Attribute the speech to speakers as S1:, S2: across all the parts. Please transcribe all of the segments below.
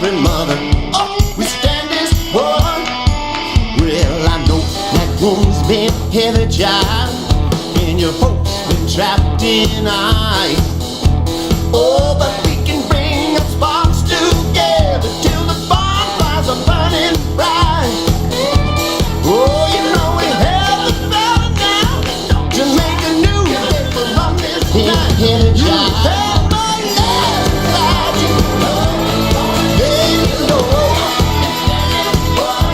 S1: every mother. Oh, we stand as one. Well, I know that woman's been heavy job, and your hopes been trapped in ice. Oh, but we can bring our sparks together till the bonfires are burning bright. Oh, you know we have the power now to make a new day from this night. You have my love inside you. Then you know.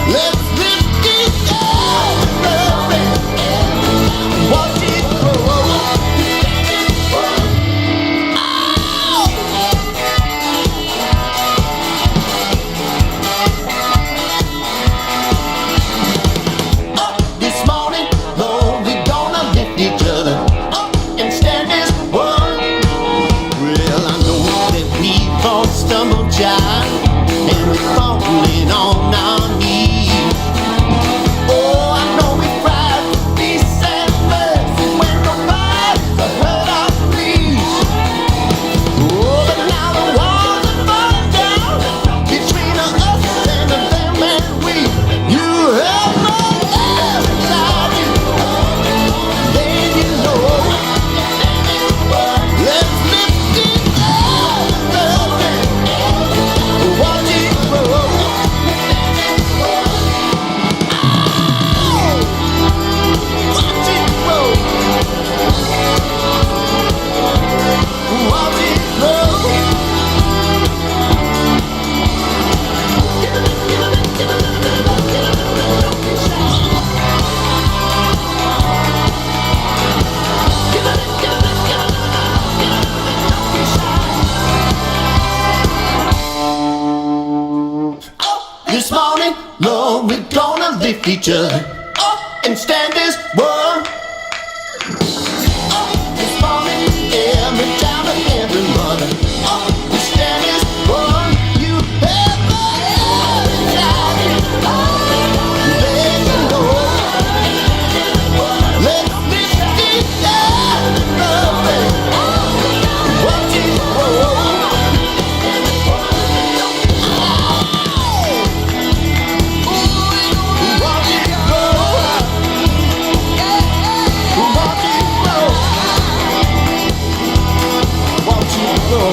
S1: Let's lift it up and watch it grow. This morning, Lord, we're gonna lift each other up and stand as one. Well, I know that we've all stumbled, child, and we're falling on our knees. Oh, I know we cried for peace and mercy when nobody's heard our pleas. Oh, but now the walls are falling down between us and them and we. You have no love inside you. Then you know. Let's lift it up and watch it grow. Watch it grow. Watch it grow. This morning, Lord, we're gonna lift each other up and stand as one. This morning, every child and every mother, we stand as one. You have my love inside you. Let you know. Let's lift it up and watch it grow. Watch it grow. Watch it grow. Watch it grow.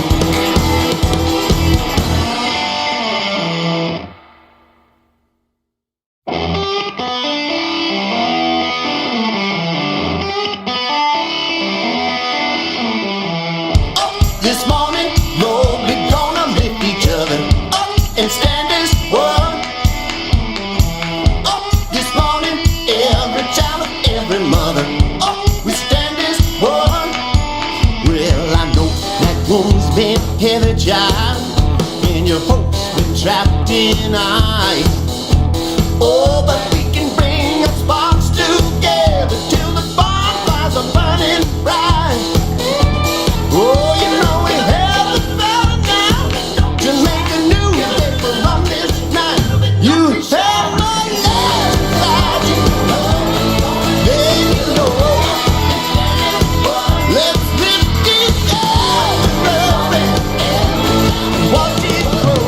S1: This morning, Lord, we're gonna lift each other up and stand as one. This morning, every child and every mother, we stand as one. Well, I know that woman's been heavy job, and your hopes been trapped in ice. Oh, but we can bring our sparks together till the bonfires are burning bright. Oh, you know we have the power now to make a new day from this night. You have my love inside you. Then you know. Let's lift it up and watch it grow.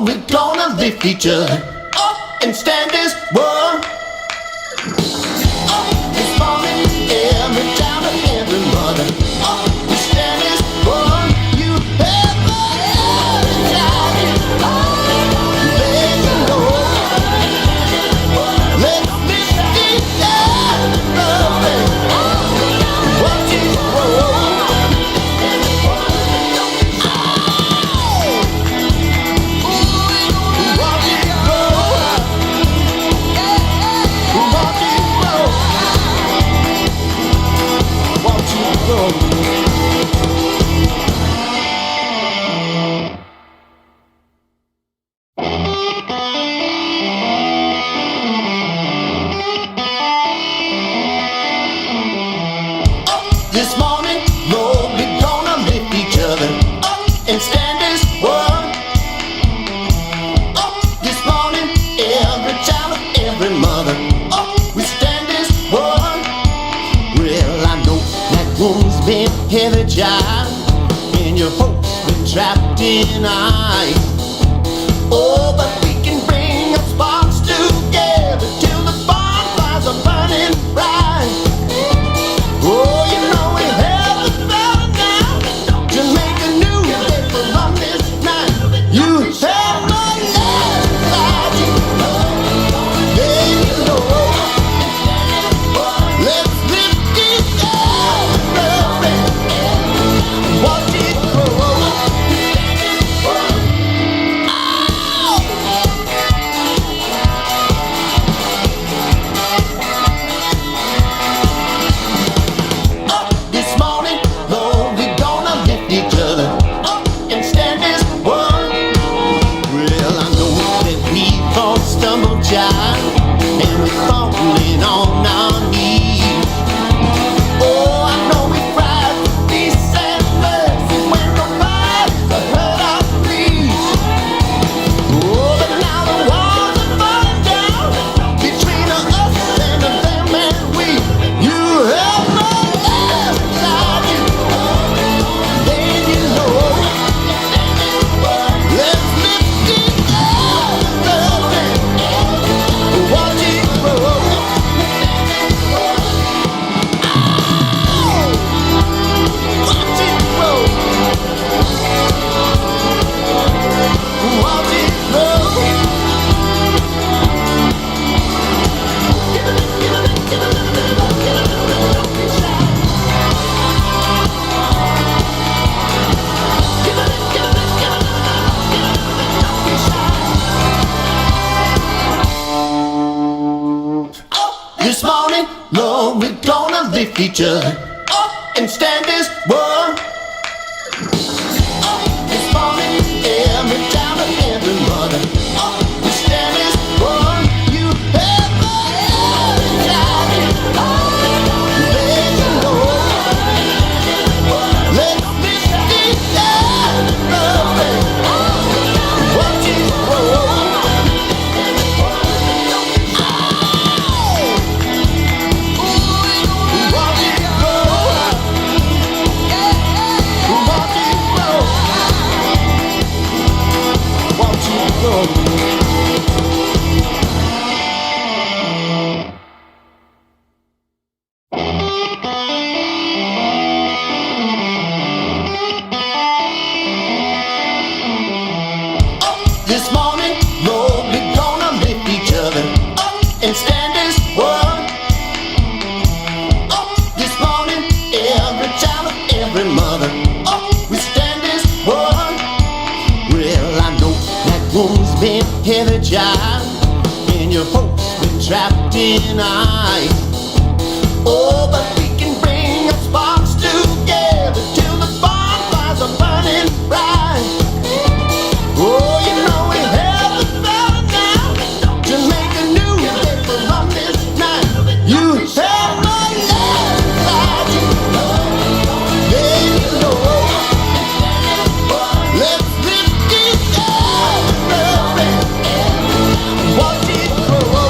S1: Lord, we're gonna lift each other up and stand this world. This morning, every child and every mother, we stand this world. You have my child, let me know. Let's lift each other up and watch it grow. This morning, Lord, we're gonna lift each other up and stand this world. This morning, every child and every mother, we stand this world. Well, I know that woman's been heavy, child, and your hopes been trapped in ice. Oh, but we can bring our sparks together till the bonfires are burning bright. Oh, you know we have the power now to make a new day from this night. You have my love inside you, then you know. Let's lift each other up and watch it grow. This morning, Lord, we're gonna lift each other up and stand this world. Well, I know that we've all stumbled, child, and we're falling on our knees. Oh, I know we cried for peace and mercy when the fires have hurt our knees. Oh, but now the walls are falling down between us and them and we. You have no love inside you, then you know. Let's lift each other up and watch it grow. Watch it grow. Watch it grow. This morning, Lord, we're gonna lift each other up and stand this world. This morning, every child and every mother, we stand this world. You have my child, let you know. Let's lift each other up and watch it grow. Watch it grow. Watch it grow. Watch it grow. This morning, Lord, we're gonna lift each other up and stand this world. This morning, every child and every mother, we stand this world. Well, I know that woman's been heavy, child, and your hopes been trapped in ice. Oh, but we can bring our sparks together till the bonfires are burning bright. Oh, you know we have the power now to make a new day from this night. You have my love inside you, then you know. Let's lift each other up and watch it grow.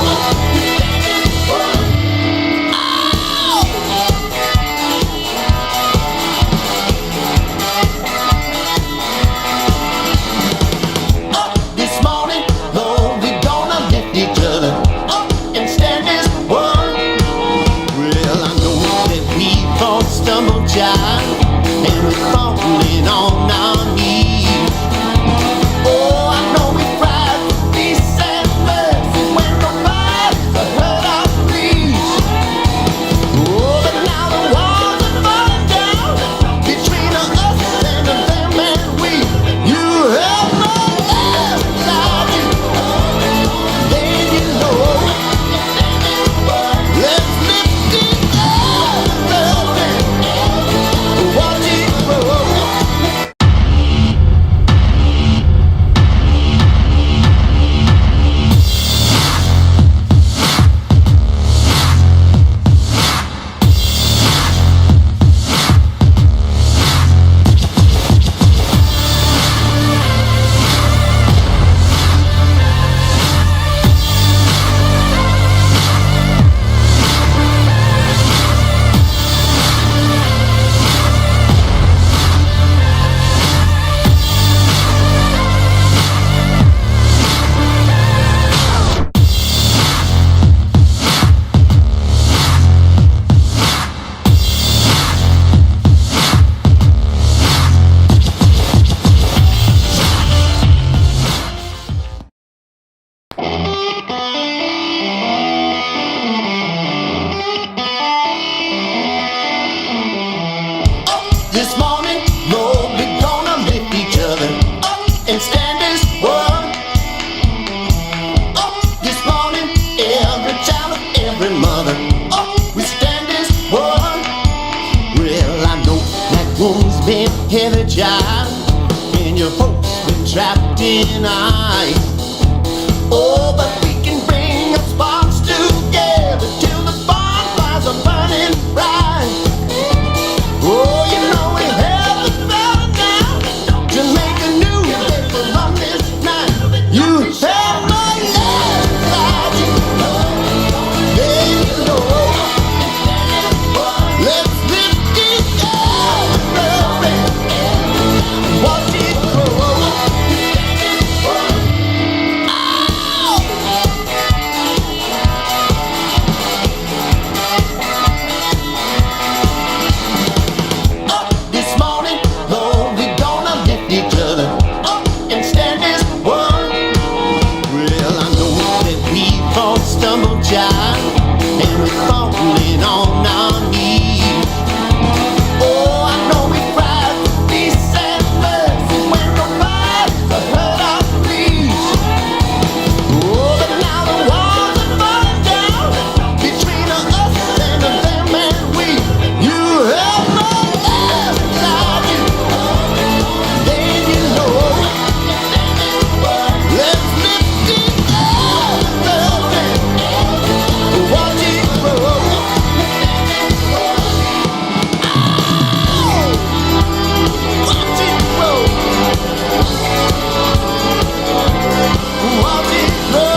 S1: heavy job, and your folks been trapped in ice. Oh, but we can bring our sparks together till the bonfires are burning bright. Oh, you know we have the power now to make a new day from this night. You have my love inside you, baby, know. Let's lift it up, watch it grow. This morning, Lord, we're gonna lift each other up and stand as one. Well, I know that we've all stumbled, child, and we're falling on our knees. Oh, I know we cried for peace and mercy when nobody's heard our pleas. Oh, but now the walls are burning down between us and them and we. You have no love inside you, then you know. Let's lift it up, watch it grow. Watch it grow. Watch it grow.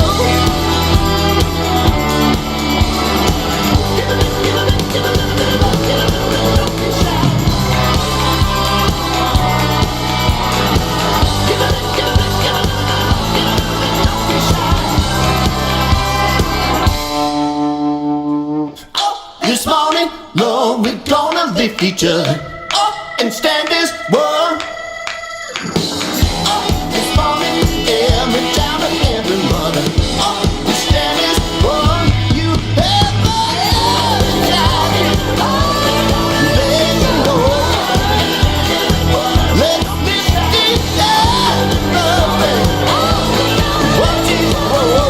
S1: This morning, Lord, we're gonna lift each other up and stand as one. This morning, every child and every mother, we stand as one. You have my love inside you, let you know. Let's lift it up, watch it grow.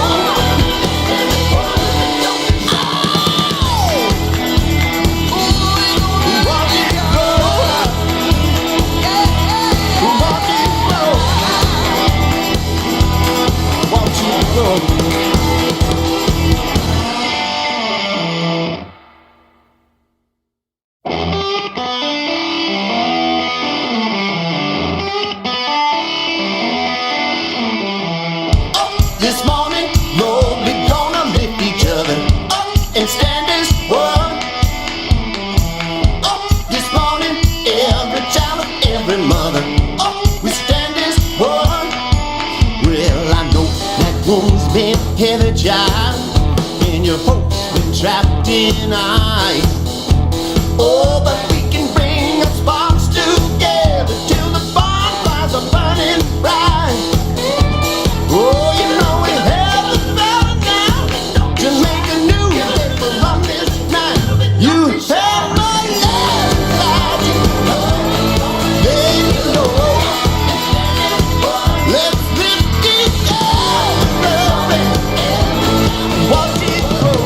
S1: This morning, Lord, we're gonna lift each other up and stand as one. This morning, every child and every mother, we stand as one. Well, I know that woman's been heavy job, and your folks been trapped in ice. Oh, but we can bring our sparks together till the bonfires are burning bright. Oh, you know we have the power now to make a new day from this night. You have my love inside you, baby, know. Let's lift it up, watch it grow.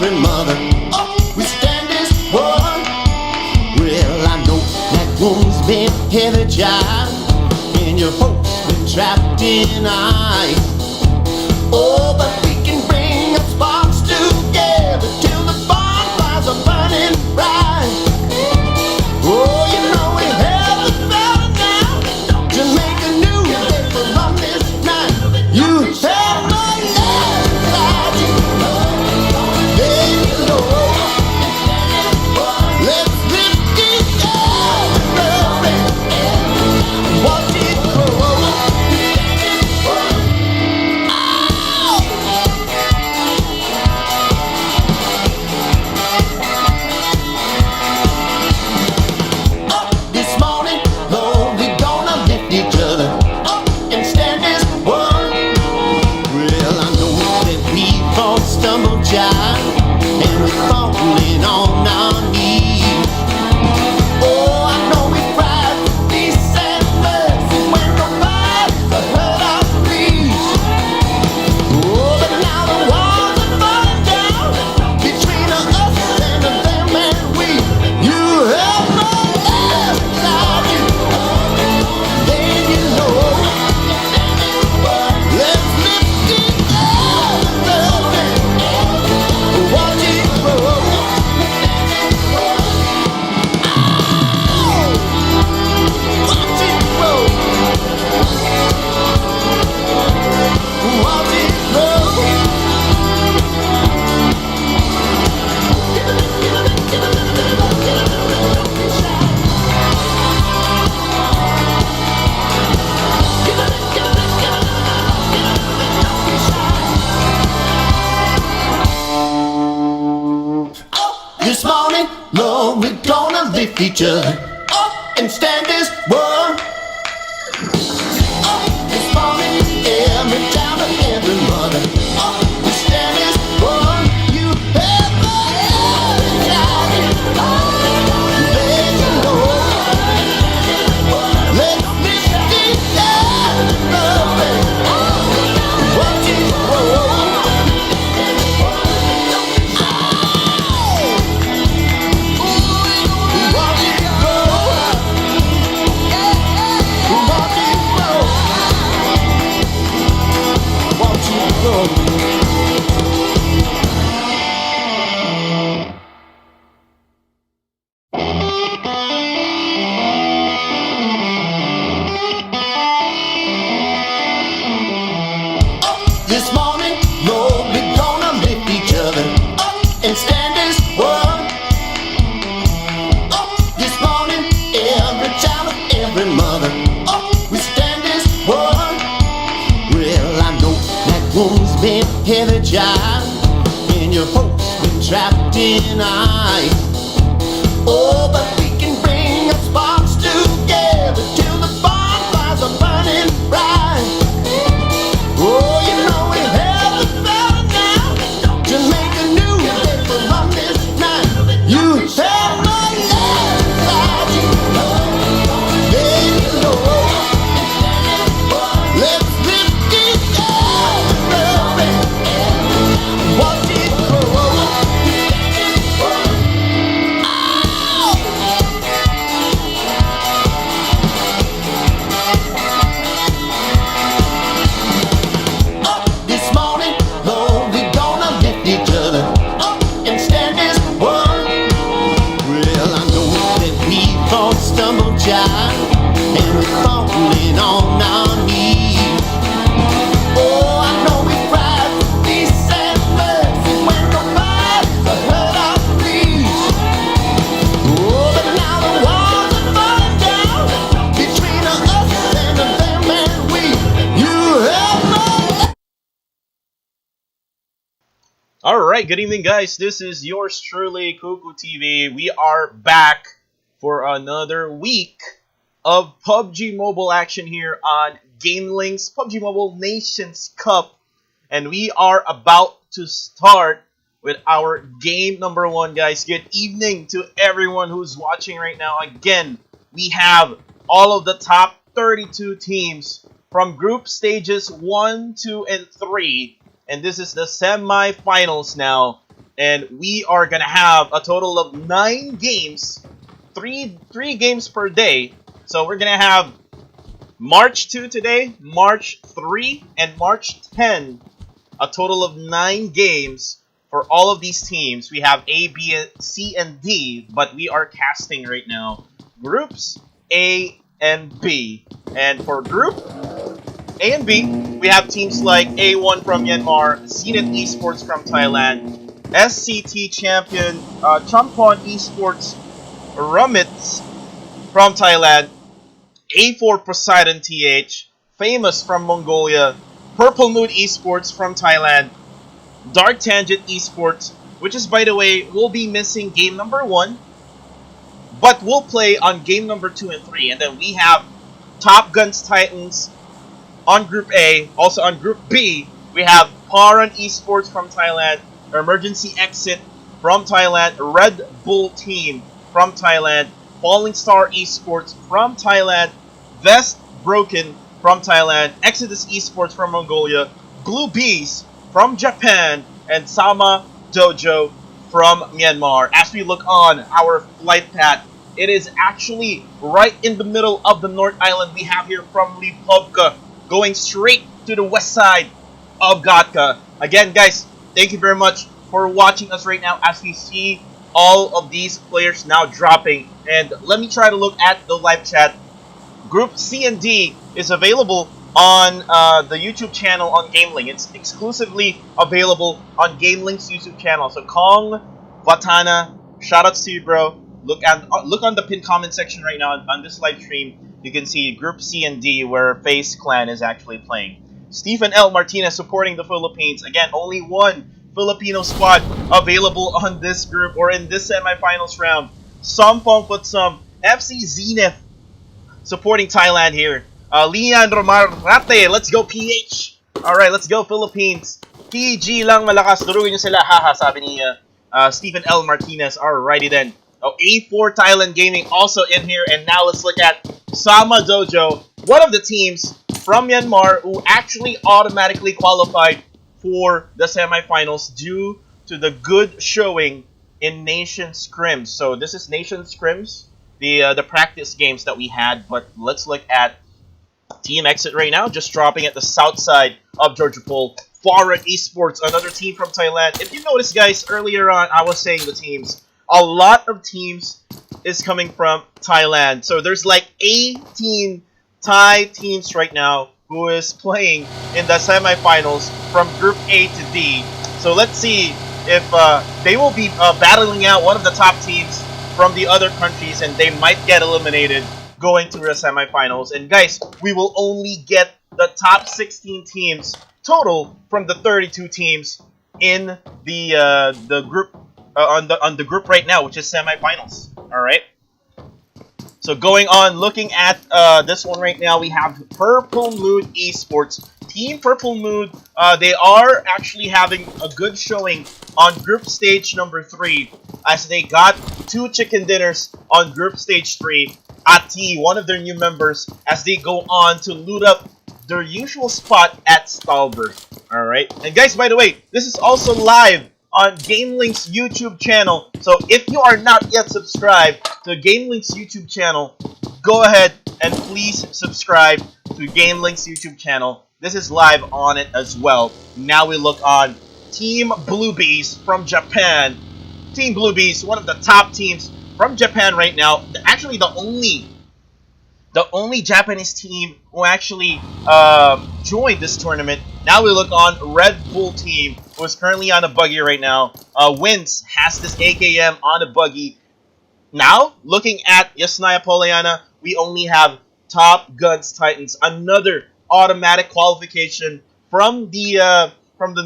S1: every mother. We stand as one. Well, I know that woman's been heavy job, and your folks been trapped in ice. Oh, but we can bring our sparks together till the bonfires are burning bright. Oh, you know we have the power now to make a new day from this night. You have my love inside you. There you know. Let's lift it up and watch it grow. This morning, Lord, we're gonna lift each other up and stand as one. Well, I know that we've all stumbled, child, and we're falling on our knees. Oh, I know we cried for peace and mercy when nobody's heard our pleas. Oh, but now the walls are falling down between us and them and we. You have no love inside you. Then you know. Let's lift it up and love it. Watch it grow. Watch it grow. Watch it This morning, Lord, we're gonna lift each other up and stand as one. This morning, every child and every mother, we stand as one. You have my love inside you. Let you know. Let's lift it up and love it. Watch it grow. Watch it grow. Watch it grow. Watch it grow. This morning, Lord, we're gonna lift each other up and stand as one. This morning, every child and every mother, we stand as one. Well, I know that woman's been heavy job, and your folks been trapped in ice. Oh, but we can bring our sparks together till the bonfires are burning bright. Oh, you know we have the power now to make a new day from this night. You have my love inside you. Then you know. Let's lift it up and love it. Watch it grow. This morning, Lord, we're gonna lift each other up and stand as one. Well, I know that we've all stumbled, child, and we're falling on our knees. Oh, I know we cried for peace and mercy when nobody's heard our pleas. Oh, but now the walls are falling down between us and them and we. You have no.
S2: Alright, good evening guys, this is yours truly, Cuckoo TV. We are back for another week of PUBG Mobile action here on GamelinG's PUBG Mobile Nations Cup. And we are about to start with our game number one, guys. Good evening to everyone who's watching right now. Again, we have all of the top 32 teams from group stages 1, 2, and 3. And this is the semi-finals now. and we are gonna have a total of 9 games, three games per day. So we're gonna have March 2 today, March 3, and March 10. A total of 9 games for all of these teams. We have A, B, C, and D, but we are casting right now groups A and B. And for group A and B, we have teams like A1 from Myanmar, ZeNith Esport from Thailand, SCT Chumphon Esports RUAMMITHz from Thailand, A4 Poseidon TH, Famous from Mongolia, Purple Moon Esports from Thailand, DarkTangent Esports, which is, by the way, we'll be missing game number 1, but we'll play on game number 2 and 3. And then we have Top Gunz Titans on Group A. Also on Group B, we have PHARUN Esports from Thailand, Emergency Exit from Thailand, RedBull Team from Thailand, Falling Star Esports from Thailand, Vest Broken from Thailand, Exodus Esports from Mongolia, Blue Bees from Japan, and Sama Dojo from Myanmar. As we look on our flight path, it is actually right in the middle of the North Island. We have here from Lipovka, going straight to the west side of Gatka. Again, guys, thank you very much for watching us right now as we see all of these players now dropping. And let me try to look at the live chat. Group C and D is available on the YouTube channel on GamelinG. It's exclusively available on GamelinG's YouTube channel. So Kong, Vatana, shoutouts to you, bro. Look on the pinned comment section right now on this live stream. You can see Group C and D where FaZe Clan is actually playing. Stephen L. Martinez supporting the Philippines. Again, only one Filipino squad available on this group or in this semifinals round. Sompong put some FC ZeNith supporting Thailand here. Leandro Marate, let's go PH. Alright, let's go Philippines. PG lang malakas, durugin nyo sila. Haha, sabi ni Stephen L. Martinez. Alrighty then. Oh, A4 Thailand Gaming also in here. And now let's look at Sama Dojo, one of the teams from Myanmar who actually automatically qualified for the semifinals due to the good showing in Nation Scrims. So this is Nation Scrims, the practice games that we had. But let's look at Team Exit right now, just dropping at the south side of Georgia Pool. PHARUN Esports, another team from Thailand. If you notice, guys, earlier on I was saying the teams. A lot of teams is coming from Thailand. So there's like 18 Thai teams right now who is playing in the semifinals from Group A to D. So let's see if they will be battling out one of the top teams from the other countries, and they might get eliminated going to the semifinals. And guys, we will only get the top 16 teams total from the 32 teams in the group on the group right now, which is semifinals. All right. So going on, looking at this one right now, we have Purple Moon Esports. Team Purple Moon, they are actually having a good showing on group stage number 3, as they got 2 chicken dinners on group stage 3. Ati, one of their new members, as they go on to loot up their usual spot at Stalberg. Alright, and guys, by the way, this is also live on GamelinG's YouTube channel. So if you are not yet subscribed to GamelinG's YouTube channel, go ahead and please subscribe to GamelinG's YouTube channel. This is live on it as well. Now we look on Team Blue Bees from Japan. Team Blue Bees, one of the top teams from Japan right now. Actually, the only Japanese team who actually joined this tournament. Now we look on RedBull Team, who is currently on a buggy right now. Wins has this AKM on a buggy. Now, looking at Yasnaya Poliana, we only have Top Gunz Titans, another automatic qualification from the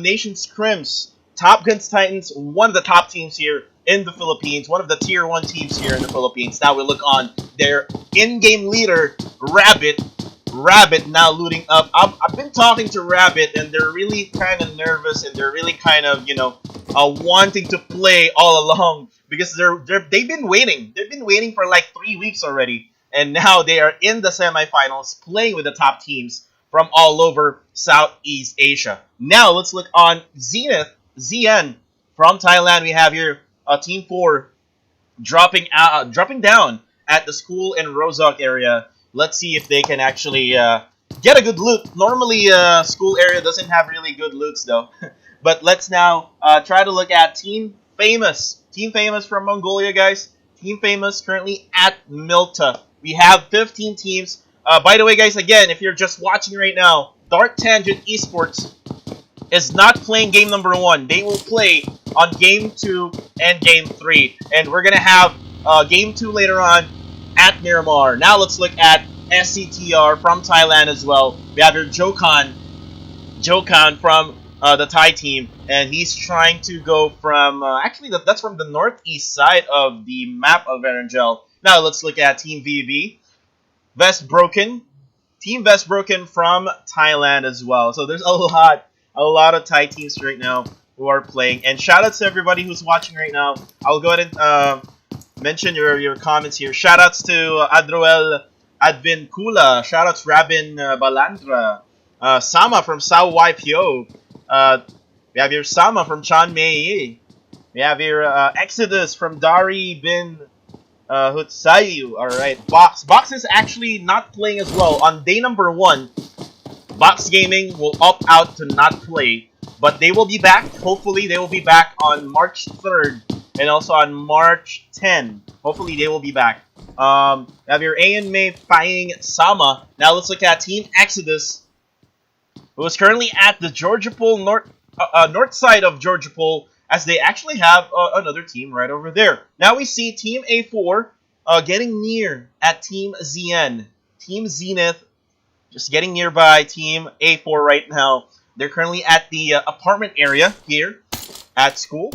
S2: Nation Scrims. Top Gunz Titans, one of the top teams here in the Philippines, one of the tier 1 teams here in the Philippines. Now we look on their in-game leader, Rabbit. Rabbit now looting up. I've been talking to Rabbit, and they're really kind of nervous, and they're really kind of, wanting to play all along, because they've been waiting. They've been waiting for like 3 weeks already, and now they are in the semifinals playing with the top teams from all over Southeast Asia. Now let's look on ZeN From Thailand, we have here Team 4 dropping down at the school in Rozok area. Let's see if they can actually get a good loot. Normally, school area doesn't have really good loots though. But let's now try to look at Team Famous. Team Famous from Mongolia, guys. Team Famous currently at Milta. We have 15 teams. By the way, guys, again, if you're just watching right now, DarkTangent Esports is not playing game number 1. They will play on game 2 and game 3. And we're going to have game 2 later on at Miramar. Now let's look at SCTR from Thailand as well. We have your Jokan from the Thai team. And he's trying to go from, actually that's from the northeast side of the map of Erangel. Now let's look at Team VB. Vest Broken. Team Vest Broken from Thailand as well. So there's a lot of Thai teams right now who are playing. And shout out to everybody who's watching right now. I'll go ahead and mention your comments here. Shout outs to Adroel Advincula. Shout outs Rabin Balandra. Sama from Sao YPO. We have your Sama from Chan Mei. We have your Exodus from Dari Bin Hutsayu. Alright. Box is actually not playing as well. On day number 1, Box Gaming will opt out to not play, but they will be back. Hopefully, they will be back on March 3rd and also on March 10. Hopefully, they will be back. We have your ANME fighting Sama. Now, let's look at Team Exodus, who is currently at the Georgiapol north side of Georgiapol, as they actually have another team right over there. Now, we see Team A4 getting near at Team ZN. Team ZeNith just getting nearby Team A4 right now. They're currently at the apartment area here at school.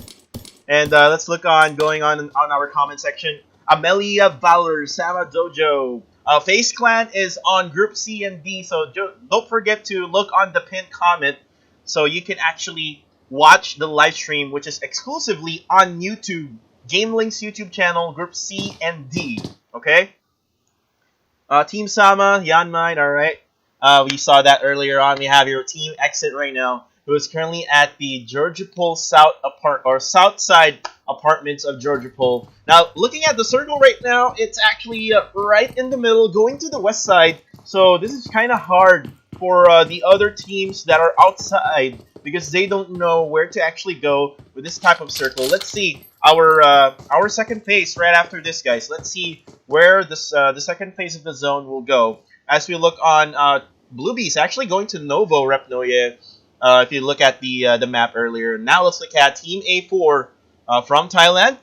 S2: And let's look on going on our comment section. Amelia Valor, Sama Dojo. Face Clan is on Group C and D, so don't forget to look on the pinned comment so you can actually watch the live stream, which is exclusively on YouTube. GamelinG's YouTube channel, Group C and D. Okay? Team Sama, Yanmine, alright. We saw that earlier on. We have your Team Exit right now, who is currently at the Georgiapol South side apartments of Georgiapol. Now, looking at the circle right now, it's actually right in the middle, going to the west side. So this is kind of hard for the other teams that are outside, because they don't know where to actually go with this type of circle. Let's see our second phase right after this, guys. Let's see where this the second phase of the zone will go. As we look on, Bluebee's actually going to Novo Repnoye. If you look at the map earlier. Now let's look at Team A4 from Thailand,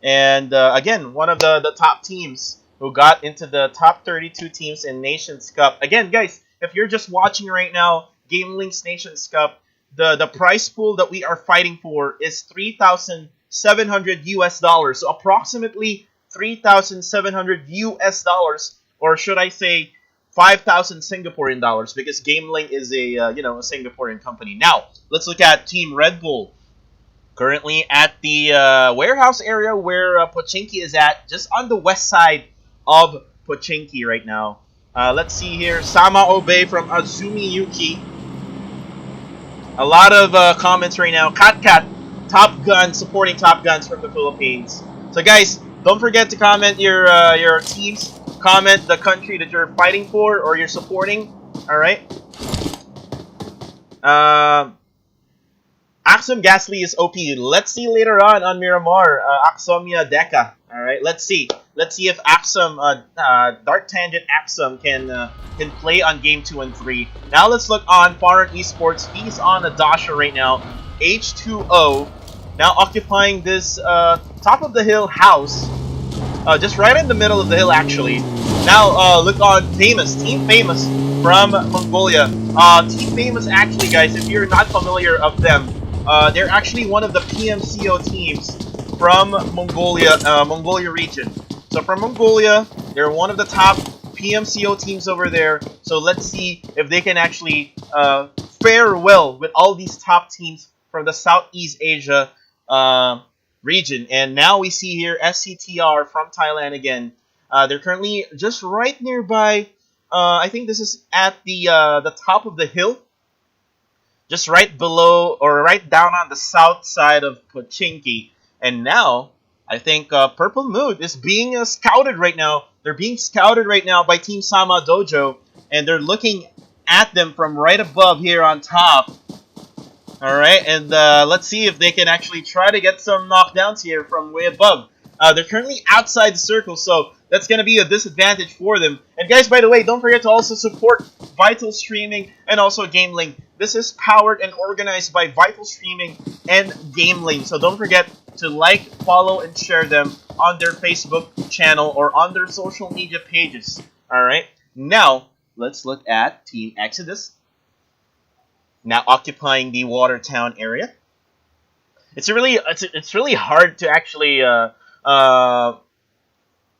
S2: and again, one of the top teams who got into the top 32 teams in Nations Cup. Again, guys, if you're just watching right now, GamelinG's Nations Cup, the prize pool that we are fighting for is $3,700 US, so approximately $3,700 US, or should I say 5,000 Singaporean dollars, because GamelinG is a a Singaporean company. Now let's look at Team RedBull, currently at the warehouse area where Pochinki is at, just on the west side of Pochinki right now. Let's see here, Sama Obey from Azumi Yuki. A lot of comments right now. Cat, Top Gun, supporting Top Guns from the Philippines. So guys, don't forget to comment your teams. Comment the country that you're fighting for or you're supporting. Alright. Axum Gasly is OP. Let's see later on Miramar. Axomia Deca. Alright, let's see. Let's see if Axum, DarkTangent Axum can play on game 2 and 3. Now let's look on PHARUN Esports. He's on the Dojo right now. H2O. Now occupying this top of the hill house. Just right in the middle of the hill, actually. Now, look on Famous, Team Famous from Mongolia. Team Famous, actually, guys, if you're not familiar of them, they're actually one of the PMCO teams from Mongolia, Mongolia region. So from Mongolia, they're one of the top PMCO teams over there. So let's see if they can actually fare well with all these top teams from the Southeast Asia region. And now we see here SCTR from Thailand again. They're currently just right nearby. I think this is at the top of the hill. just right below or right down on the south side of Pochinki. And now, I think Purple Mood is being scouted right now. They're being scouted right now by Team Sama Dojo, and they're looking at them from right above here on top. Alright, and let's see if they can actually try to get some knockdowns here from way above. They're currently outside the circle, so that's going to be a disadvantage for them. And guys, by the way, don't forget to also support Vital Streaming and also GamelinG. This is powered and organized by Vital Streaming and GamelinG. So don't forget to like, follow, and share them on their Facebook channel or on their social media pages. Alright, now let's look at Team Exodus. Now occupying the Watertown area. It's really hard to actually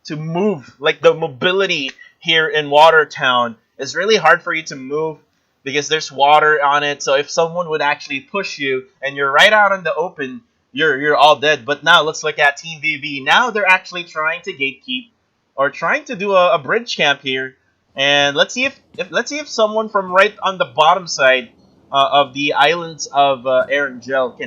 S2: to move. Like the mobility here in Watertown is really hard for you to move because there's water on it. So if someone would actually push you and you're right out in the open, you're all dead. But now let's look at Team VB. Now they're actually trying to gatekeep or trying to do a bridge camp here. And let's see if someone from right on the bottom side of the islands of Air and Gel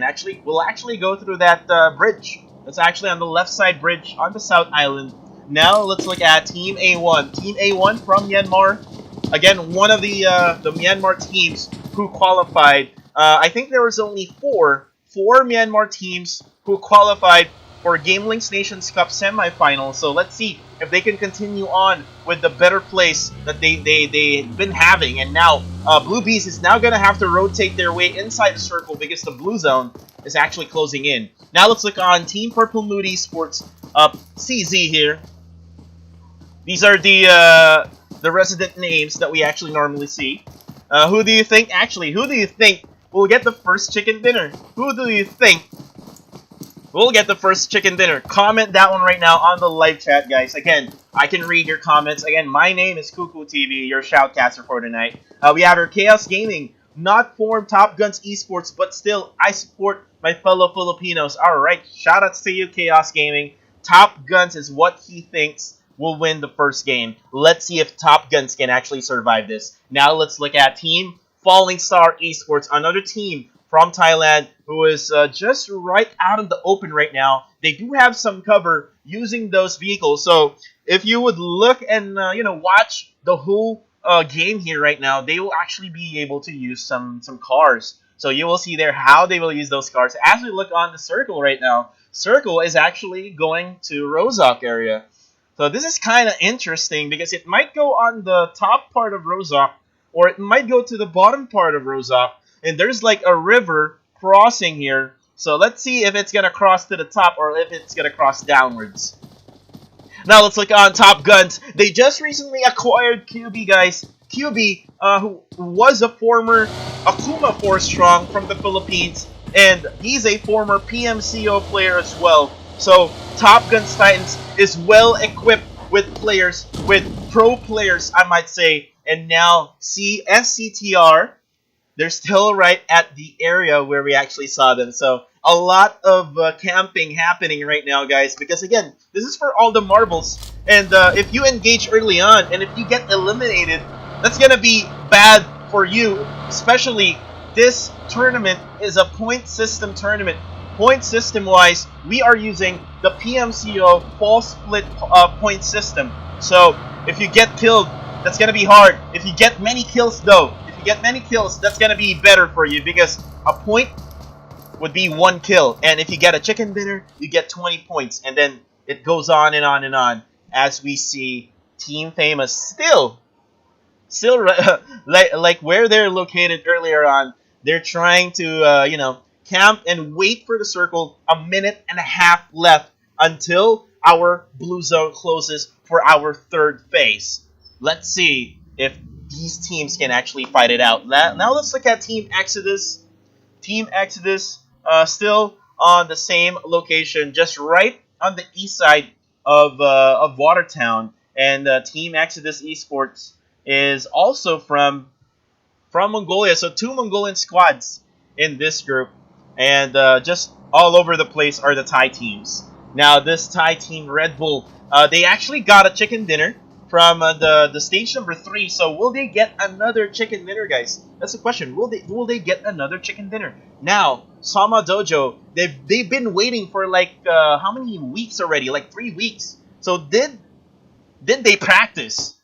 S2: will actually go through that bridge. That's actually on the left side bridge on the South Island. Now let's look at Team A1. Team A1 from Myanmar. Again, one of the Myanmar teams who qualified. I think there was only four Myanmar teams who qualified for GamelinG's Nations Cup semifinal. So let's see if they can continue on with the better place that they've been having. And now Blue Bees is now going to have to rotate their way inside the circle because the blue zone is actually closing in. Now let's look on Team Purple Mood Esports, CZ here. These are the resident names that we actually normally see. Who do you think will get the first chicken dinner? Who do you think will get the first chicken dinner? Comment that one right now on the live chat, guys. Again, I can read your comments. Again, my name is Cuckoo TV, your shoutcaster for tonight. We have our Chaos Gaming, not from Gunz Esports, but still, I support my fellow Filipinos. Alright, shoutouts to you, Chaos Gaming. Top Gunz is what he thinks will win the first game. Let's see if Top Gunz can actually survive this. Now let's look at Team Falling Star Esports, another team from Thailand who is just right out in the open right now. They do have some cover using those vehicles. So if you would look and watch the whole game here right now, they will actually be able to use some cars. So you will see there how they will use those cars. As we look on the circle right now, circle is actually going to Rozok area. So this is kind of interesting because it might go on the top part of Rozok or it might go to the bottom part of Rozok. And there's like a river crossing here. So let's see if it's going to cross to the top or if it's going to cross downwards. Now let's look on Top Gunz. They just recently acquired QB, guys. QB, who was a former Akuma 4-strong from the Philippines. And he's a former PMCO player as well. So Top Gunz Titans is well equipped with players, with pro players, I might say. And now see SCTR. They're still right at the area where we actually saw them. So a lot of camping happening right now, guys. Because again, this is for all the marbles. And if you engage early on and if you get eliminated, that's going to be bad for you. Especially this tournament is a point system tournament. Point system wise, we are using the PMCO fall split point system. So if you get killed, that's going to be hard. If you get many kills though, that's going to be better for you because a point would be 1 kill. And if you get a chicken dinner, you get 20 points. And then it goes on and on and on as we see Team Famous still like where they're located earlier on. They're trying to, camp and wait for the circle. A minute and a half left until our blue zone closes for our third phase. Let's see if these teams can actually fight it out. Now let's look at Team Exodus. Team Exodus still on the same location, just right on the east side of Watertown. And Team Exodus Esports is also from Mongolia. So 2 Mongolian squads in this group. And just all over the place are the Thai teams. Now this Thai team, RedBull, they actually got a chicken dinner the stage number 3. So will they get another chicken dinner, guys? That's the question. Will they get another chicken dinner? Now, Sama Dojo, they've been waiting for like how many weeks already? Like 3 weeks. So did they practice?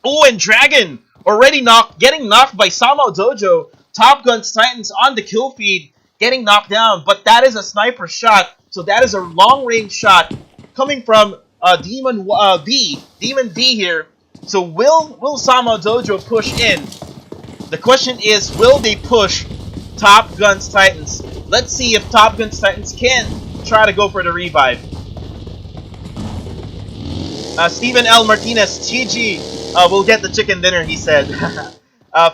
S2: Oh, and Dragon already getting knocked by Sama Dojo. Top Gunz Titans on the kill feed, getting knocked down, but that is a sniper shot. So that is a long range shot coming from Demon D here. So will Sama Dojo push in? The question is, will they push Top Gunz Titans? Let's see if Top Gunz Titans can try to go for the revive. Steven L. Martinez, GG, will get the chicken dinner, he said.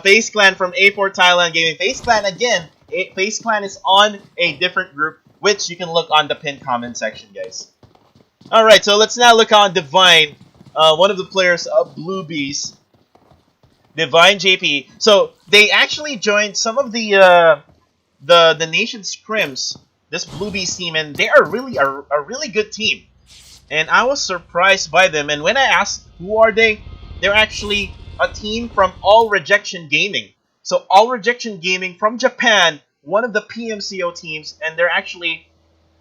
S2: Face Clan from A4 Thailand Gaming. Face Clan again. Face Clan is on a different group, which you can look on the pinned comment section, guys. Alright, so let's now look on Divine, one of the players of Blue Bees. Divine JP. So they actually joined some of the Nation Scrims, this Blue Bees team, and they are really a really good team. And I was surprised by them. And when I asked who are they, they're actually a team from All Rejection Gaming. So All Rejection Gaming from Japan, one of the PMCO teams, and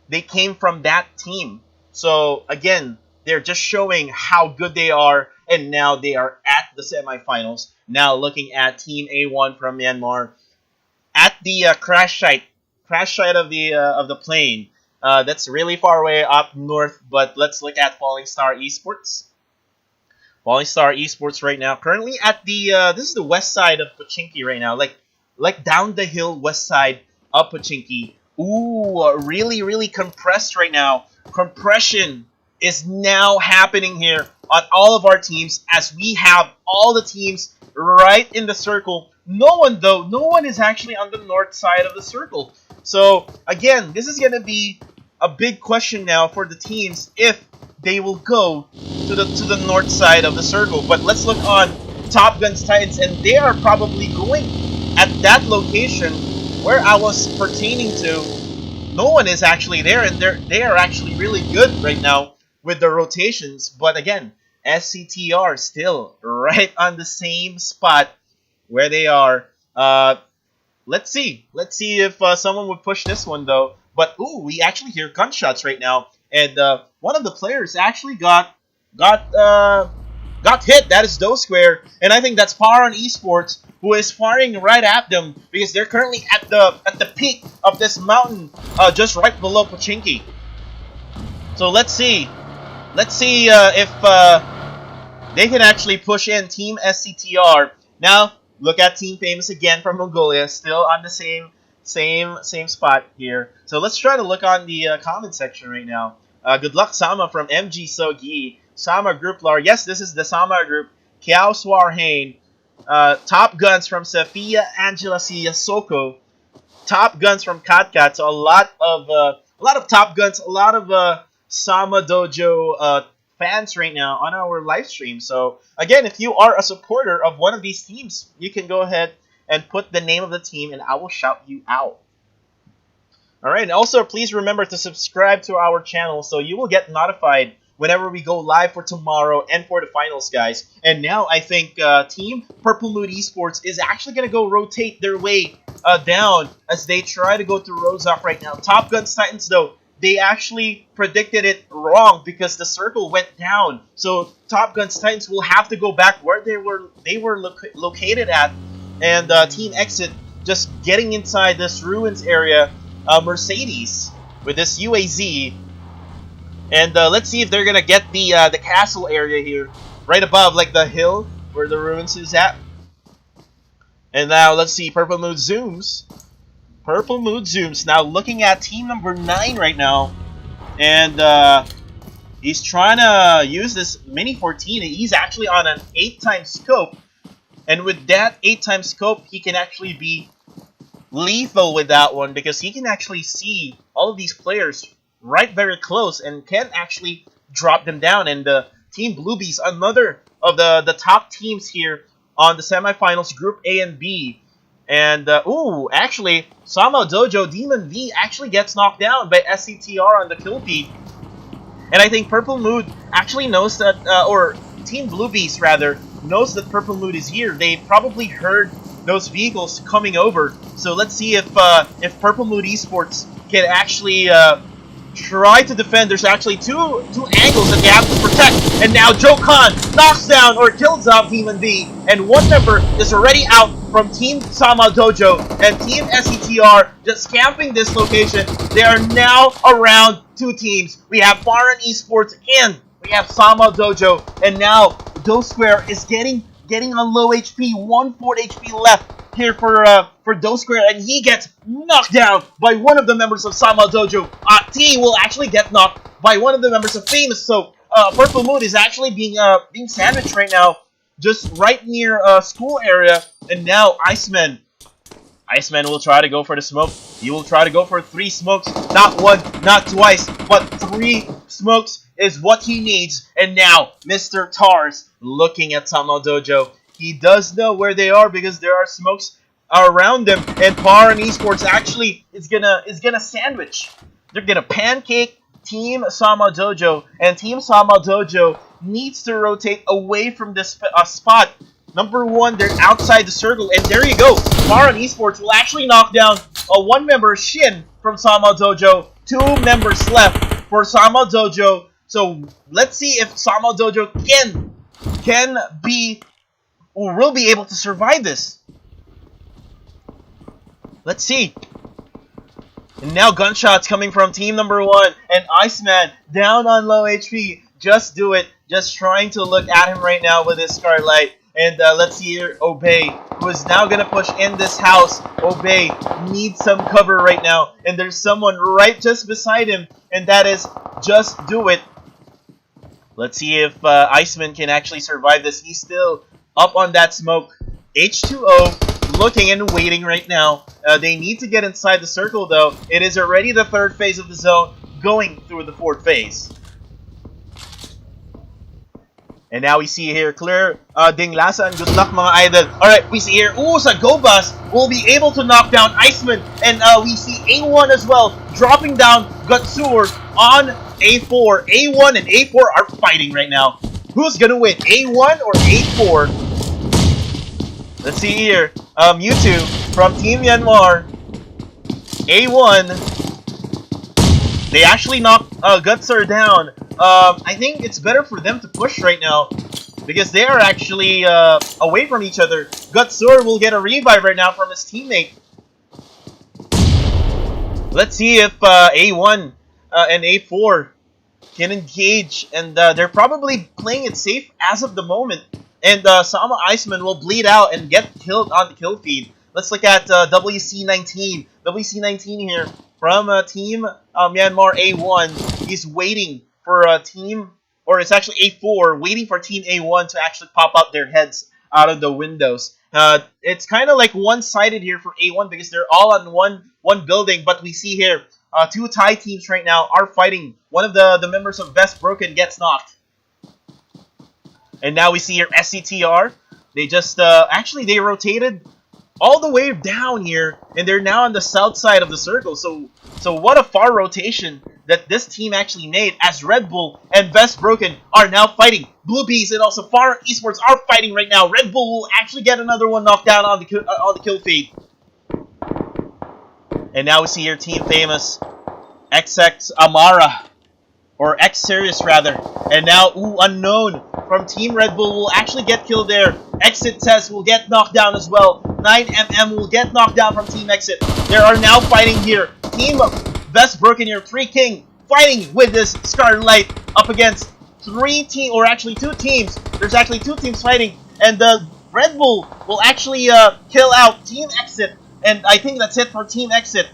S2: they came from that team. So again, they're just showing how good they are, and now they are at the semifinals. Now looking at Team A1 from Myanmar at the crash site of the plane. That's really far away up north, but let's look at Falling Star Esports. Falling Star Esports right now, currently at the this is the west side of Pochinki right now, like down the hill west side of Pochinki. Ooh, really compressed right now. Compression is now happening here on all of our teams, as we have all the teams right in the circle. No one is actually on the north side of the circle. So again, this is gonna be a big question now for the teams if they will go to the north side of the circle. But let's look on Top Gunz Titans, and they are probably going at that location where I was pertaining to. No one is actually there, and they are actually really good right now with the rotations. But again, SCTR still right on the same spot where they are. Let's see if someone would push this one though. But ooh, we actually hear gunshots right now, and one of the players actually got hit. That is Do Square, and I think that's PHARUN Esports who is firing right at them, because they're currently at the peak of this mountain, just right below Pochinki. So let's see if they can actually push in Team SCTR. Now look at Team Famous again from Mongolia, still on the same spot here. So let's try to look on the comment section right now. Good luck, Sama from MG Sogi. Sama Group Lar. Yes, this is the Sama Group. Kiao Swarhain. Top Gunz from Safia Angela Soko. Top Gunz from Katkat. So a lot of Top Gunz, a lot of Sama Dojo fans right now on our live stream. So again, if you are a supporter of one of these teams, you can go ahead and put the name of the team, and I will shout you out. Alright, and also please remember to subscribe to our channel so you will get notified whenever we go live for tomorrow and for the finals, guys. And now I think Team Purple Mood Esports is actually going to go rotate their way down as they try to go to Rozak right now. Top Gunz Titans, though, they actually predicted it wrong because the circle went down. So Top Gunz Titans will have to go back where they were located at. And Team Exit just getting inside this ruins area. Mercedes with this UAZ. And let's see if they're gonna get the castle area here, right above, like the hill where the ruins is at. And now let's see, Purple Mood zooms. Purple Mood zooms. Now looking at team number 9 right now, and he's trying to use this Mini 14. And he's actually on an 8x scope, and with that 8x scope, he can actually be lethal with that one, because he can actually see all of these players right very close and can actually drop them down. And Team Bluebees, another of the top teams here on the semifinals, Group A and B. And ooh, actually, Sama Dojo Demon V actually gets knocked down by SCTR on the kill feed. And I think Purple Mood actually knows that, or Team Blue Beast rather knows that Purple Mood is here. They probably heard those vehicles coming over. So let's see if Purple Mood Esports can actually try to defend. There's actually two angles that they have to protect. And now Joe Khan knocks down or kills off Demon V. And one member is already out from Team Sama Dojo. And Team SCTR just camping this location. They are now around two teams. We have PHARUN Esports and we have Sama Dojo. And now Do Square is getting on low HP. 1/4 HP left here for Do Square, and he gets knocked down by one of the members of Sama Dojo. T will actually get knocked by one of the members of Famous. So Purple Mood is actually being sandwiched right now, just right near school area. And now Iceman will try to go for the smoke. He will try to go for 3 smokes, not 1, not twice, but 3 smokes is what he needs. And now Mr. Tars looking at Sama Dojo. He does know where they are because there are smokes around them, and PHARUN Esports actually is gonna sandwich. They're gonna pancake Team Sama Dojo, and Team Sama Dojo needs to rotate away from this spot. Number 1, they're outside the circle, and there you go. PHARUN Esports will actually knock down a 1 member Shin from Sama Dojo. 2 members left for Sama Dojo. So let's see if Sama Dojo can be or will be able to survive this. Let's see. And now gunshots coming from team number 1, and Iceman down on low HP. Just do it. Just trying to look at him right now with his Scarlight. And let's see here, Obey, who is now going to push in this house. Obey needs some cover right now. And there's someone right just beside him, and that is Just Do It. Let's see if Iceman can actually survive this. He's still up on that smoke. H2O looking and waiting right now. They need to get inside the circle, though. It is already the 3rd phase of the zone, going through the 4th phase. And now we see here, clear Dinglasa and good luck mga idol. Alright, we see here, Sagobas will be able to knock down Iceman. And we see A1 as well, dropping down Gutsur on A4. A1 and A4 are fighting right now. Who's gonna win, A1 or A4? Let's see here, Mewtwo from Team Myanmar. A1, they actually knocked Gutsur down. I think it's better for them to push right now because they are actually away from each other. Gutsur will get a revive right now from his teammate. Let's see if A1 and A4 can engage, and they're probably playing it safe as of the moment. And Sama Iceman will bleed out and get killed on the kill feed. Let's look at WC19. WC19 here from Team Myanmar A1. He's waiting for a team, or it's actually A4, waiting for Team A1 to actually pop out their heads out of the windows. It's kind of like one-sided here for A1 because they're all on one building, but we see here 2 Thai teams right now are fighting. One of the members of Best Broken gets knocked. And now we see here SCTR. They just, actually they rotated all the way down here, and they're now on the south side of the circle. So what a far rotation that this team actually made, as RedBull and Best Broken are now fighting. Blue Bees and also PHARUN Esports are fighting right now. RedBull will actually get another one knocked down on the kill feed. And now we see here Team Famous, XX Amara, or X Serious rather. And now Unknown from Team RedBull will actually get killed there. Exit Test will get knocked down as well. 9mm will get knocked down from Team Exit. They are now fighting here. Team Best Broken here, 3 King, fighting with this Scarlight up against 2 teams. There's actually 2 teams fighting, and the RedBull will actually kill out Team Exit, and I think that's it for Team Exit.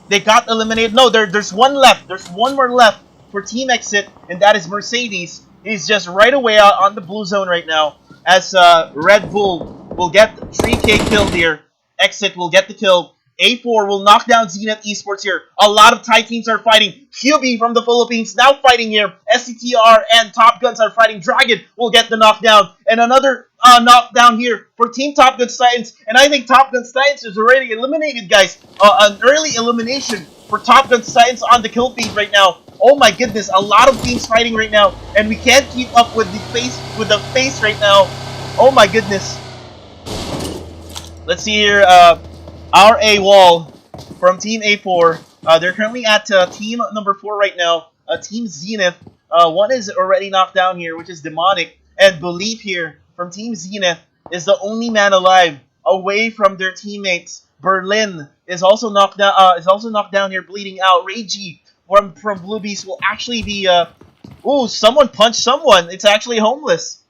S2: They got eliminated. No, there's one left. There's one more left for Team Exit, and that is Mercedes. He's just right away out on the blue zone right now, as RedBull will get 3K killed here. Exit will get the kill. A4 will knock down ZeNith Esport here. A lot of Thai teams are fighting. QB from the Philippines now fighting here. SCTR and Top Gunz are fighting. Dragon will get the knockdown. And another knockdown here for Team Top Gunz Titans. And I think Top Gunz Titans is already eliminated, guys. An early elimination for Top Gunz Titans on the kill feed right now. Oh my goodness, a lot of teams fighting right now, and we can't keep up with the face right now. Oh my goodness. Let's see here, our A wall from Team A4. They're currently at team number 4 right now. Team ZeNith. One is already knocked down here, which is Demonic. And Belief here from Team ZeNith is the only man alive, away from their teammates. Berlin is also knocked down. Here, bleeding out. Reiji from Blue Beast will actually be. Ooh, someone punched someone. It's actually Homeless.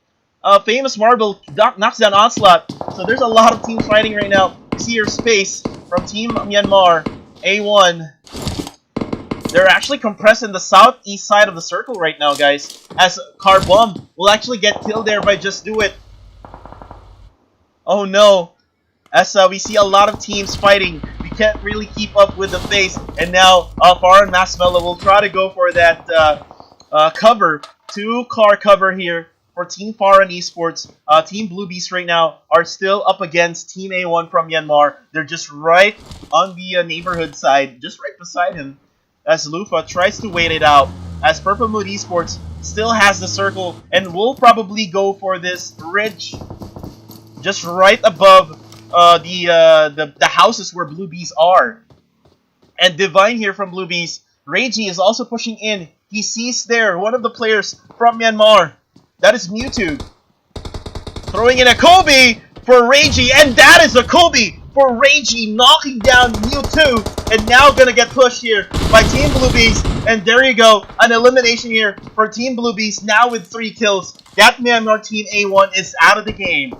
S2: Famous Marble knocks down Onslaught. So there's a lot of teams fighting right now. You see your Space from Team Myanmar. A1. They're actually compressed in the southeast side of the circle right now, guys. As Carbomb will actually get killed there by Just Do It. Oh no. As we see a lot of teams fighting. We can't really keep up with the face. And now PHARUN Masmella will try to go for that cover. 2-car cover here for Team PHARUN Esports. Team Blue Beast right now are still up against Team A1 from Myanmar. They're just right on the neighborhood side, just right beside him, as Lufa tries to wait it out, as Purple Mood Esports still has the circle and will probably go for this ridge just right above the houses where Blue Bees are. And Divine here from Blue Bees. Reiji is also pushing in. He sees there one of the players from Myanmar. That is Mewtwo. Throwing in a Kobe for Reiji, and that is a Kobe for Reiji, knocking down Mewtwo, and now gonna get pushed here by Team Blue Beast. And there you go, an elimination here for Team Blue Beast, now with 3 kills. That Myanmar Team A1 is out of the game.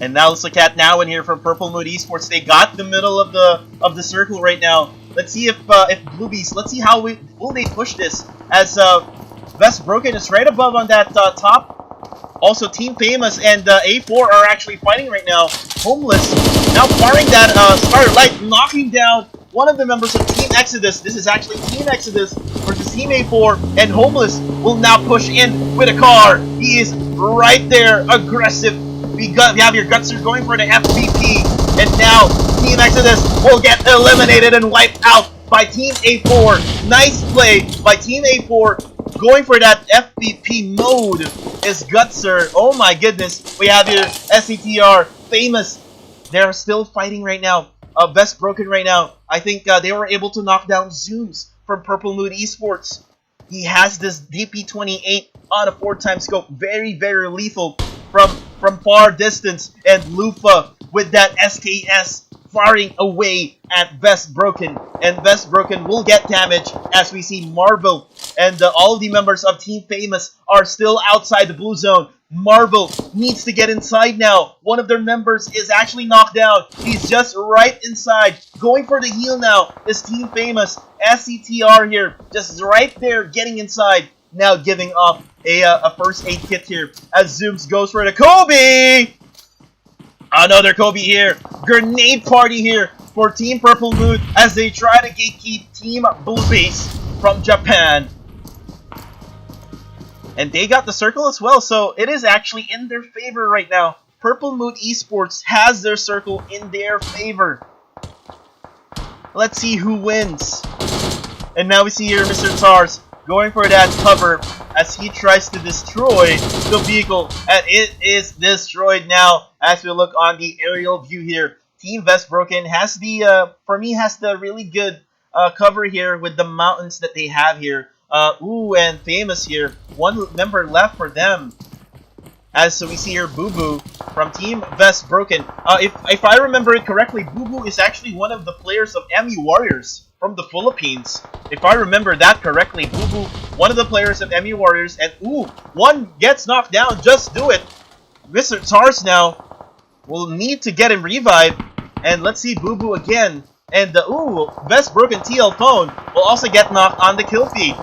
S2: And now let's look at now in here from Purple Mood Esports. They got the middle of the circle right now. Let's see if Blue Beast. Let's see how will they push this, as Vest Broken is right above on that top. Also, Team Famous and A4 are actually fighting right now. Homeless now firing that Starlight, knocking down one of the members of Team Exodus. This is actually Team Exodus versus Team A4, and Homeless will now push in with a car. He is right there, aggressive. We have your Gutser going for the FVP, and now Team Exodus will get eliminated and wiped out by Team A4. Nice play by Team A4. Going for that FVP mode is Gutser. Oh my goodness. We have here SCTR, Famous. They're still fighting right now. Best Broken right now. I think they were able to knock down Zooms from Purple Mood Esports. He has this DP28 on a 4x scope. Very, very lethal from far distance. And Lufa with that SKS firing away at Vest Broken, and Vest Broken will get damage, as we see Marvel and all the members of Team Famous are still outside the blue zone. Marvel needs to get inside now. One of their members is actually knocked down. He's just right inside. Going for the heal now is Team Famous. SCTR here, just right there getting inside. Now giving up a first aid kit here, as Zooms goes for the Kobe! Another Kobe here. Grenade party here for Team Purple Mood as they try to gatekeep Team Blue Beast from Japan. And they got the circle as well, so it is actually in their favor right now. Purple Mood Esports has their circle in their favor. Let's see who wins. And now we see here Mr. Tsars going for that cover as he tries to destroy the vehicle, and it is destroyed now. As we look on the aerial view here, Team Vest Broken has the for me has the really good cover here with the mountains that they have here. Ooh, and Famous here, one member left for them. As so we see here Boo Boo from Team Vest Broken. If I remember it correctly, Boo Boo is actually one of the players of MU Warriors from the Philippines. If I remember that correctly, Boo Boo, one of the players of MU Warriors, and ooh, one gets knocked down. Just Do It. Mr. Tars now will need to get him revived, and let's see Boo Boo again. And ooh, Vest Broken TL Phone will also get knocked on the kill feed.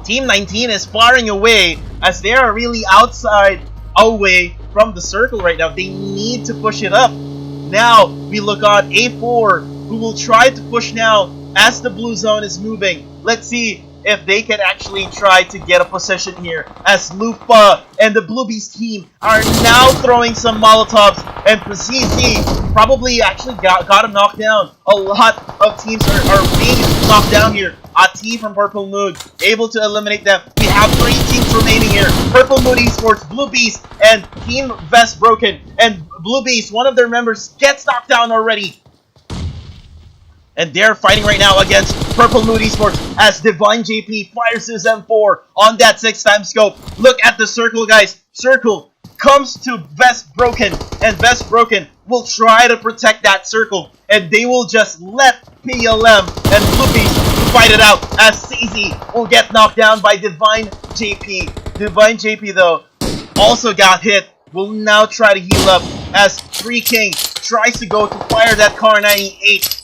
S2: Team 19 is firing away as they are really outside, away from the circle right now. They need to push it up. Now we look on A4, who will try to push now as the blue zone is moving. Let's see if they can actually try to get a position here, as Lupa and the Blue Beast team are now throwing some Molotovs, and ZZ probably actually got a knockdown. A lot of teams are being knocked down here. A team from Purple Moon able to eliminate them. We have 3 teams remaining here. Purple Moon Esports, Blue Beast, and Team Vest Broken. And Blue Beast, one of their members, gets knocked down already. And they're fighting right now against Purple Moon Esports as Divine JP fires his M4 on that 6x scope. Look at the circle, guys. Circle comes to Vest Broken, and Vest Broken will try to protect that circle, and they will just let PLM and Blue Beast fight it out as CZ will get knocked down by Divine JP. Divine JP, though, also got hit. Will now try to heal up as 3 King tries to go to fire that Car 98.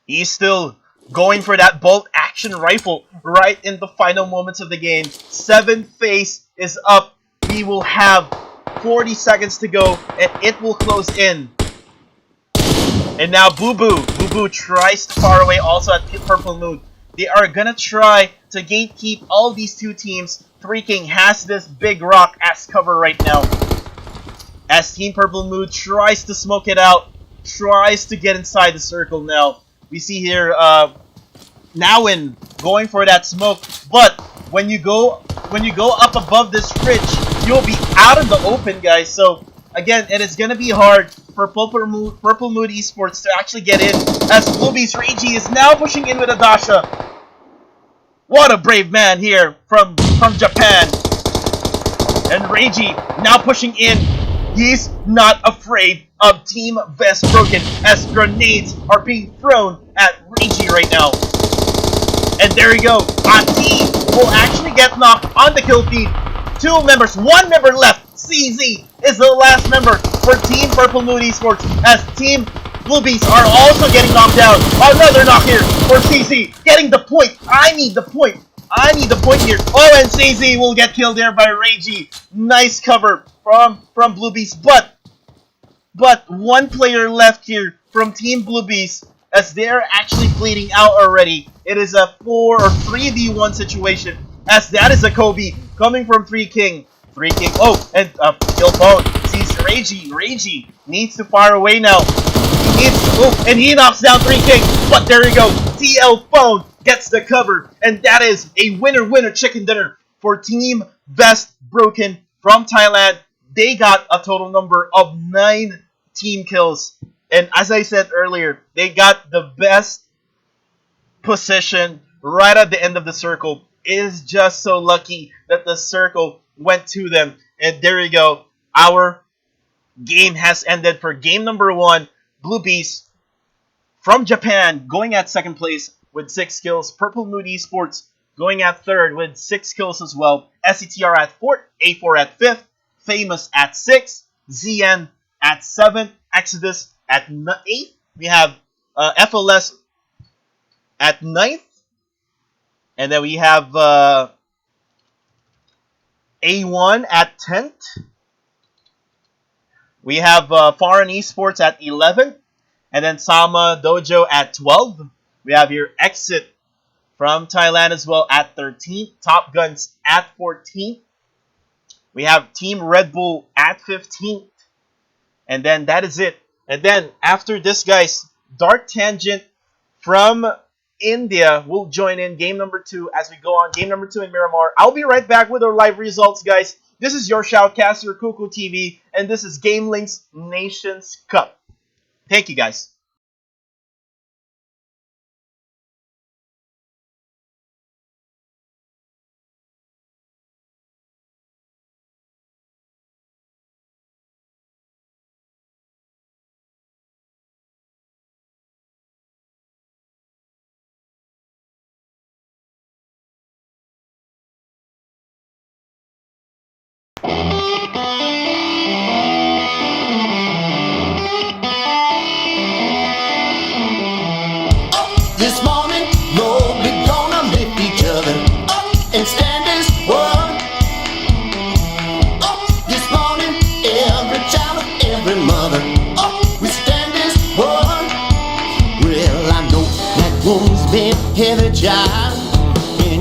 S2: He's still going for that bolt action rifle right in the final moments of the game. 7th phase is up. We will have 40 seconds to go, and it will close in. And now Boo Boo tries to far away also at Purple Moon. They are gonna try to gatekeep all these 2 teams. 3 King has this big rock as cover right now, as Team Purple Moon tries to smoke it out, tries to get inside the circle now. We see here Nawin going for that smoke, but when you go up above this ridge, you'll be out in the open, guys. So again, it is gonna be hard for Purple Moon Esports to actually get in, as Blue Beast Reiji is now pushing in with a Dasha. What a brave man here from Japan. And Reiji now pushing in. He's not afraid of Team Vest Broken, as grenades are being thrown at Reiji right now. And there you go. Ati will actually get knocked on the kill feed. 2 members, 1 member left. CZ is the last member for Team Purple Moon Esports, as Team Blue Beasts are also getting knocked down. Another knock here for CZ, getting the point. I need the point. I need the point here. Oh, and CZ will get killed there by Reiji. Nice cover from Blue Beast, but 1 player left here from Team Blue Beast, as they're actually bleeding out already. It is a 4 or 3v1 situation, as that is a Kobe coming from 3 King. 3 King, oh, and kill phone sees Reiji. Reiji needs to fire away now. He needs, oh, and he knocks down 3 King, but there you go. TL phone gets the cover, and that is a winner chicken dinner for Team Vest Broken from Thailand. They got a total number of 9 team kills, and as I said earlier, they got the best position right at the end of the circle. It is just so lucky that the circle went to them, and there you go. Our game has ended for game number 1. Blue Beast from Japan going at 2nd place with 6 kills. Purple Moon Esports going at 3rd with 6 kills as well. SCTR at 4th, A4 at 5th, Famous at 6th, ZN at 7th, Exodus at 8th. We have FLS at 9th, and then we have A1 at 10th. We have PHARUN Esports at 11th, and then Sama Dojo at 12th. We have here Exit from Thailand as well at 13th. Top Gunz at 14th. We have Team RedBull at 15th. And then that is it. And then after this, guys, DarkTangent from India will join in game number 2 as we go on game number 2 in Miramar. I'll be right back with our live results, guys. This is your shoutcaster, Kuku TV, and this is GamelinG's Nations Cup. Thank you, guys.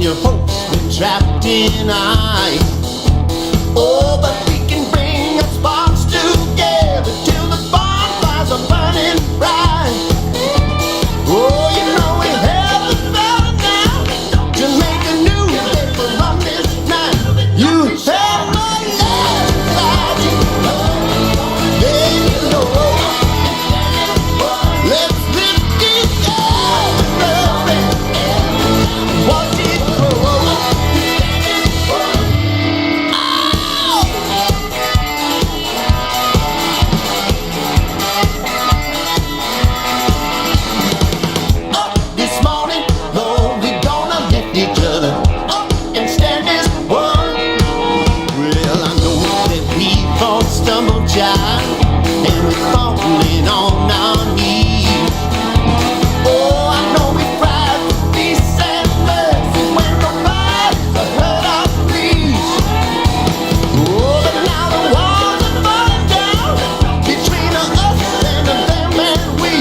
S1: your hopes been trapped in ice. Oh, but we can bring our sparks together till the bonfires are burning bright. Oh, you know we have the power now to make a new day from this night. You have my love inside you, then you know. Let's lift it up and watch it grow. This morning, Lord, we're gonna lift each other up and stand as one. Well, I know that we all stumble, child, and we're falling on our knees. Oh, I know we cried for peace and mercy when nobody's heard our pleas. Oh, but now the walls are falling down between us and them and we.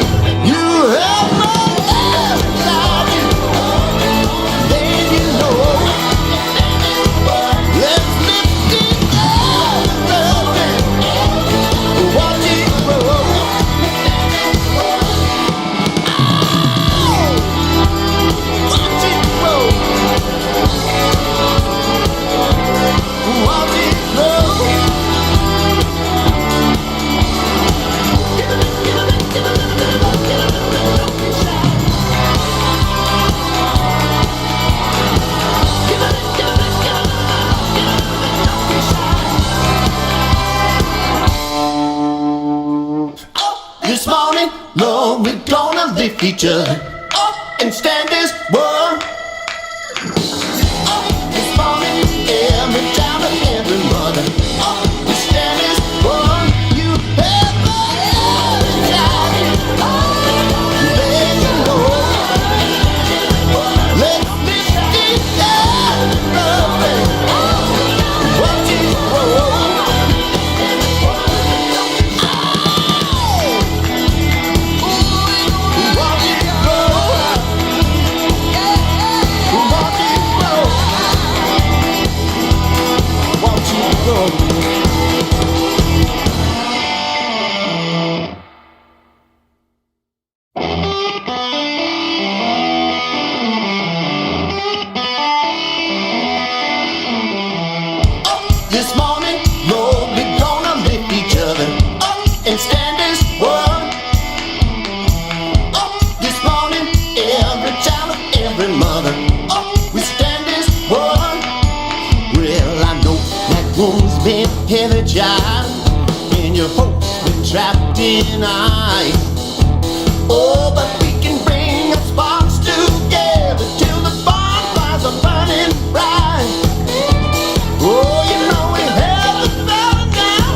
S1: You have my love inside you, then you know. Let's lift it up and watch it grow. Watch it grow. Watch it grow. This morning, Lord, we're gonna lift each other up and stand as one. This morning, every child and every mother, we stand as one. You have my love inside you, then you know. Let's lift it up and watch it grow. Watch it grow. Watch it grow. This morning, Lord, we're gonna lift each other up and stand as one. This morning, every child and every mother, we stand as one. Well, I know that wound's been heavy, child, and your hopes been trapped in ice. Oh, but we can bring our sparks together till the bonfires are burning bright. Oh, you know we have the power now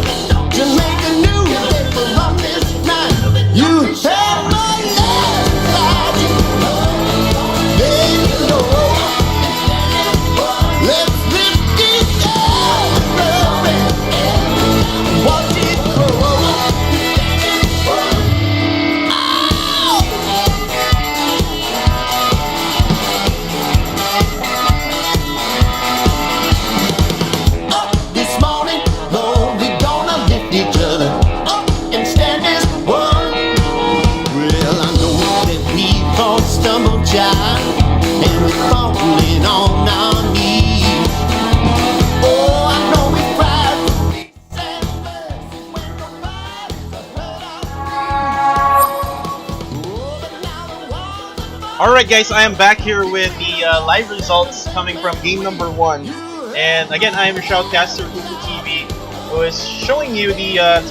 S1: to make a new day from this night. You have my love inside you, then you know. Let's lift it up and watch it grow. This morning, Lord, we're gonna lift each other up and stand as one. Well, I know that we all stumble, child, and we're falling on our knees. Oh, I know we cried for peace and mercy when nobody's heard our pleas. Oh, but now the walls are
S2: Alright guys, I am back here with the live results coming from game number 1. And again, I am your shoutcaster, Kuku TV, who is showing you the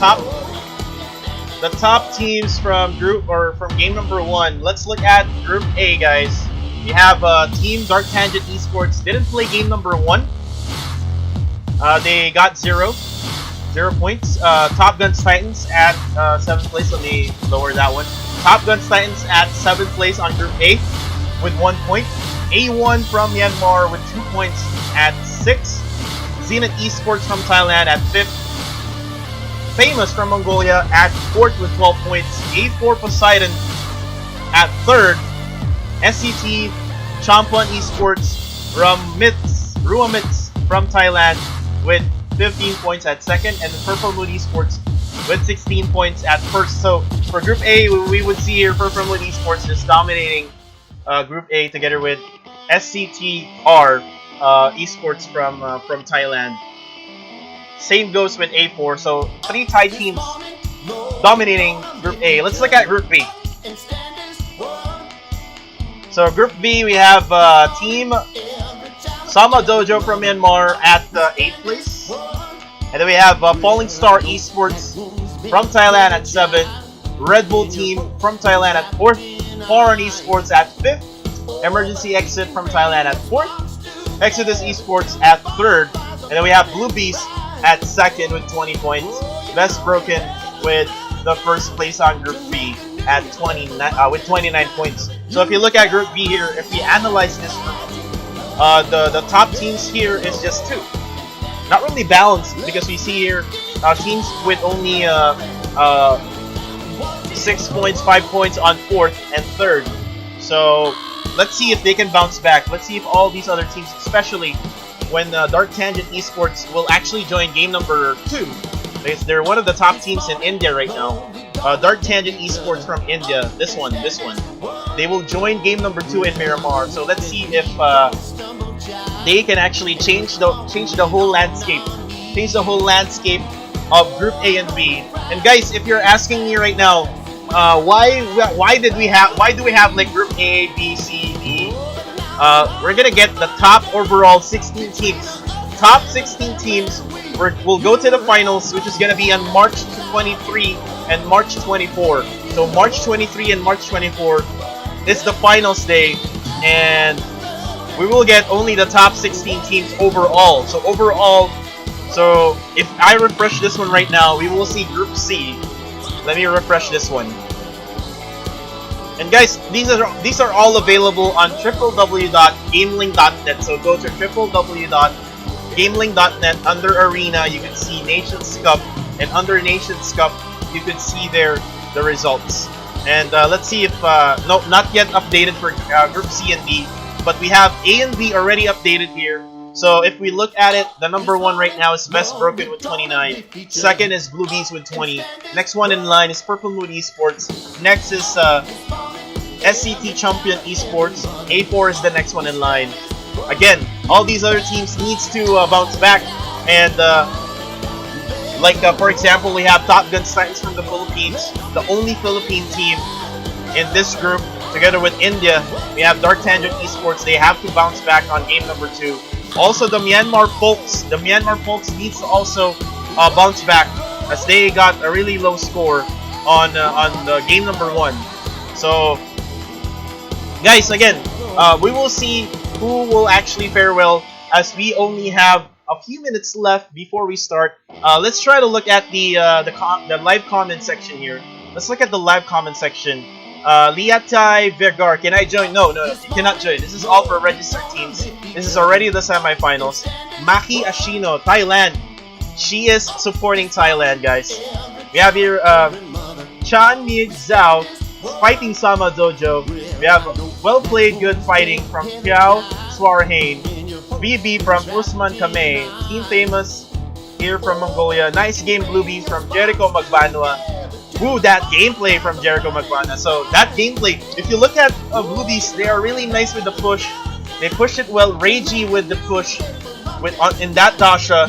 S2: top teams from game number 1. Let's look at Group A, guys. We have Team DarkTangent Esports. Didn't play game number 1. They got 0 points. Top Gunz Titans at 7th place. Let me lower that one. Top Gunz Titans at 7th place on Group A with 1 point. A1 from Myanmar with 2 points at 6th. ZeNith Esport from Thailand at 5th. Famous from Mongolia at 4th with 12 points. A4 Poseidon at 3rd. SCT Chumphon Esports RUAMMITHz from Thailand with 15 points at second, and Purple Moon Esports with 16 points at first. So for Group A, we would see here Purple Moon Esports just dominating Group A together with SCT Esports from Thailand. Same goes with A4. So 3 Thai teams dominating Group A. Let's look at Group B. So Group B, we have Team Sama Dojo from Myanmar at 8th place. And then we have Falling Star Esports from Thailand at 7th. RedBull Team from Thailand at 4th. PHARUN Esports at 5th. Emergency Exit from Thailand at 4th. Exodus Esports at 3rd. And then we have Blue Beast at 2nd with 20 points. Best Broken with the first place on Group B at 29 points. So if you look at Group B here, if we analyze this group, the top teams here is just 2. Not really balanced because we see here teams with only 6 points, 5 points on 4th and 3rd. So let's see if they can bounce back. Let's see if all these other teams, especially when DarkTangent Esports will actually join game number 2. Because they're one of the top teams in India right now. DarkTangent Esports from India, this one. They will join game number 2 in Miramar. So let's see if they can actually change the whole landscape. Change the whole landscape of Group A and B. And guys, if you're asking me right now, why do we have like Group A, B, C, D? We're gonna get the top overall 16 teams. Top 16 teams will go to the finals, which is gonna be on March 23 and March 24. So March 23 and March 24 is the finals day, and we will get only the top 16 teams overall. So overall, so if I refresh this one right now, we will see Group C. Let me refresh this one. And guys, these are all available on www.gameling.net. So go to www.gameling.net. Under Arena, you can see Nations Cup, and under Nations Cup, you can see there the results. And let's see if no, not yet updated for Group C and D, but we have A and B already updated here. So if we look at it, the number 1 right now is Best Broken with 29. Second is Blue Bees with 20. Next one in line is Purple Moon Esports. Next is SCT Chumphon Esports. A4 is the next one in line. Again, all these other teams needs to bounce back. And for example, we have Top Gunz Titans from the Philippines, the only Philippine team in this group. Together with India, we have DarkTangent Esports. They have to bounce back on game number 2. Also, the Myanmar Folks. The Myanmar Folks needs to also bounce back, as they got a really low score on the game number 1. So, guys, again, we will see who will actually fare well, as we only have a few minutes left before we start. Let's try to look at the live comment section here. Let's look at the live comment section. Liatai Vergar, can I join? No, you cannot join. This is all for registered teams. This is already the semifinals. Maki Ashino, Thailand. She is supporting Thailand, guys. We have here Chan Mi Zhao fighting Sama Dojo. We have well played, good fighting from Piao Swarhain. BB from Usman Kamei. Team Famous here from Mongolia. Nice game, Blue Bees from Jericho Magbanwa. Woo, that gameplay from Jericho Magbanwa. So that gameplay, if you look at Blue Bees, they are really nice with the push. They push it well. Reiji with the push in that Dasha.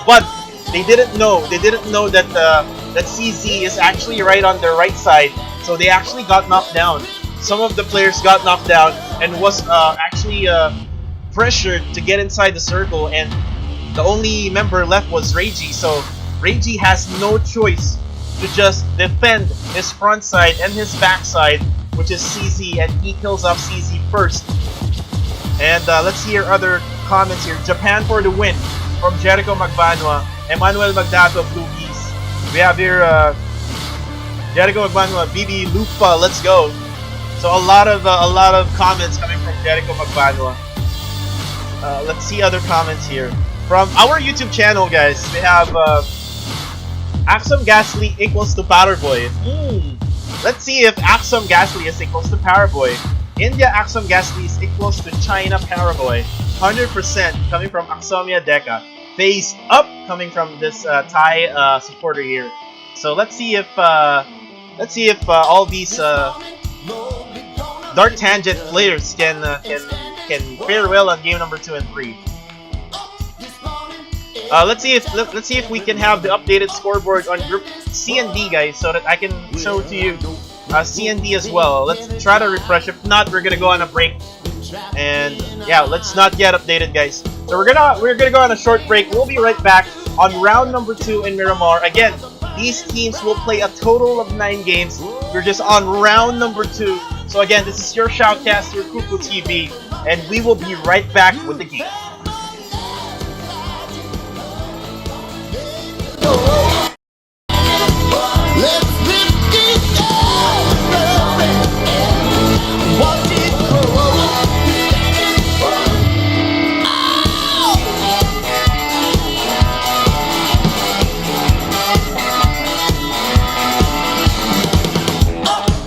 S2: But they didn't know that that CZ is actually right on their right side. So they actually got knocked down. Some of the players got knocked down and was actually pressured to get inside the circle, and the only member left was Reiji. So Reiji has no choice to just defend his front side and his back side, which is CZ, and he kills off CZ first. And let's hear other comments here. Japan for the win from Jericho Magbanwa. Emmanuel Magdato, Blue Bees. We have here Jericho Magbanwa, BB Lupa, let's go. So a lot of comments coming from Jericho Magbanwa. Let's see other comments here. From our YouTube channel, guys, we have Axum Gasly equals to Powderboy. Let's see if Axum Gasly is equals to Powerboy. India Axum Gaslis equals to China Paraguay. 100% coming from Axomia Deca. Face up coming from this Thai supporter here. So let's see if all these DarkTangent players can fare well on game number 2 and 3. Let's see if we can have the updated scoreboard on Group C and D, guys, so that I can show to you C and D as well. Let's try to refresh. If not, we're gonna go on a break. And yeah, let's not get updated, guys. So we're gonna go on a short break. We'll be right back on round number 2 in Miramar. Again, these teams will play a total of 9 games. We're just on round number 2. So again, this is your shoutcaster, Kuku TV, and we will be right back with the game.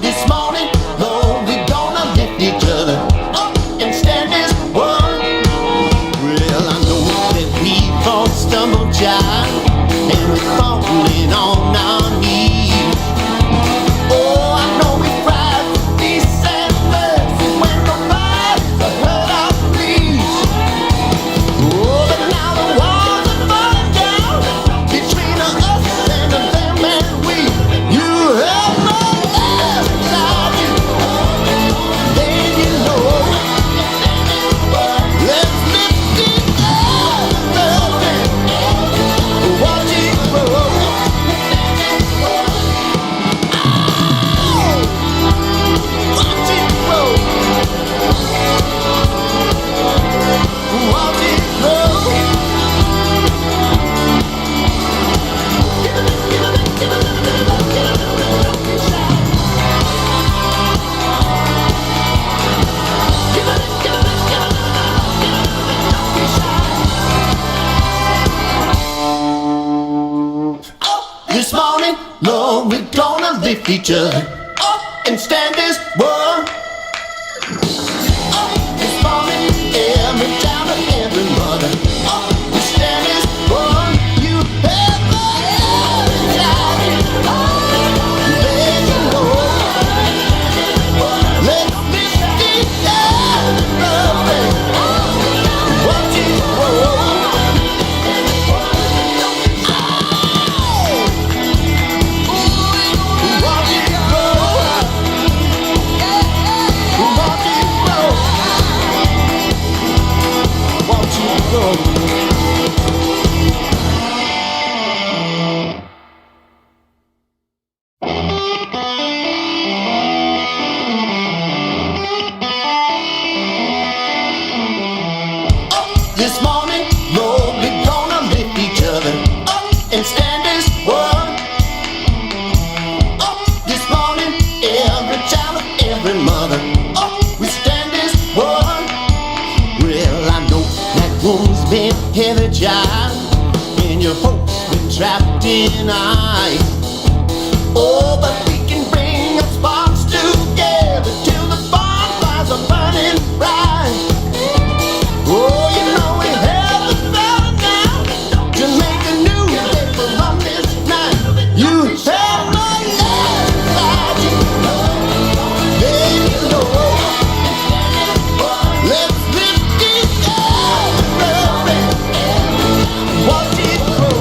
S1: This morning, Lord, we're gonna lift each other up and stand this world. This morning, every child and every mother, we stand this world. You have my child, let you know. Let's lift each other up and watch it grow. This morning, Lord, we're gonna lift each other up and stand this world. This morning, every child and every mother, we stand this world. Well, I know that wound's been heavy, child, and your hopes been trapped in ice. Oh, but we can bring our sparks together till the bonfires are burning bright. Oh, you know we have the power now to make a new day from this night. You have my love inside you, baby, Lord. Let's lift each other up and watch it grow.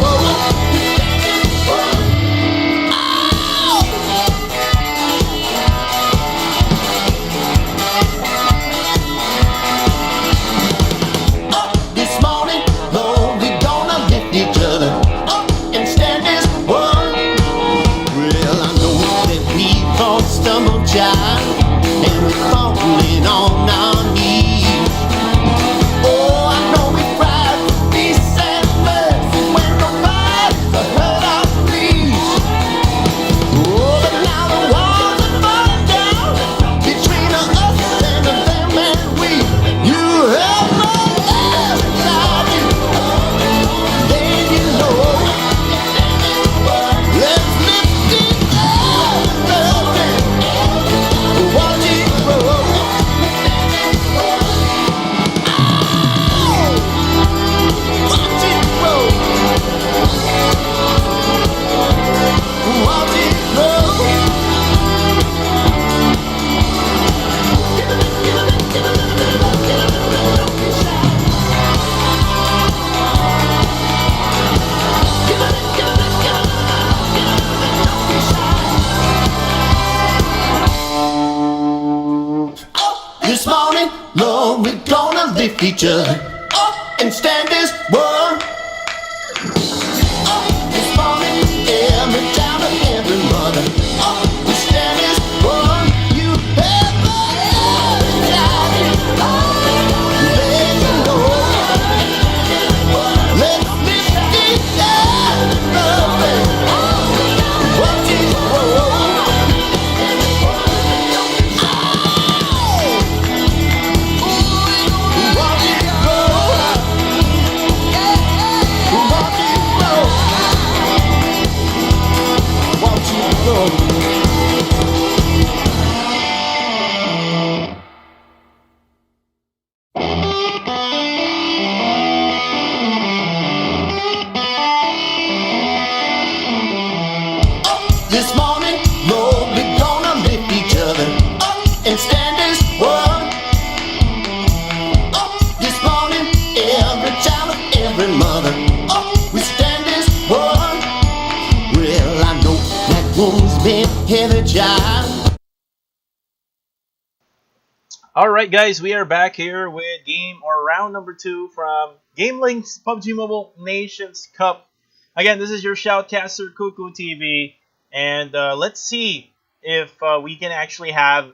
S1: lift each other up and stand as one. This morning, every child and every mother, we stand as one. You have my child, let me know. Let's lift each other up and watch it grow. This morning, Lord, we're gonna lift each other up and stand as one. This morning, every child and every mother, we stand as one. Well, I know that woman's been heavy, child.
S2: Alright guys, we are back here with round number 2 from GamelinG's PUBG Mobile Nations Cup. Again, this is your shoutcaster Cuckoo TV, and let's see if we can actually have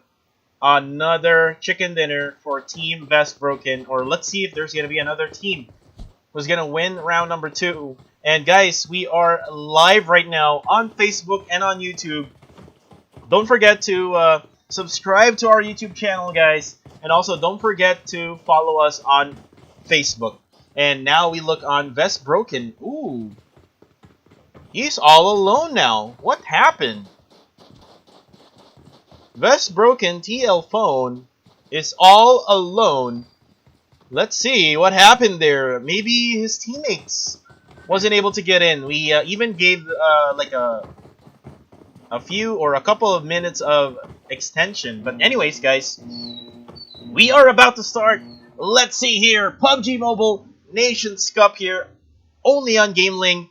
S2: another chicken dinner for Team Vest Broken, or let's see if there's going to be another team who's going to win round number 2. And guys, we are live right now on Facebook and on YouTube. Don't forget to subscribe to our YouTube channel, guys, and also don't forget to follow us on Facebook. And now we look on Vest Broken. Ooh, he's all alone now. What happened? Vest Broken TL Phone is all alone. Let's see what happened there. Maybe his teammates wasn't able to get in. We even gave like a few or a couple of minutes of extension. But anyways, guys, we are about to start. Let's see here. PUBG Mobile Nations Cup here, only on GamelinG,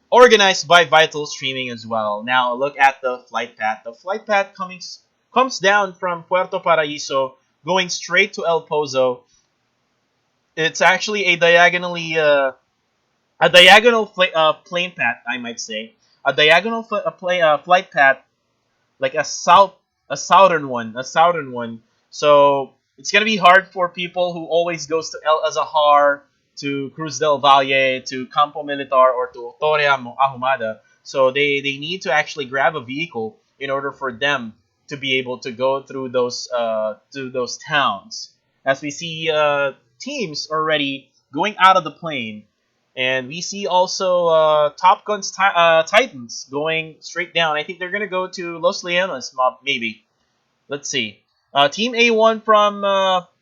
S2: organized by Vital Streaming as well. Now look at the flight path. The flight path comes down from Puerto Paraíso, going straight to El Pozo. It's actually a diagonal plane path, I might say. A diagonal flight path, like a southern one. So it's gonna be hard for people who always goes to El Azahar, to Cruz del Valle, to Campo Militar, or to Torre Ahumada. So they need to actually grab a vehicle in order for them to be able to go through those towns. As we see teams already going out of the plane. And we see also Top Gun's Titans going straight down. I think they're going to go to Los Leones, maybe. Let's see. Team A1 from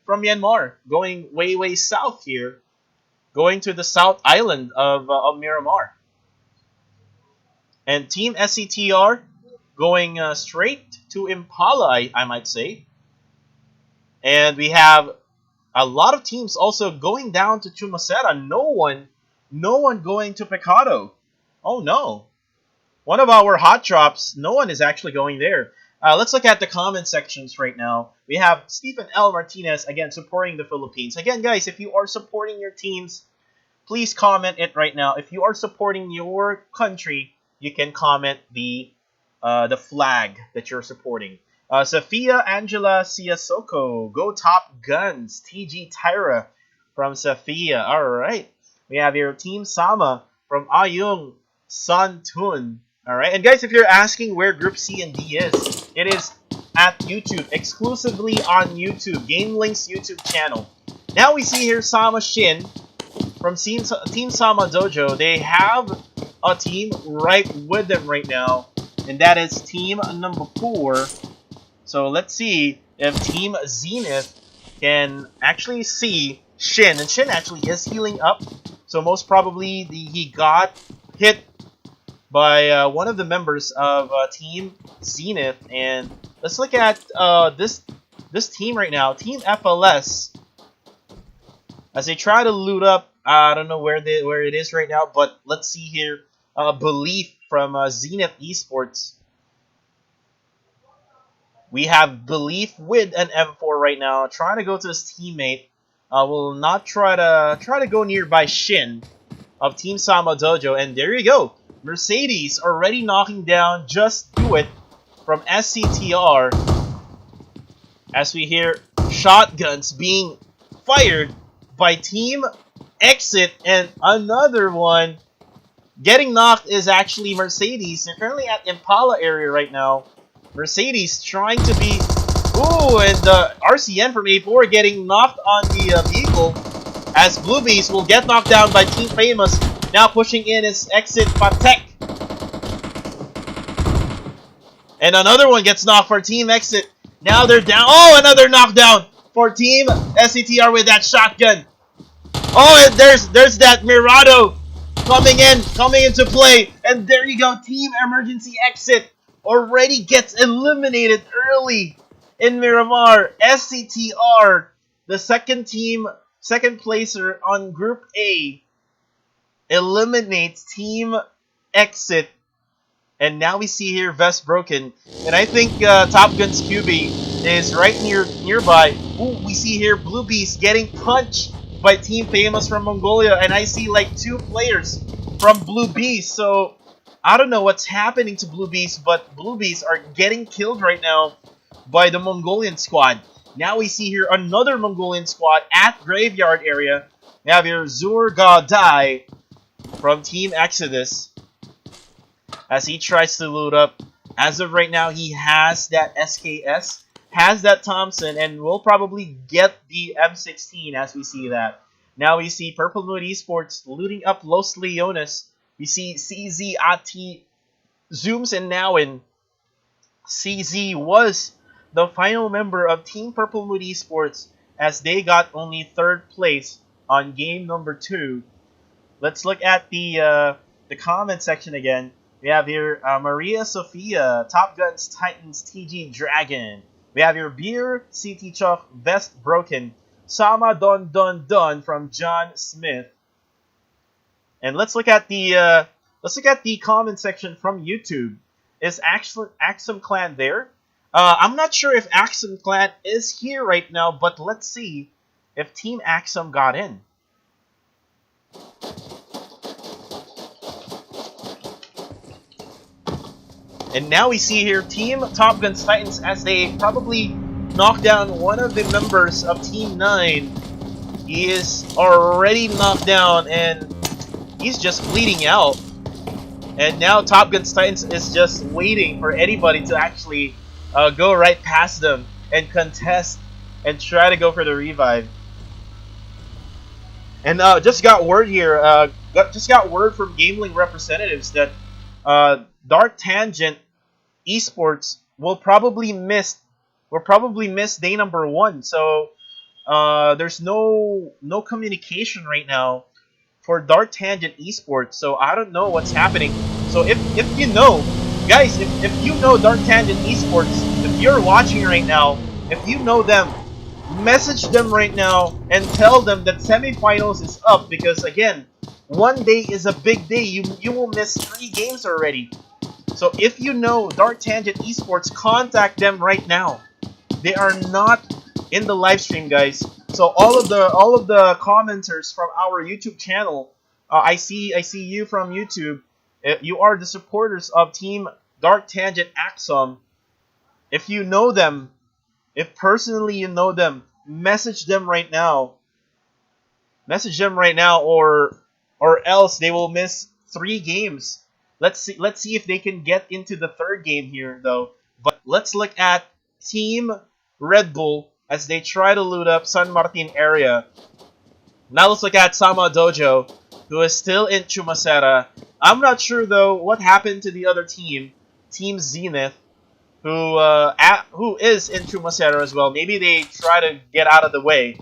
S2: Myanmar, going way south here. Going to the south island of Miramar. And Team SCTR going straight to Impala, I might say. And we have a lot of teams also going down to Chumacera. No one going to Pecado. Oh no. One of our hot drops, no one is actually going there. Let's look at the comment sections right now. We have Stephen L. Martinez, again, supporting the Philippines. Again, guys, if you are supporting your teams, please comment it right now. If you are supporting your country, you can comment the flag that you're supporting. Sophia Angela Siasoko, go Top Gunz. TG Tyra from Sophia. All right. We have here Team Sama from Ayung Santun. Alright, and guys, if you're asking where Group C and D is, it is at YouTube, exclusively on YouTube, GamelinG's YouTube channel. Now we see here Sama Shin from Team Sama Dojo. They have a team right with them right now, and that is team number 4. So let's see if Team ZeNith can actually see Shin, and Shin actually is healing up. So most probably he got hit by one of the members of Team ZeNith. And let's look at this team right now, Team FLS, as they try to loot up. I don't know where it is right now, but let's see here. Belief from ZeNith Esports. We have Belief with an M4 right now, trying to go to his teammate. will not try to go nearby Shin of Team Sama Dojo, and there you go. Mercedes already knocking down Just Do It from SCTR as we hear shotguns being fired by Team Exit, and another one getting knocked is actually Mercedes. They're currently at Impala area right now. Mercedes trying to be... Ooh, and the RCN from A4 getting knocked on the vehicle as Blue Beast will get knocked down by Team Famous. Now pushing in is Exit Patek. And another one gets knocked for Team Exit. Now they're down. Oh, another knockdown for Team SCTR with that shotgun. Oh, and there's that Mirado coming into play. And there you go. Team Emergency Exit already gets eliminated early in Miramar. SCTR, the second placer on Group A, eliminates Team Exit. And now we see here Vest Broken. And I think Top Gun's QB is right nearby. Ooh, we see here Blue Beast getting punched by Team Famous from Mongolia. And I see like 2 players from Blue Beast. So I don't know what's happening to Blue Beast, but Blue Beast are getting killed right now by the Mongolian squad. Now we see here another Mongolian squad at Graveyard area. We have here Zurgadai from Team Exodus as he tries to loot up. As of right now, he has that SKS, has that Thompson, and will probably get the M16 as we see that. Now we see Purple Moon Esports looting up Los Leones. We see CZ Ati zooms in now, and CZ was the final member of Team Purple Moon Esports as they got only 3rd place on game number 2. Let's look at the comment section again. We have here Maria Sophia, Top Guns Titans TG Dragon. We have your Beer, CT Chalk, Vest Broken, Sama Don Don Don from John Smith. And let's look at the comment section from YouTube. Is Axum Clan there? I'm not sure if Axum Clan is here right now, but let's see if Team Axum got in. And now we see here Team Top Guns Titans as they probably knock down one of the members of Team 9. He is already knocked down and he's just bleeding out. And now Top Guns Titans is just waiting for anybody to actually go right past them and contest and try to go for the revive. And just got word here, just got word from GamelinG representatives that DarkTangent Esports will probably miss day number 1. So there's no communication right now for DarkTangent Esports. So I don't know what's happening. So if you know, guys, if you know DarkTangent Esports, if you're watching right now, if you know them, message them right now and tell them that semifinals is up, because again, one day is a big day. You will miss 3 games already. So if you know DarkTangent Esports, contact them right now. They are not in the live stream, guys. So all of the commenters from our YouTube channel, I see you from YouTube. You are the supporters of Team DarkTangent Axum. If you know them, if personally you know them, message them right now. Message them right now, or else they will miss 3 games. Let's see if they can get into the 3rd game here, though. But let's look at Team Red Bull as they try to loot up San Martin area. Now let's look at Sama Dojo, who is still in Chumacera. I'm not sure though what happened to the other team, Team ZeNith, who is in Chumacera as well. Maybe they try to get out of the way,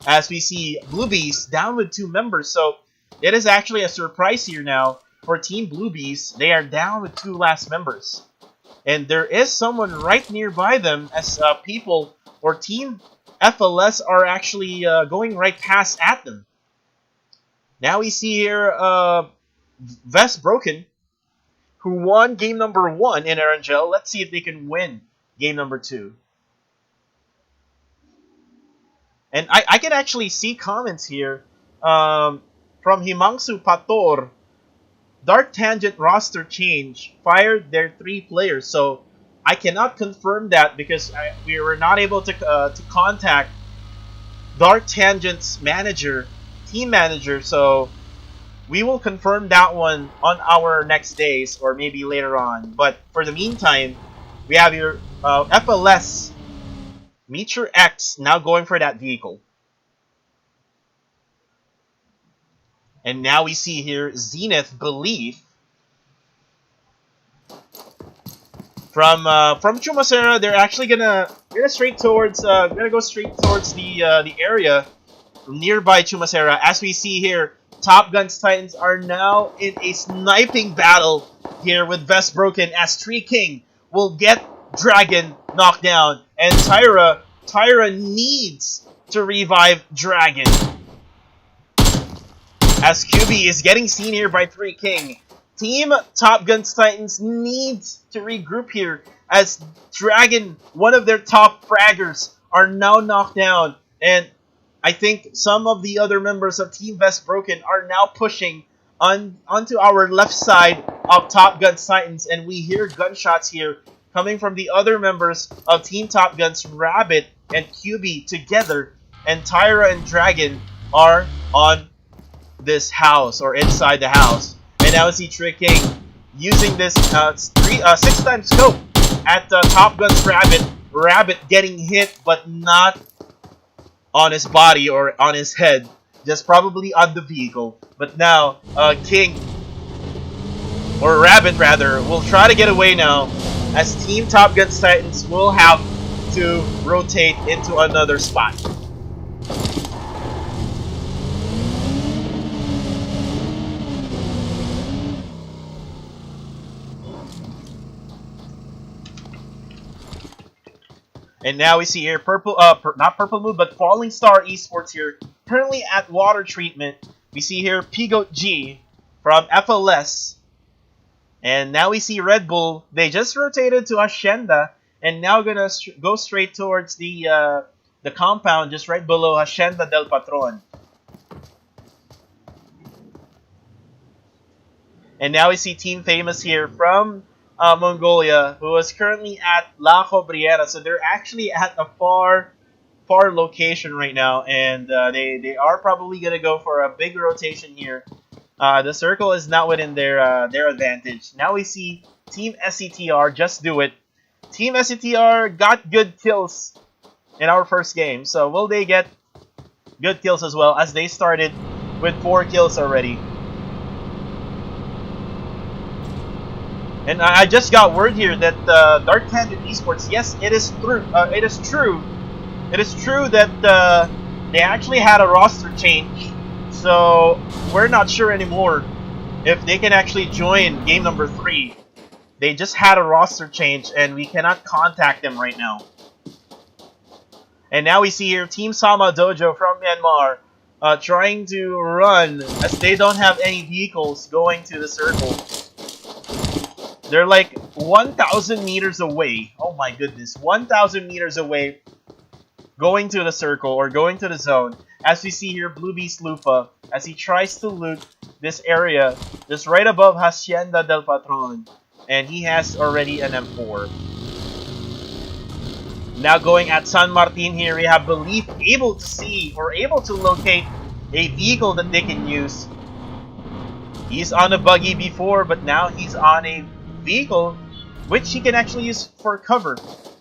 S2: as we see Blue Beast down with 2 members. So it is actually a surprise here now for Team Blue Beast. They are down with 2 last members. And there is someone right nearby them as people or Team FLS are actually going right past at them. Now we see here Vest Broken, who won game number 1 in Erangel. Let's see if they can win game number 2. And I can actually see comments here from Himangsu Pator. DarkTangent roster change fired their 3 players. So I cannot confirm that because we were not able to contact DarkTangent's manager, team manager. So we will confirm that one on our next days or maybe later on. But for the meantime, we have your FLS Meteor X now going for that vehicle. And now we see here ZeNith Belief from Chumacera. They're actually gonna go straight towards the area nearby Chumacera. As we see here, Top Gunz Titans are now in a sniping battle here with Vest Broken as Tree King will get Dragon knocked down, and Tyra needs to revive Dragon. As QB is getting seen here by Tree King. Team Top Gunz Titans needs to regroup here as Dragon, one of their top fraggers, are now knocked down, and I think some of the other members of Team Vest Broken are now pushing onto our left side of Top Gunz Titans, and we hear gunshots here coming from the other members of Team Top Gunz, Rabbit and QB together, and Tyra and Dragon are on this house or inside the house. And now we see Trick King using this 6-time scope at Top Gunz Rabbit. Rabbit getting hit, but not on his body or on his head, just probably on the vehicle. But now, King, or Rabbit rather, will try to get away now, as Team Top Gunz Titans will have to rotate into another spot. And now we see here not Purple Moon, but Falling Star Esports here, currently at water treatment. We see here Pigot G from FLS. And now we see Red Bull. They just rotated to Hacienda and now gonna go straight towards the compound just right below Hacienda del Patron. And now we see Team Famous here from Mongolia, who is currently at La Cobriera. So they're actually at a far location right now, and they are probably gonna go for a big rotation here. The circle is not within their advantage. Now we see Team SCTR just do it. Team SCTR got good kills in our first game, so will they get good kills as well, as they started with 4 kills already? And I just got word here that DarkTangent Esports, yes, it is true. It is true that they actually had a roster change. So we're not sure anymore if they can actually join game number 3. They just had a roster change, and we cannot contact them right now. And now we see here Team Sama Dojo from Myanmar trying to run, as they don't have any vehicles going to the circle. They're like 1,000 meters away. Oh my goodness, 1,000 meters away, going to the circle or going to the zone. As we see here, Blue Beast Lupa, as he tries to loot this area just right above Hacienda del Patron, and he has already an M4. Now going at San Martin here, we have Belief able to see or able to locate a vehicle that they can use. He's on a buggy before, but now he's on a vehicle which he can actually use for cover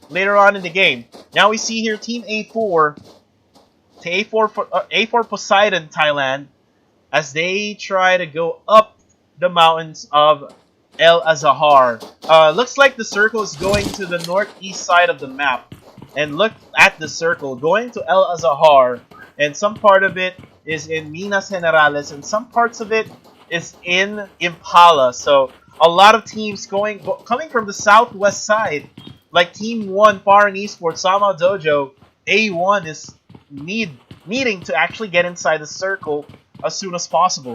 S2: later on in the game. Now we see here Team A4 to A4 Poseidon, Thailand, as they try to go up the mountains of El Azahar. Looks like the circle is going to the northeast side of the map. And look at the circle going to El Azahar, and some part of it is in Minas Generales, and some parts of it is in Impala. So a lot of teams coming from the southwest side, like Team 1, PHARUN Esports, Sama Dojo, A1 is needing to actually get inside the circle as soon as possible.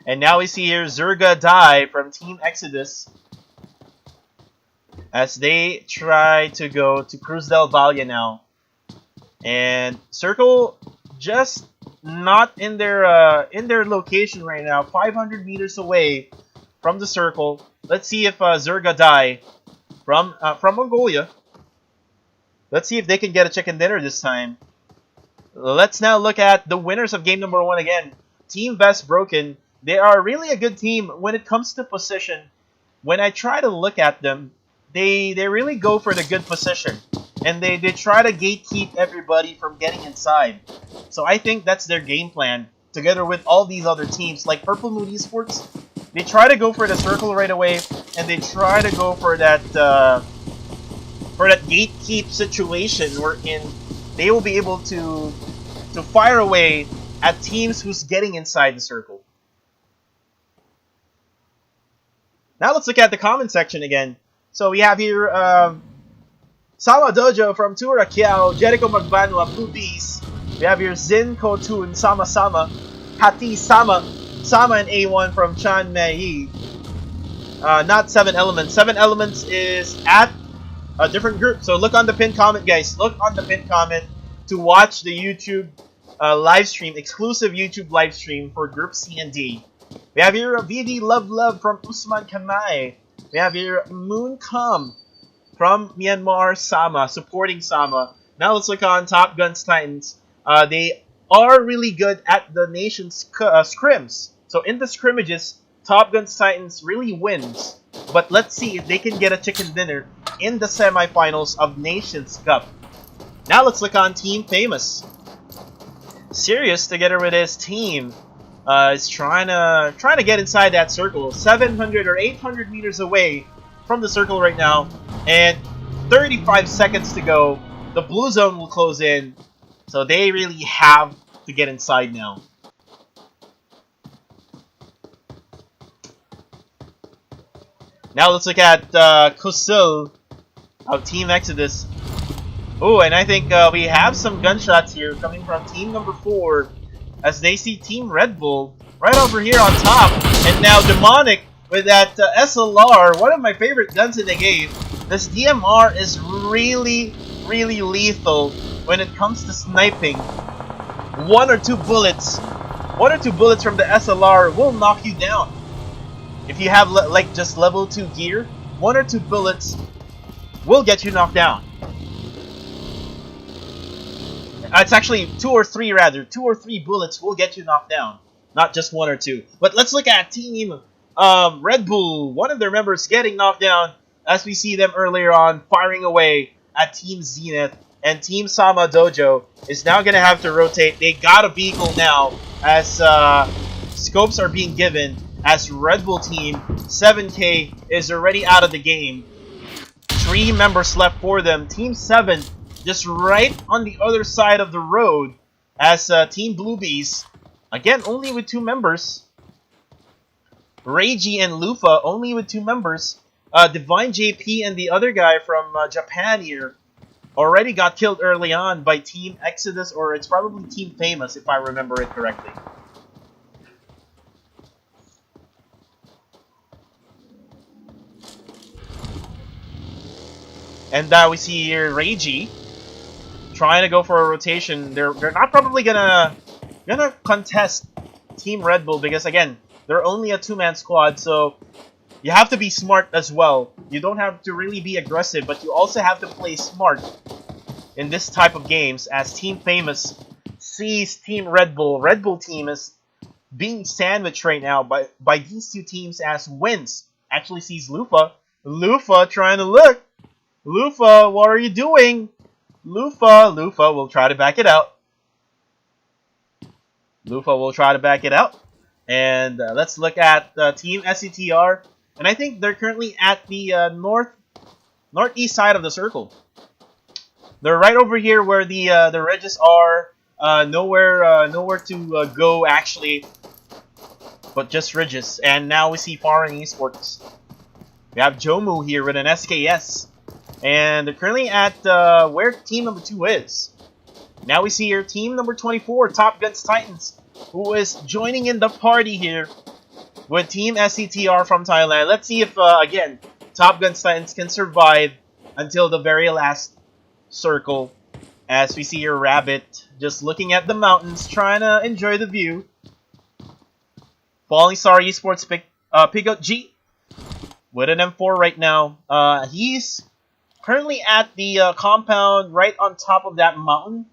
S2: And now we see here Zerga Dai from Team Exodus as they try to go to Cruz del Valle now. And Circle just not in their location right now, 500 meters away from the Circle. Let's see if Zerga Die from Mongolia. Let's see if they can get a chicken dinner this time. Let's now look at the winners of game number 1 again. Team Best Broken. They are really a good team when it comes to position. When I try to look at them, they really go for the good position. And they try to gatekeep everybody from getting inside. So I think that's their game plan, together with all these other teams, like Purple Moon Esports. They try to go for the circle right away, and they try to go for that gatekeep situation wherein they will be able to fire away at teams who's getting inside the circle. Now let's look at the comment section again. So we have here Sama Dojo from Tura Kiao, Jericho Magbanwa, Blue Bees. We have here Zin Kotun, Sama Sama, Hati Sama, Sama and A1 from Chan Mei. Not 7 Elements. 7 Elements is at a different group. So look on the pinned comment, guys. Look on the pinned comment to watch the YouTube live stream, exclusive YouTube live stream for Group C and D. We have here a VD Love from Usman Kanai. We have here Moon Kam from Myanmar, Sama, supporting Sama. Now let's look on Top Gunz Titans. They are really good at the nation's scrims. So in the scrimmages, Top Gunz Titans really wins. But let's see if they can get a chicken dinner in the semifinals of Nations Cup. Now let's look on Team Famous. Sirius, together with his team, is trying to get inside that circle, 700 or 800 meters away from the circle right now, and 35 seconds to go. The blue zone will close in, so they really have to get inside now. Now let's look at Kusil of Team Exodus. Oh, and I think we have some gunshots here coming from team number 4, as they see Team RedBull right over here on top. And now Demonic with that SLR, one of my favorite guns in the game. This DMR is really, really lethal when it comes to sniping. 1 or 2 bullets from the SLR will knock you down. If you have like just level 2 gear, 1 or 2 bullets will get you knocked down. It's actually 2 or 3 rather. 2 or 3 bullets will get you knocked down, not just 1 or 2. But let's look at Team RedBull. One of their members getting knocked down, as we see them earlier on firing away at Team ZeNith. And Team Sama Dojo is now going to have to rotate. They got a vehicle now, as scopes are being given, as RedBull Team 7K is already out of the game. 3 members left for them. Team 7 just right on the other side of the road, as Team Bluebees, again, only with 2 members. Reiji and Lufa, only with 2 members. Divine JP and the other guy from Japan here already got killed early on by Team Exodus, or it's probably Team Famous, if I remember it correctly. And we see here Reiji trying to go for a rotation. They're not probably gonna contest Team RedBull, because again, they're only a 2-man squad, so you have to be smart as well. You don't have to really be aggressive, but you also have to play smart in this type of games, as Team Famous sees Team RedBull. RedBull Team is being sandwiched right now by these 2 teams, as Wins actually sees Lufa. Lufa trying to look. Lufa, what are you doing? Lufa will try to back it out. Lufa will try to back it out. And let's look at Team SCTR. And I think they're currently at the northeast side of the circle. They're right over here where the ridges are. Nowhere to go actually, but just ridges. And now we see PHARUN Esports. We have Jomu here with an SKS. And they're currently at where team number 2 is. Now we see here team number 24, Top Gunz Titans, who is joining in the party here with Team SCTR from Thailand. Let's see if, again, Top Gun's Titans can survive until the very last circle. As we see your Rabbit just looking at the mountains, trying to enjoy the view. Falling Star Esports pick up G with an M4 right now. He's currently at the compound right on top of that mountain,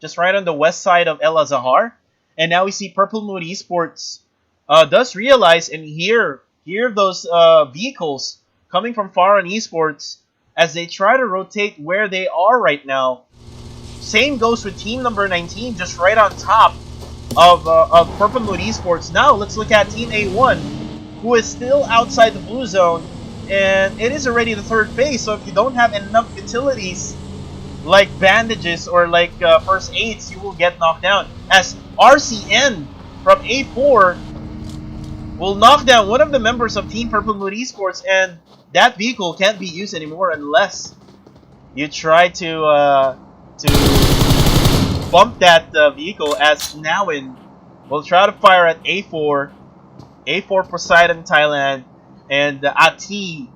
S2: just right on the west side of El Azahar. And now we see Purple Mood Esports does realize and hear those vehicles coming from PHARUN Esports as they try to rotate where they are right now. Same goes with team number 19, just right on top of Purple Mood Esports. Now let's look at Team A1, who is still outside the blue zone, and it is already the third phase. So if you don't have enough utilities like bandages or like first aids, you will get knocked down. As RCN from A4 will knock down one of the members of Team Purple Mood Esports, and that vehicle can't be used anymore unless you try to bump that vehicle. As Nawin will try to fire at A4 Poseidon Thailand, and Ati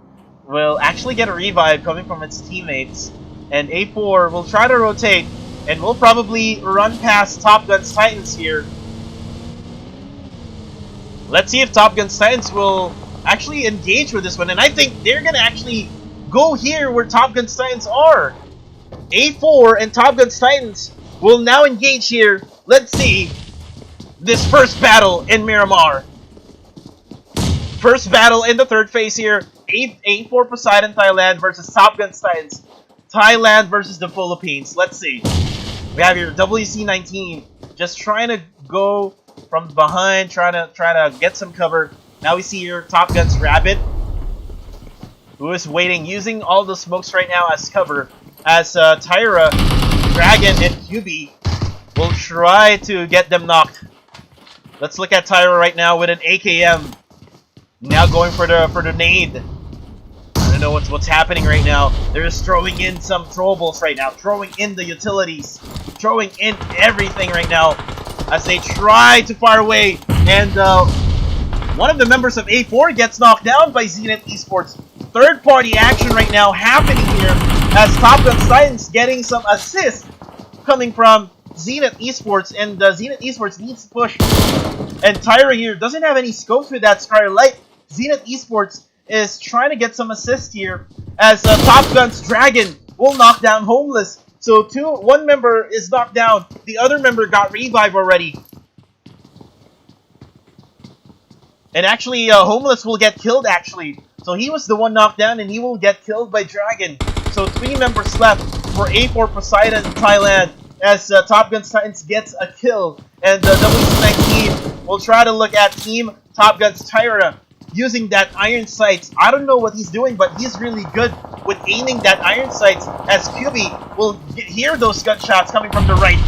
S2: will actually get a revive coming from its teammates, and A4 will try to rotate and will probably run past Top Gun's Titans here. Let's see if Top Gun's Titans will actually engage with this one, and I think they're gonna actually go here where Top Gun's Titans are. A4 and Top Gun's Titans will now engage here. Let's see this first battle in Miramar. First battle in the third phase here. A4 Poseidon Thailand versus Top Gun's Titans. Thailand versus the Philippines. Let's see. We have here WC19 just trying to go from behind, trying to get some cover. Now we see here Top Gun's Rabbit, who is waiting, using all the smokes right now as cover. As Tyra, Dragon, and QB will try to get them knocked. Let's look at Tyra right now with an AKM. Now going for the nade. I don't know what's happening right now. They're just throwing in some throwables right now, throwing in the utilities, throwing in everything right now as they try to fire away. And one of the members of A4 gets knocked down by ZeNith Esports. Third-party action right now happening here as Top Gun's Titans getting some assist coming from ZeNith Esports, and ZeNith Esports needs to push. And Tyra here doesn't have any scopes with that Scarlight. ZeNith Esports is trying to get some assist here as Top Gun's Dragon will knock down Homeless. So one member is knocked down, the other member got revived already. And actually, Homeless will get killed actually. So he was the one knocked down and he will get killed by Dragon. So 3 members left for A4 Poseidon Thailand as Top Gun's Titans gets a kill. And WC19 will try to look at Team Top Gun's Tyra using that iron sights. I don't know what he's doing, but he's really good with aiming that iron sights as QB will hear those gunshots coming from the right.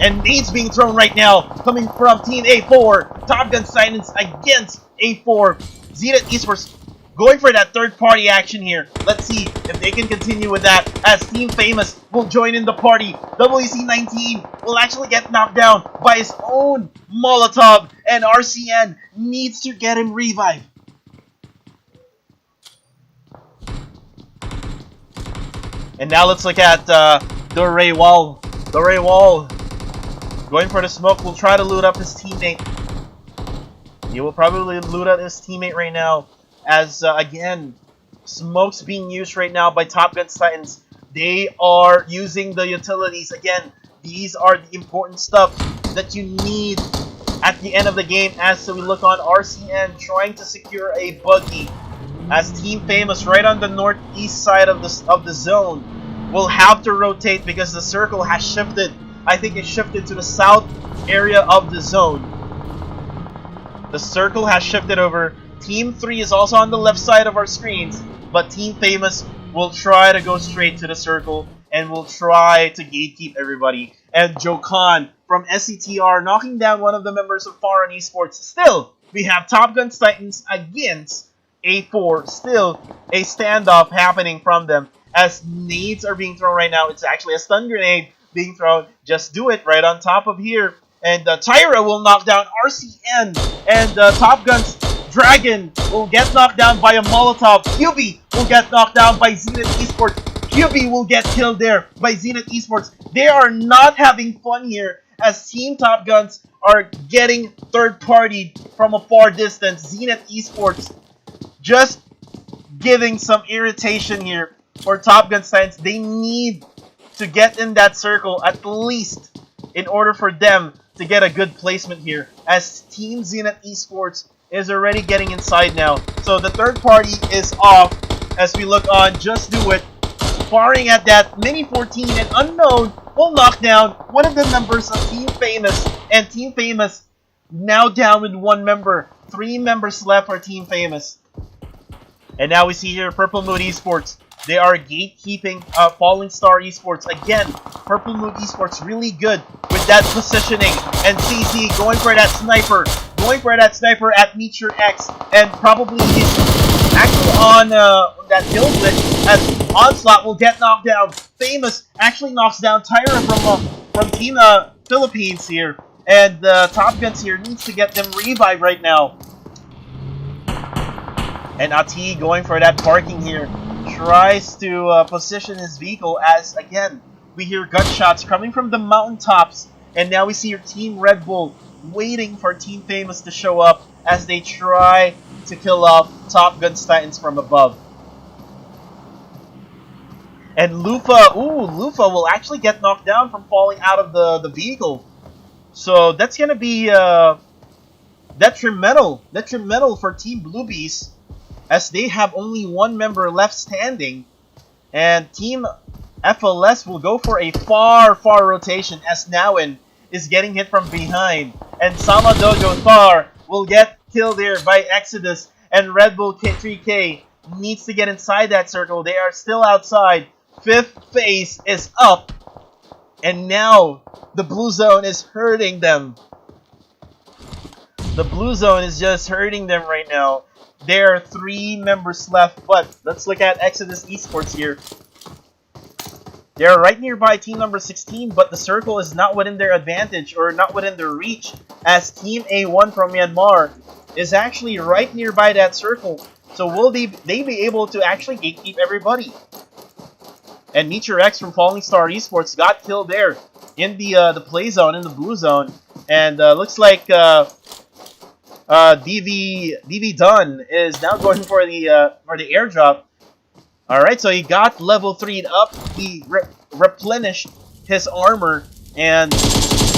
S2: And nades being thrown right now coming from Team A4. Top Gun's Titans against A4. ZeNith Esports going for that third-party action here. Let's see if they can continue with that as Team Famous will join in the party. WC19 will actually get knocked down by his own Molotov, and RCN needs to get him revived. And now let's look at Doré Wall. Doré Wall going for the smoke will try to loot up his teammate. He will probably loot up his teammate right now. As, again, smokes being used right now by Top Gun's Titans. They are using the utilities. Again, these are the important stuff that you need at the end of the game. As we look on RCN trying to secure a buggy. As Team Famous right on the northeast side of the zone will have to rotate because the circle has shifted. I think it shifted to the south area of the zone. The circle has shifted over. Team 3 is also on the left side of our screens, but Team Famous will try to go straight to the circle and will try to gatekeep everybody. And Jokan from SCTR knocking down one of the members of PHARUN Esports. Still, we have Top Gun's Titans against A4. Still a standoff happening from them as nades are being thrown right now. It's actually a stun grenade being thrown. Just do it right on top of here. And Tyra will knock down RCN, and Top Gun's Dragon will get knocked down by a Molotov. QB will get knocked down by ZeNith Esport. QB will get killed there by ZeNith Esports. They are not having fun here as Team Top Guns are getting third-partied from a far distance. ZeNith Esports just giving some irritation here for Top Gun Titans. They need to get in that circle at least in order for them to get a good placement here, as Team ZeNith Esports is already getting inside now. So the third party is off as we look on. Just Do It firing at that Mini 14, and Unknown will knock down one of the members of Team Famous, and Team Famous now down with one member. 3 members left for Team Famous. And now we see here Purple Mood Esports. They are gatekeeping Falling Star Esports. Again, Purple Mood Esports really good with that positioning. And CZ going for that sniper. Going for that sniper at Meteor X. And probably he's actually on that kill glitch as Onslaught will get knocked down. Famous actually knocks down Tyra from Team Philippines here. And Top Guns here needs to get them revived right now. And Ati going for that parking here. Tries to position his vehicle as, again, we hear gunshots coming from the mountaintops. And now we see your Team Red Bull waiting for Team Famous to show up as they try to kill off Top Guns Titans from above. And Lufa, Lufa will actually get knocked down from falling out of the vehicle. So that's going to be detrimental for Team Bluebees, as they have only one member left standing. And Team FLS will go for a far rotation as Nawin is getting hit from behind. And Sama Dojo Thar will get killed here by Exodus. And RedBull 3K needs to get inside that circle. They are still outside. 5th phase is up. And now the blue zone is hurting them. The blue zone is just hurting them right now. There are 3 members left, but let's look at Exodus Esports here. They're right nearby Team number 16, but the circle is not within their advantage or not within their reach, as Team A1 from Myanmar is actually right nearby that circle. So will they be able to actually gatekeep everybody? And Meteor X from Falling Star Esports got killed there in the play zone, in the blue zone, and looks like DV Dunn is now going for the airdrop. Alright, so he got level 3'd up. He replenished his armor, and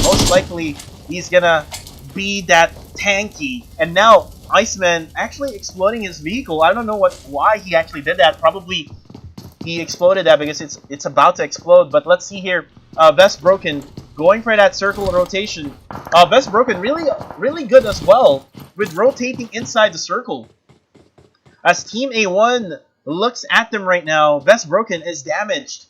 S2: most likely he's gonna be that tanky. And now Iceman actually exploding his vehicle. I don't know why he actually did that. Probably he exploded that because it's about to explode. But let's see here. Vest Broken going for that circle rotation. Vest Broken really good as well with rotating inside the circle. As Team A1 looks at them right now, Vest Broken is damaged.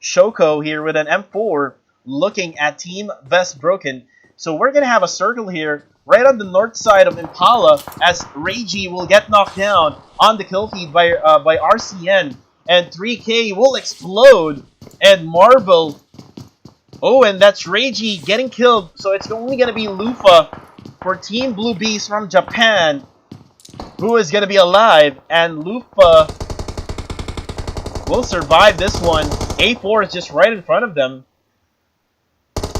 S2: Shoko here with an M4 looking at Team Vest Broken. So we're going to have a circle here right on the north side of Impala, as Reiji will get knocked down on the kill feed by RCN. And 3K will explode. And Marvel. Oh, and that's Reiji getting killed. So it's only going to be Lufa for Team Blue Beast from Japan, who is going to be alive. And Lufa will survive this one. A4 is just right in front of them.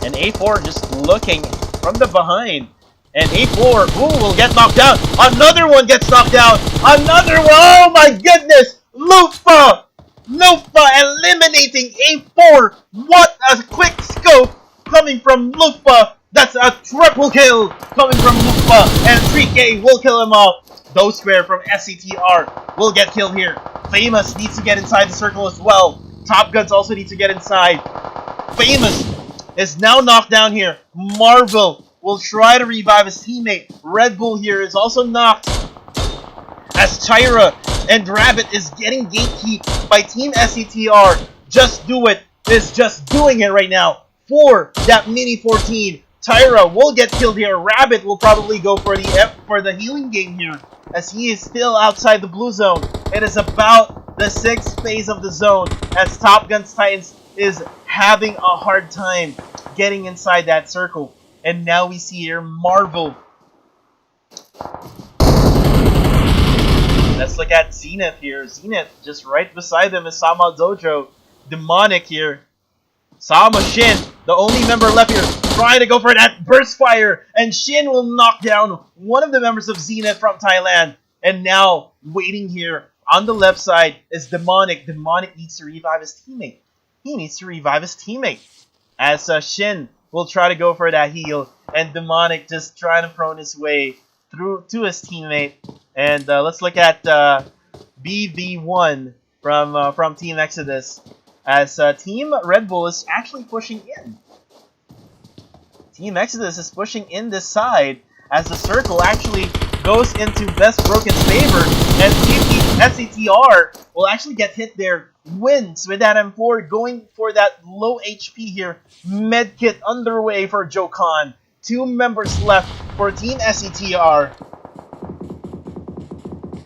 S2: And A4 just looking from the behind. And A4, will get knocked down. Another one gets knocked down. Another one. Oh my goodness. Lufa eliminating A4. What a quick scope coming from Lufa. That's a triple kill coming from Lufa. And 3K will kill him off. Those Square from SCTR will get killed here. Famous needs to get inside the circle as well. Top Guns also needs to get inside. Famous is now knocked down here. Marvel will try to revive his teammate. Red Bull here is also knocked, as Tyra and Rabbit is getting gatekeeped by Team SCTR. Just Do It is just doing it right now for that Mini 14. Tyra will get killed here. Rabbit will probably go for the healing game here, as he is still outside the blue zone. It is about the 6th phase of the zone, as Top Guns Titans is having a hard time getting inside that circle. And now we see here Marvel Let's look at ZeNith here. ZeNith, just right beside them is Sama Dojo. Demonic here. Sama Shin, the only member left here, trying to go for that burst fire. And Shin will knock down one of the members of ZeNith from Thailand. And now, waiting here on the left side is Demonic. Demonic needs to revive his teammate. He needs to revive his teammate. As Shin will try to go for that heal. And Demonic just trying to prone his way through to his teammate. And let's look at BV1 from Team Exodus. As Team RedBull is actually pushing in. Team Exodus is pushing in this side as the circle actually goes into Best Broken's favor. And SCTR will actually get hit there. Wins with that M4, going for that low HP here. Medkit underway for Jokan. 2 members left for Team SCTR.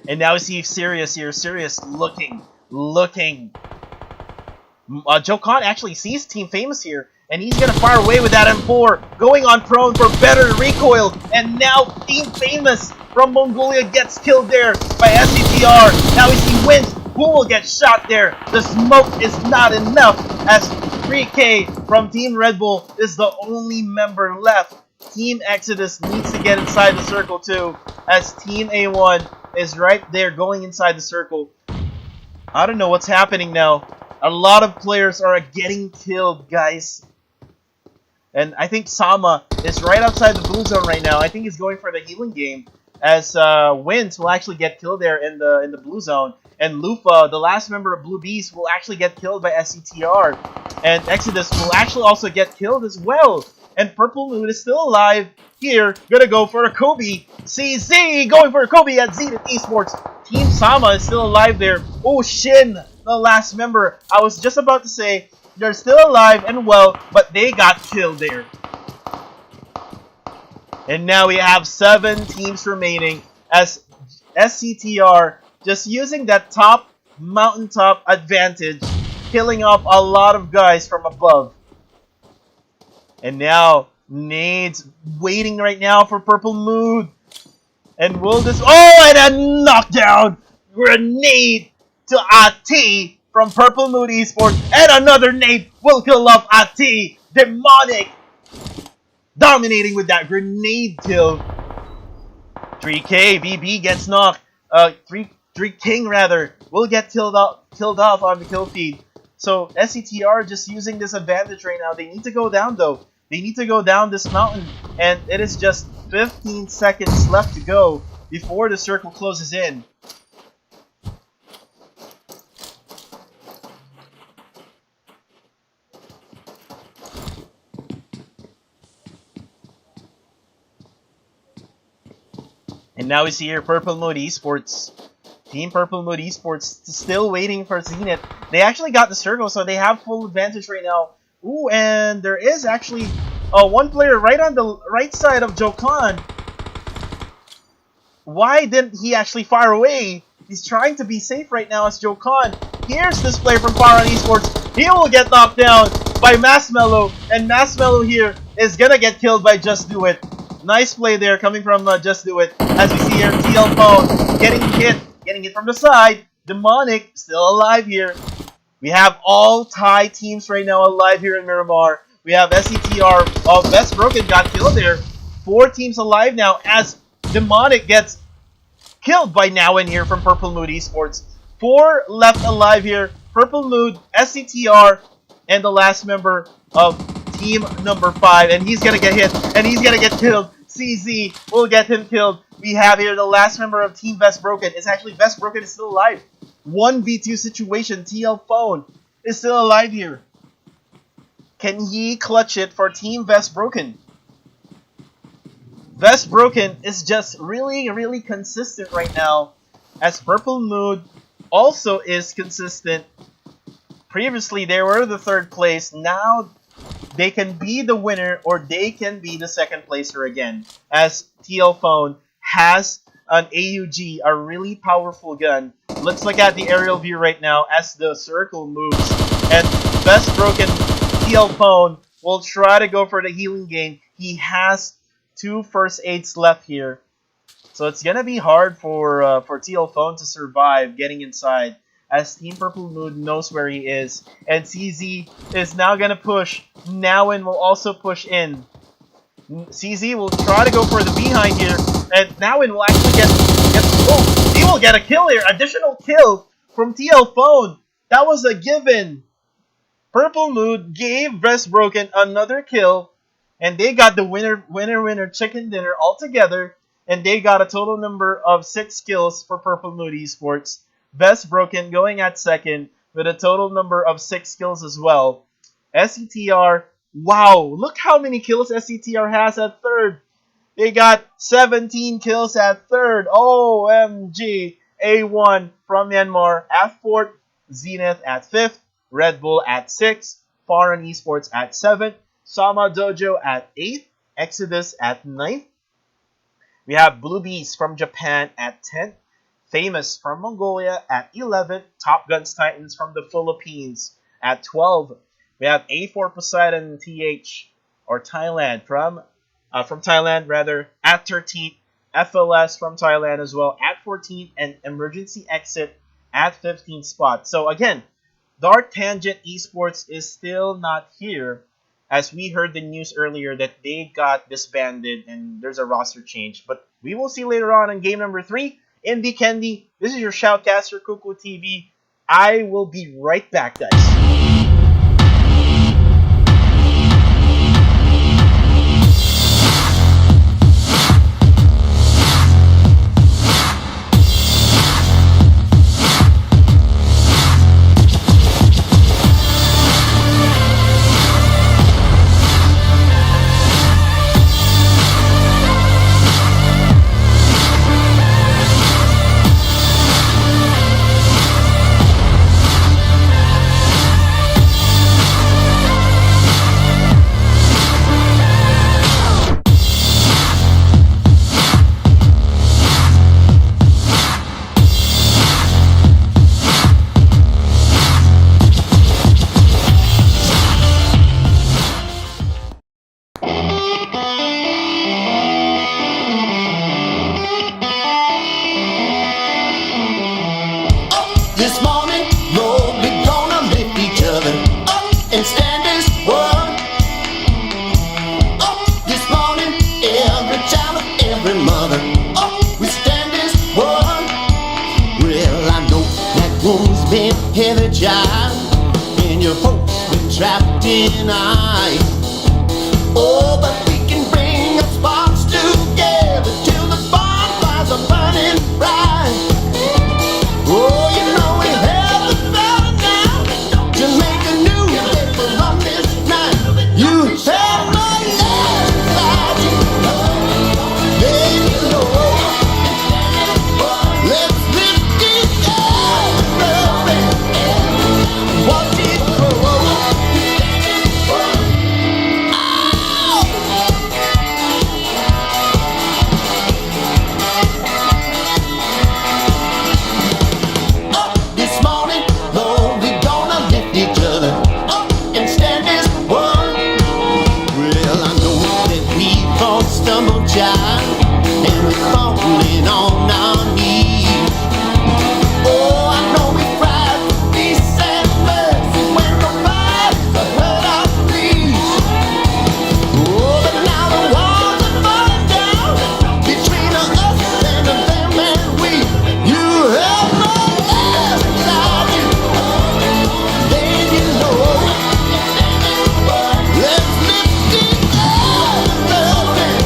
S2: And now we see Sirius here. Sirius looking. Jokan actually sees Team Famous here, and he's gonna fire away with that M4, going on prone for better recoil. And now Team Famous from Mongolia gets killed there by SCTR. Now we see Wins, who will get shot there. The smoke is not enough, as 3K from Team RedBull is the only member left. Team Exodus needs to get inside the circle too, as Team A1 is right there going inside the circle. I don't know what's happening now. A lot of players are getting killed, guys. And I think Sama is right outside the blue zone right now. I think he's going for the healing game, as Wins will actually get killed there in the blue zone. And Lufa, the last member of Blue Beast, will actually get killed by SCTR. And Exodus will actually also get killed as well. And Purple Moon is still alive here. Gonna go for a Kobe. CZ going for a Kobe at ZeNith Esports. Team Sama is still alive there. Oh, Shin, the last member. I was just about to say they're still alive and well, but they got killed there. And now we have 7 teams remaining, as SCTR just using that top mountaintop advantage, killing off a lot of guys from above. And now Nades waiting right now for Purple Mood. And will this... Oh, and a knockdown! Grenade to AT from Purple Mood Esports. And another nade will kill off AT. Demonic dominating with that grenade kill. 3K, VB gets knocked. 3 King rather will get killed off on the kill feed. So SCTR just using this advantage right now. They need to go down though. They need to go down this mountain, and it is just 15 seconds left to go before the circle closes in. And now we see here Purple Mode Esports. Team Purple Mode Esports still waiting for ZeNith. They actually got the circle, so they have full advantage right now. Ooh, and there is actually one player right on the right side of Jokan. Why didn't he actually fire away? He's trying to be safe right now as Jokan. Here's this player from PHARUN Esports. He will get knocked down by Massmello, and Massmello here is gonna get killed by Just Do It. Nice play there coming from Just Do It. As we see here, TL Phone getting hit from the side. Demonic still alive here. We have all Thai teams right now alive here in Miramar. We have SCTR. Best Broken got killed there. 4 teams alive now as Demonic gets killed by Now in here from Purple Mood Esports. 4 left alive here. Purple Mood, SCTR, and the last member of team number 5. And he's gonna get hit. And he's gonna get killed. CZ will get him killed. We have here the last member of Team Best Broken. It's actually Best Broken is still alive. 1v2 situation. TL Phone is still alive here. Can he clutch it for Team Best Broken? Best Broken is just really consistent right now, as Purple Mood also is consistent. Previously, they were the 3rd place. Now, they can be the winner or they can be the 2nd placer again, as TL Phone has an AUG, a really powerful gun. Let's look at the aerial view right now as the circle moves. And Best Broken TL Phone will try to go for the healing game. He has 2 first aids left here. So it's gonna be hard for TL Phone to survive getting inside, as Team Purple Moon knows where he is, and CZ is now gonna push. Nawin will also push in. CZ will try to go for the behind here, and Nawin will actually get oh, he will get a kill here, additional kill from TL Phone. That was a given. Purple Mood gave Breast Broken another kill, and they got the winner chicken dinner all together, and they got a total number of 6 kills for Purple Mood Esports. Best Broken going at second with a total number of 6 kills as well. SCTR, wow, look how many kills SCTR has at third. They got 17 kills at third. OMG. A1 from Myanmar at fourth. ZeNith at fifth. RedBull at sixth. PHARUN Esports at seventh. Sama Dojo at eighth. Exodus at ninth. We have Blue Beast from Japan at 10th. Famous from Mongolia at 11th. Top Gunz Titans from the Philippines at 12th. We have A4 Poseidon TH or Thailand from Thailand rather at 13th. FLS from Thailand as well at 14th, and Emergency Exit at 15th spot. So again, DarkTangent Esports is still not here, as we heard the news earlier that they got disbanded and there's a roster change. But we will see later on in game number 3. Indie Candy, this is your Shoutcaster Cuckoo TV. I will be right back, guys.
S1: This morning, Lord, we're gonna lift each other up and stand as one. Up this morning, every child of every mother, up we stand as one. Well, I know that wound's been heavy, child, and your folks been trapped in ice. Oh, but we can bring our sparks together till the bonfires are burning bright. Oh, you know we have the power now to make a new day from this night. You have my love inside you, baby, you know. Let's lift each other up and watch it grow. This morning, Lord, we're gonna lift each other up and stand as one. Well, I know that we've all stumbled, child, and we're falling on our knees. Oh, I know we cried for peace and mercy when the fires have hurt our knees. Oh, but now the walls are falling down between us and them and we. You have no love inside you, baby, you know. Let's lift each other up and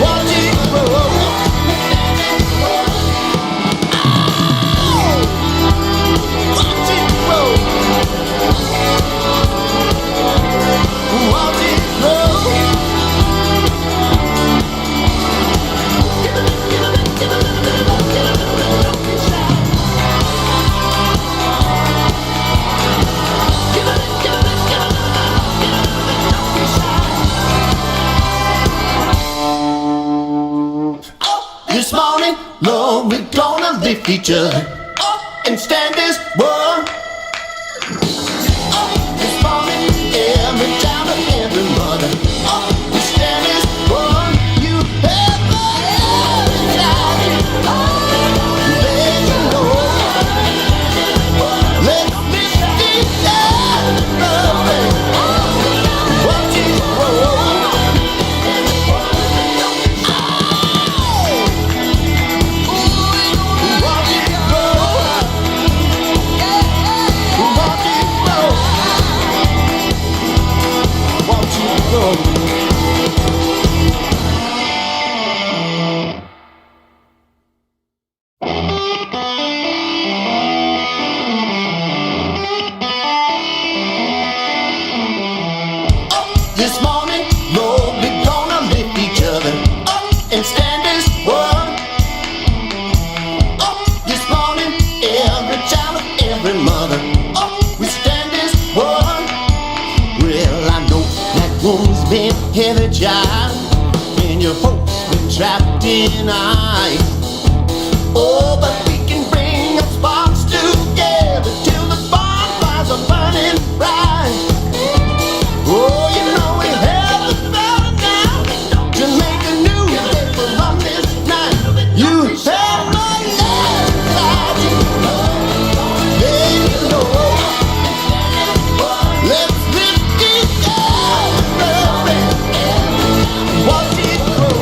S1: watch it grow. Watch it grow. Watch it grow. This morning, Lord, we're gonna lift each other up and stand as one. This morning, every child and every mother, up we stand as one. You have my love this morning, Lord, we're gonna lift each other up and stand as one. Up this morning, every child of every mother, up we stand as one. Well, I know that wound's been heavy, child, and your hopes been trapped in ice. Oh, but we can bring our sparks together till the bonfires are burning bright. Oh, you know we have the power now to make a new day from this night. You have my love, yeah, you know. Let's lift each other up and watch it grow.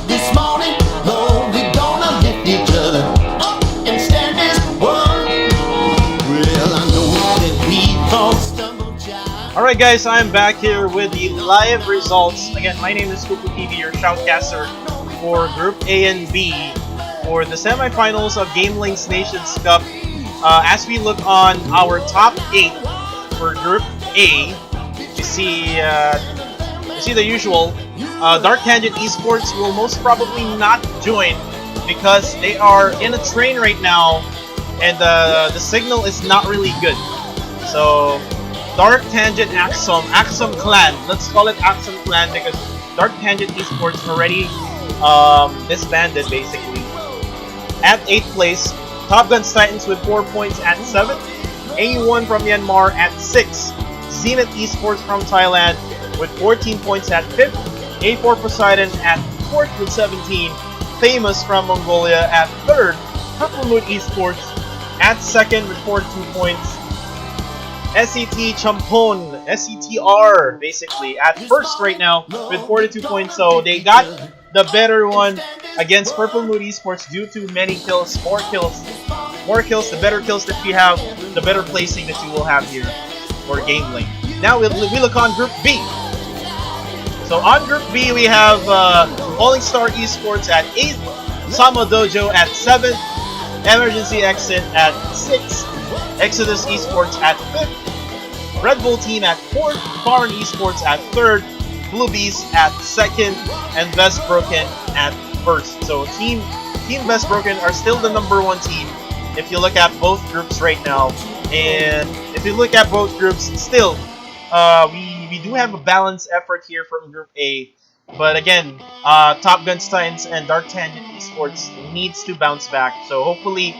S1: This morning, Lord, we're gonna lift each other up and stand as one. Well, I know that we all stumble, child.
S2: Alright guys, I'm back here with the live results. Again, my name is Kuku TV, your shoutcaster for Group A and B for the semifinals of GamelinG's Nations Cup. As we look on our top 8 for Group A, you see the usual. DarkTangent Esports will most probably not join because they are in a train right now and the signal is not really good. So DarkTangent Axum Clan, let's call it Axum Clan because DarkTangent Esports already disbanded basically. At 8th place, Top Gunz Titans with 4 points at 7th, A1 from Myanmar at 6th, ZeNith Esport from Thailand with 14 points at 5th, A4 Poseidon at 4th with 17, Famous from Mongolia at 3rd, Purple Mood Esports at 2nd with 42 points, SCT Chumphon, SCTR basically, at 1st right now with 42 points, so they got the better one against Purple Mood Esports due to many kills, more kills, the better kills that you have, the better placing that you will have here for GamelinG. Now we look on Group B. So on Group B, we have Falling Star Esports at 8th, Sama Dojo at 7th, Emergency Exit at 6th, Exodus Esports at 5th, RedBull Team at 4th, PHARUN Esports at 3rd, Blue Beast at 2nd, and Best Broken at 1st. So Team Best Broken are still the #1 team if you look at both groups right now. And if you look at both groups, still, we do have a balanced effort here from Group A. But again, Top Gunz Titans and DarkTangent Esports needs to bounce back. So hopefully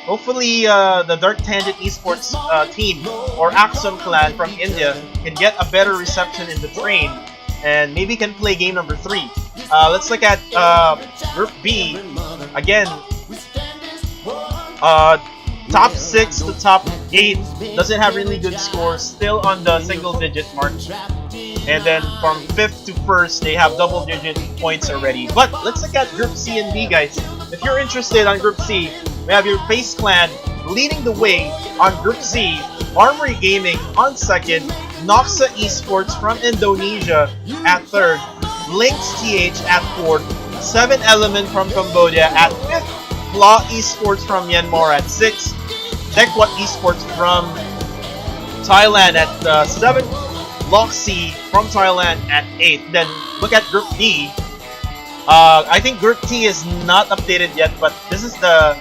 S2: the DarkTangent Esports team or Axum Clan from India can get a better reception in the train and maybe can play game number 3. Let's look at Group B. Again, top 6 to top 8 doesn't have really good scores, still on the single-digit mark. And then from 5th to 1st, they have double-digit points already. But let's look at Group C and D, guys. If you're interested on Group C, we have your Face Clan leading the way on Group C, Armory Gaming on 2nd, Noxa Esports from Indonesia at 3rd, Lynx TH at 4th, 7 Element from Cambodia at 5th, Flaw Esports from Myanmar at 6th, Dekwat Esports from Thailand at 7th, Loxy from Thailand at 8th. Then look at Group D. I think Group T is not updated yet, but this is the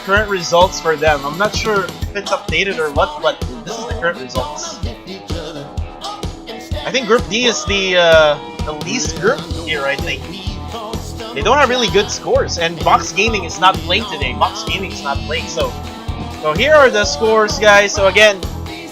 S2: current results for them. I'm not sure if it's updated or what, but this is the current results. I think Group D is the least group here, I think. They don't have really good scores, and Box Gaming is not playing today. Box Gaming is not playing, so here are the scores, guys. So again,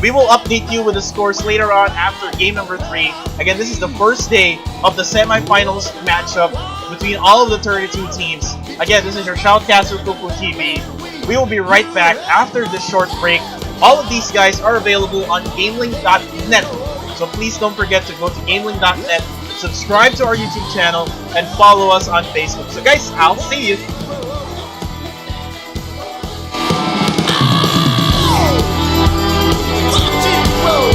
S2: we will update you with the scores later on after game number 3. Again, this is the first day of the semifinals matchup between all of the 32 teams. Again, this is your shoutcaster Kuku TV. We will be right back after this short break. All of these guys are available on GamelinG.net. So please don't forget to go to GamelinG.net, subscribe to our YouTube channel, and follow us on Facebook. So guys, I'll see you.
S1: Watch it grow.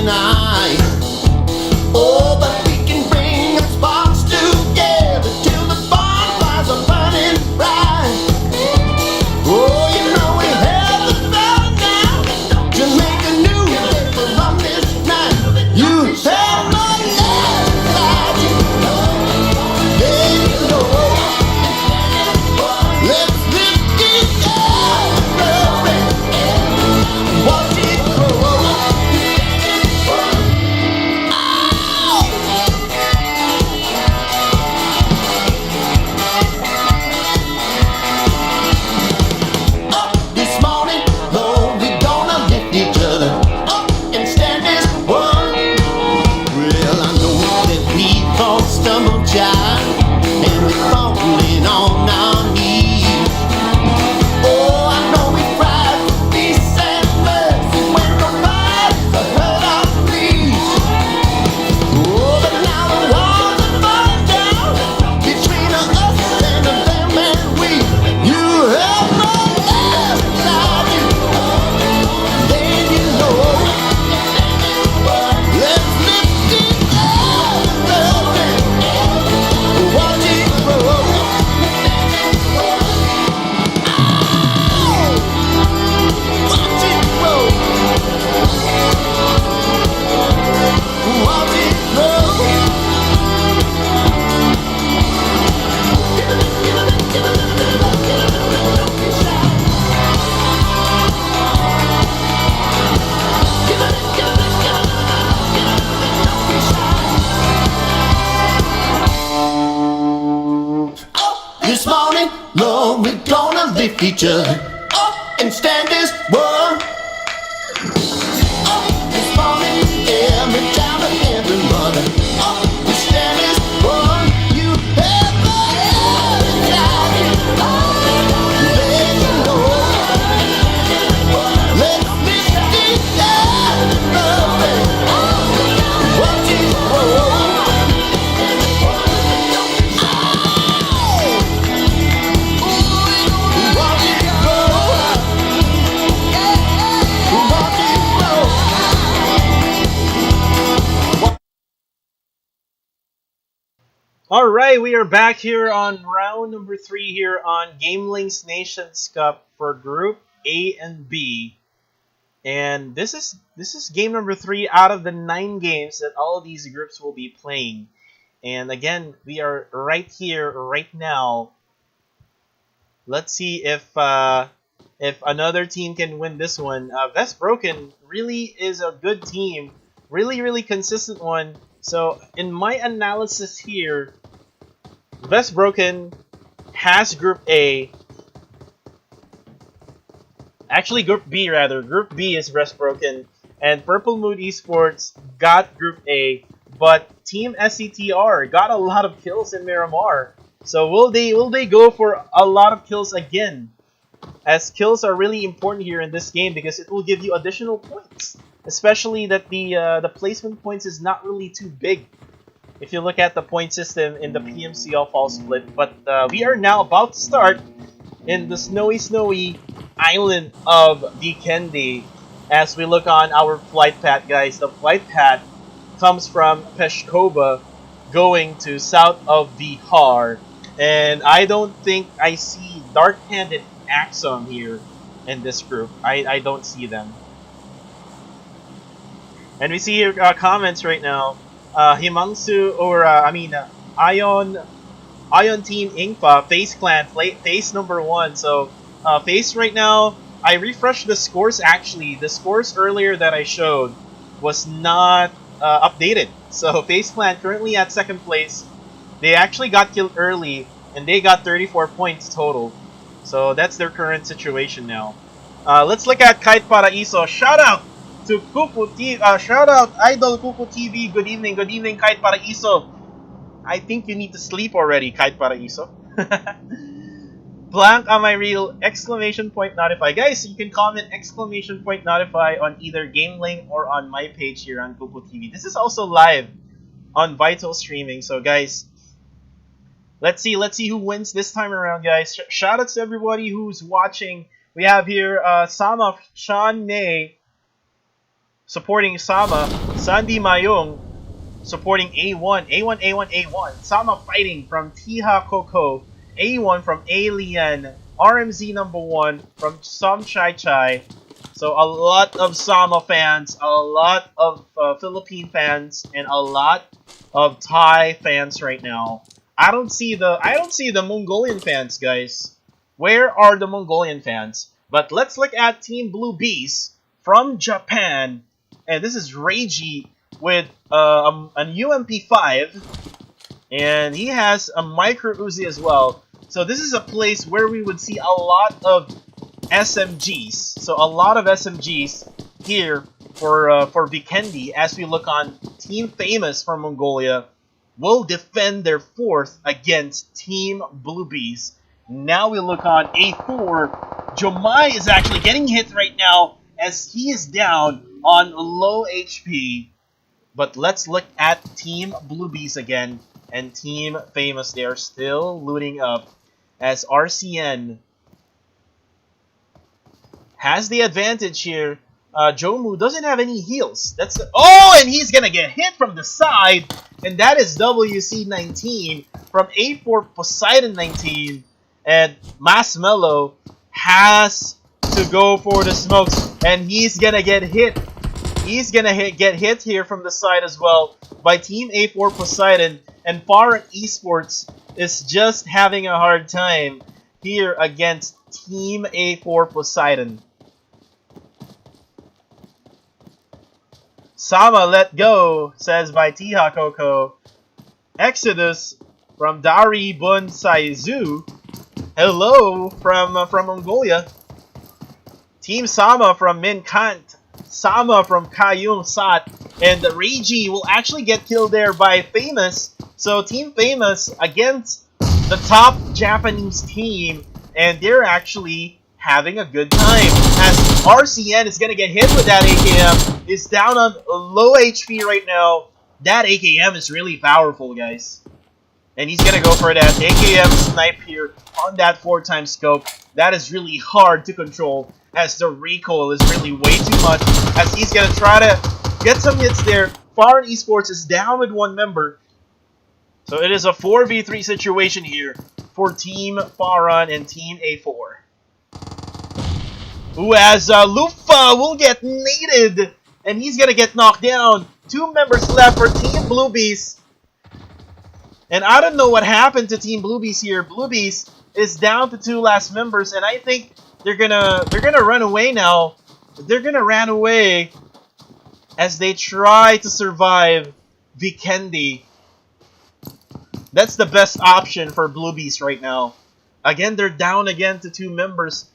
S1: night. Oh, but we can bring our sparks together till the bonfires are burning bright. Oh, you know we have the power now to make a new day from this night. You have my love inside you. Yeah, you know. Let's lift it up, watch it grow. This morning, Lord, we gonna lift each other up and stand as one. Well, I know that we all stumble, child, and we're falling on our knees. Oh, I know we cry for peace and mercy when nobody's heard our pleas. Oh, but now the walls are falling down between us and the them and we. You have no love inside you, then you know. Let's lift it up, loving, watch it grow. Watch it grow. Watch it grow. This morning, Lord, we're gonna lift each other up and stand as one. Up this morning, every child of every mother. Up we stand as one. You have my love inside you. Let you know. Let's lift it up, loving. Watch it grow. Watch it grow. Watch it grow.
S2: Alright, we are back here on round number 3 here on GamelinG's Nations Cup for Group A and B. And this is game number 3 out of the 9 games that all of these groups will be playing. And again, we are right here, right now. Let's see if another team can win this one. Vest Broken really is a good team, really consistent one. So in my analysis here, Vest Broken has Group A. Actually, Group B rather. Group B is Vest Broken, and Purple Moon Esports got Group A, but Team SCTR got a lot of kills in Miramar. So will they go for a lot of kills again? As kills are really important here in this game because it will give you additional points, especially that the placement points is not really too big if you look at the point system in the PMCO fall split. But we are now about to start in the snowy island of Vikendi as we look on our flight path, guys. The flight path comes from Peshkova going to south of Bihar, and I don't think I see DarkTangent Axum here in this group. I don't see them. And we see here comments right now. Himangsu, or Ion Team Ingfa, Face Clan, Face number 1. So, Face right now, I refreshed the scores actually. The scores earlier that I showed was not updated. So, Face Clan currently at 2nd place. They actually got killed early, and they got 34 points total. So, that's their current situation now. Let's look at Kite Paraiso. Shout out to Kuku TV. Shout out Idol Kuku TV. Good evening, Kite Paraiso. I think you need to sleep already, Kite Paraiso. Blank am I real! Exclamation point notify. Guys, you can comment exclamation point notify on either GamelinG or on my page here on Kuku TV. This is also live on Vital Streaming. So guys, let's see who wins this time around, guys. Shout out to everybody who's watching. We have here Sama Sean May supporting Sama. Sandy Mayung supporting A1. A1, A1, A1. Sama fighting from Tiha Coco. A1 from Alien. RMZ number 1 from Som Chai Chai. So a lot of Sama fans, a lot of Philippine fans, and a lot of Thai fans right now. I don't see the Mongolian fans, guys. Where are the Mongolian fans? But let's look at Team Blue Beast from Japan. And this is Reiji with an UMP5. And he has a Micro Uzi as well. So this is a place where we would see a lot of SMGs. So a lot of SMGs here for Vikendi as we look on Team Famous from Mongolia will defend their 4th against Team Blue Bees. Now we look on A4. Jomai is actually getting hit right now as he is down on low HP. But let's look at Team Blue Bees again and Team Famous. They are still looting up as RCN has the advantage here. Jomu doesn't have any heals. Oh, and he's gonna get hit from the side, and that is WC19 from A4 Poseidon 19, and Masmello has to go for the smokes, and he's gonna get hit. He's gonna get hit here from the side as well by Team A4 Poseidon, and PHARUN Esports is just having a hard time here against Team A4 Poseidon. Sama let go, says by Tiha Coco. Exodus from Dari Bun Saizu. Hello from Mongolia. Team Sama from Min Kant. Sama from Kayum Sat. And Reiji will actually get killed there by Famous. So Team Famous against the top Japanese team. And they're actually having a good time. As RCN is going to get hit with that AKM. Is down on low HP right now. That AKM is really powerful, guys. And he's going to go for that AKM snipe here on that 4x scope. That is really hard to control, as the recoil is really way too much. As he's going to try to get some hits there. PHARUN Esports is down with 1 member. So it is a 4v3 situation here for Team PHARUN and Team A4. Who as Lufa will get naded, and he's going to get knocked down. 2 members left for Team Blue Beast. And I don't know what happened to Team Blue Beast here. Blue Beast is down to 2 last members, and I think they're gonna run away now. They're gonna run away as they try to survive Vikendi. That's the best option for Blue Beast right now. Again, they're down again to 2 members,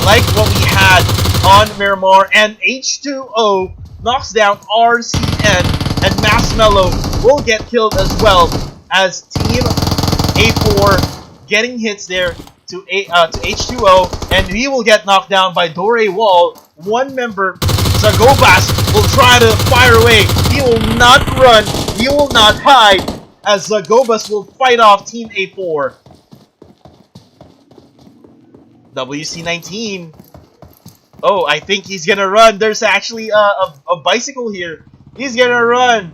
S2: like what we had on Miramar, and H2O knocks down RCN, and Masmello will get killed as well, as Team A4 getting hits there to H2O, and he will get knocked down by Dore Wall. 1 member, Zagobas, will try to fire away. He will not run, he will not hide, as Zagobas will fight off Team A4. WC19. Oh, I think he's gonna run. There's actually a bicycle here. He's gonna run.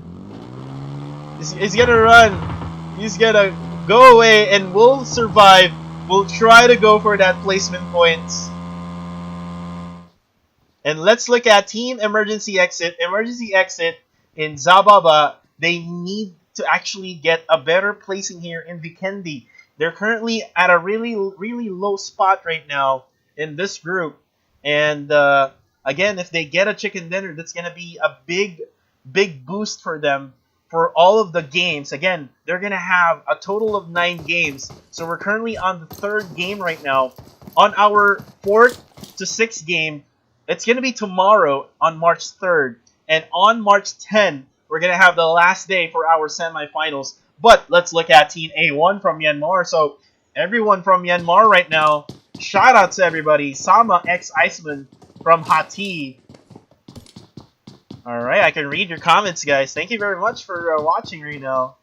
S2: He's gonna run. He's gonna go away and we'll survive. We'll try to go for that placement points. And let's look at Team Emergency Exit. Emergency Exit in Zababa. They need to actually get a better placing here in Vikendi. They're currently at a really low spot right now in this group. And again, if they get a chicken dinner, that's going to be a big boost for them for all of the games. Again, they're going to have a total of 9 games. So we're currently on the 3rd game right now. On our 4th to 6th game, it's going to be tomorrow on March 3rd. And on March 10th, we're going to have the last day for our semifinals. But let's look at Team A1 from Myanmar. So everyone from Myanmar right now, shout out to everybody. Sama X Iceman from Hati. Alright, I can read your comments, guys. Thank you very much for watching right now.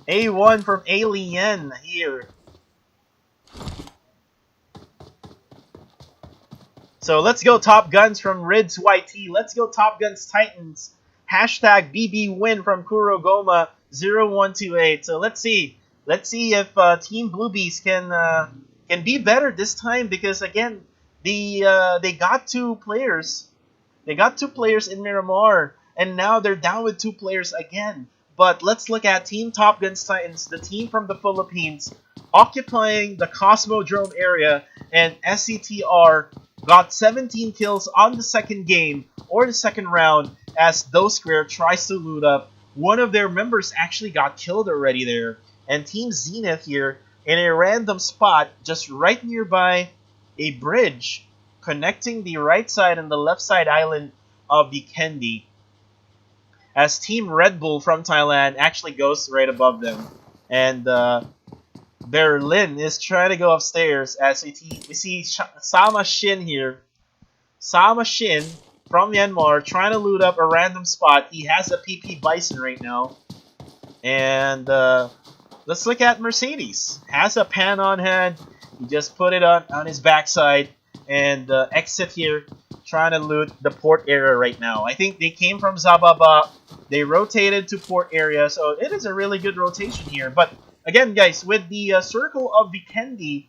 S2: A1 from Alien here. So let's go Top Guns from Rids YT. Let's go Top Guns Titans. Hashtag BB win from Kurogoma 0128. So let's see. Let's see if Team Bluebees can be better this time, because again, they got two players. They got two players in Miramar, and now they're down with two players again. But let's look at Team Top Gunz Titans, the team from the Philippines, occupying the Cosmodrome area, and SCTR got 17 kills on the second game, or the second round, as Those Square tries to loot up. One of their members actually got killed already there. And Team ZeNith here, in a random spot, just right nearby a bridge, connecting the right side and the left side island of the Kendi, as Team RedBull from Thailand actually goes right above them. And Berlin is trying to go upstairs, as we see Sama Shin here. Sama Shin from Myanmar trying to loot up a random spot. He has a PP Bison right now. And let's look at Mercedes. Has a pan on hand. He just put it on his backside. And exit here, trying to loot the port area right now. I think they came from Zababa. They rotated to port area. So it is a really good rotation here. But again, guys, with the circle of the Kendi,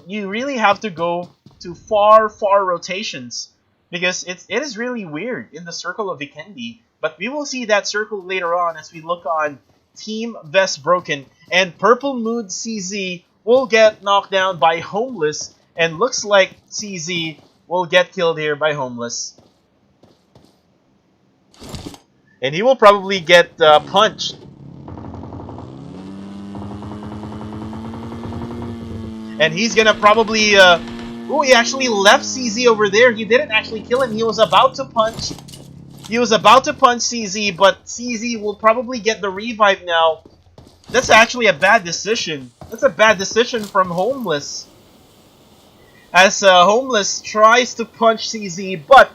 S2: you really have to go to far rotations, because it is really weird in the circle of the Kendi. But we will see that circle later on as we look on Team Vest Broken, and Purple Mood CZ will get knocked down by Homeless, and looks like CZ will get killed here by Homeless. And he will probably get punched. And he's gonna probably oh, he actually left CZ over there. He didn't actually kill him. He was about to punch. He was about to punch CZ, but CZ will probably get the revive now. That's actually a bad decision. That's a bad decision from Homeless. As Homeless tries to punch CZ, but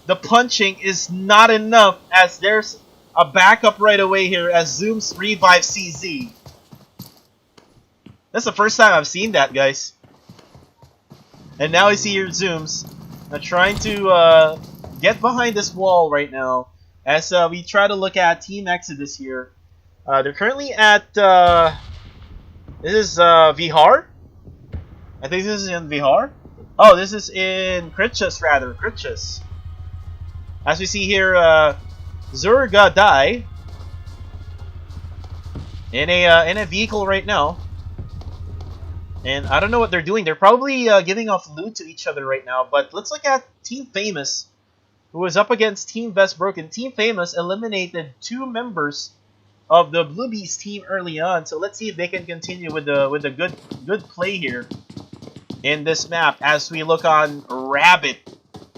S2: the punching is not enough, as there's a backup right away here as Zooms revive CZ. That's the first time I've seen that, guys. And now we see here Zooms trying to get behind this wall right now, as we try to look at Team Exodus here. They're currently at this is Vihar. I think this is in Vihar. Oh, this is in Krichas, rather. Krichas. As we see here, Zurga Dai in a vehicle right now. And I don't know what they're doing. They're probably giving off loot to each other right now. But let's look at Team Famous, who was up against Team Vest Broken. Team Famous eliminated two members of the Bluebees team early on. So let's see if they can continue with the good play here in this map, as we look on Rabbit,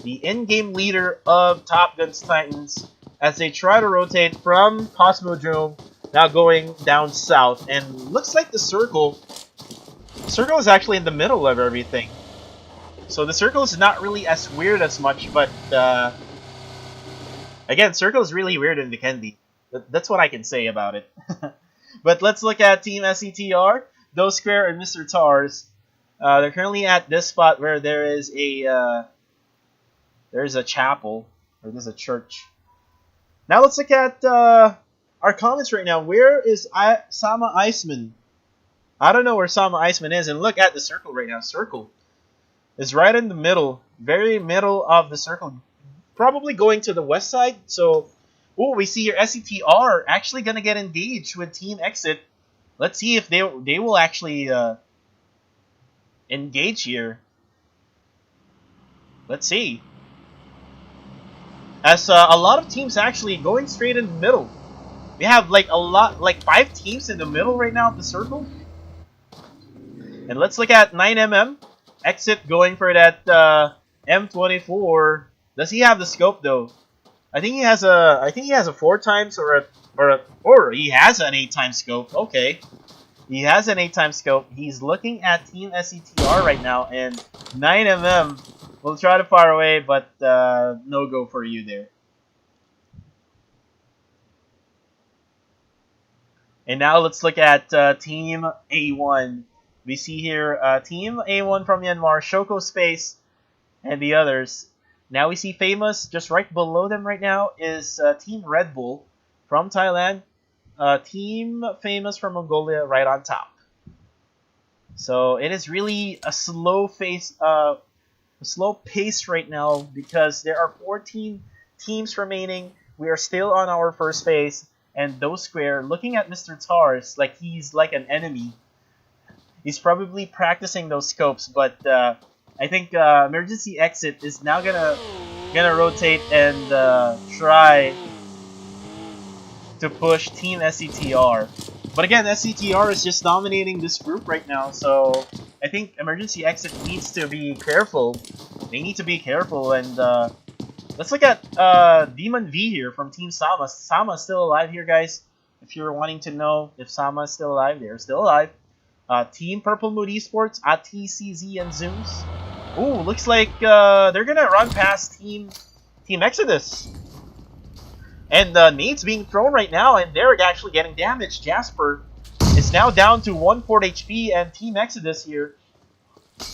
S2: the in-game leader of Top Gunz Titans, as they try to rotate from Cosmodrome, now going down south. And looks like the circle is actually in the middle of everything. So the circle is not really as weird as much, but again, circle is really weird in the Kendi. That's what I can say about it. But let's look at Team SCTR, Those Square and Mr. Tars. They're currently at this spot where there is a chapel, or there's a church. Now let's look at our comments right now. Where is Sama Iceman? I don't know where Sama Iceman is, and look at the circle right now. Circle is right in the middle, very middle of the circle, probably going to the west side. So, oh, we see here SCTR actually gonna get engaged with Team Exit. Let's see if they will actually engage here. Let's see. As a lot of teams actually going straight in the middle. We have like 5 teams in the middle right now of the circle. And let's look at 9mm. Exit going for that M24. Does he have the scope though? I think he has a 4 times or he has an 8 times scope. Okay. He has an 8 times scope. He's looking at Team SCTR right now, and 9mm will try to fire away, but no go for you there. And now let's look at Team A1. We see here Team A1 from Myanmar, Shoko Space, and the others. Now we see Famous just right below them right now is Team Red Bull from Thailand. Team Famous from Mongolia right on top. So it is really a slow pace right now because there are 14 teams remaining. We are still on our first phase, and those square looking at Mr. Tars like he's like an enemy. He's probably practicing those scopes, but I think emergency exit is now gonna rotate and try to push Team SCTR. But again, SCTR is just dominating this group right now, so I think emergency exit needs to be careful. They need to be careful, and let's look at Demon V here from Team Sama. Sama is still alive here, guys. If you're wanting to know if Sama is still alive, they're still alive. Team Purple Mood Esports, ATCZ and Zooms. Ooh, looks like they're gonna run past Team Exodus. And nades being thrown right now, and they're actually getting damaged. Jasper is now down to 1/4 HP, and Team Exodus here.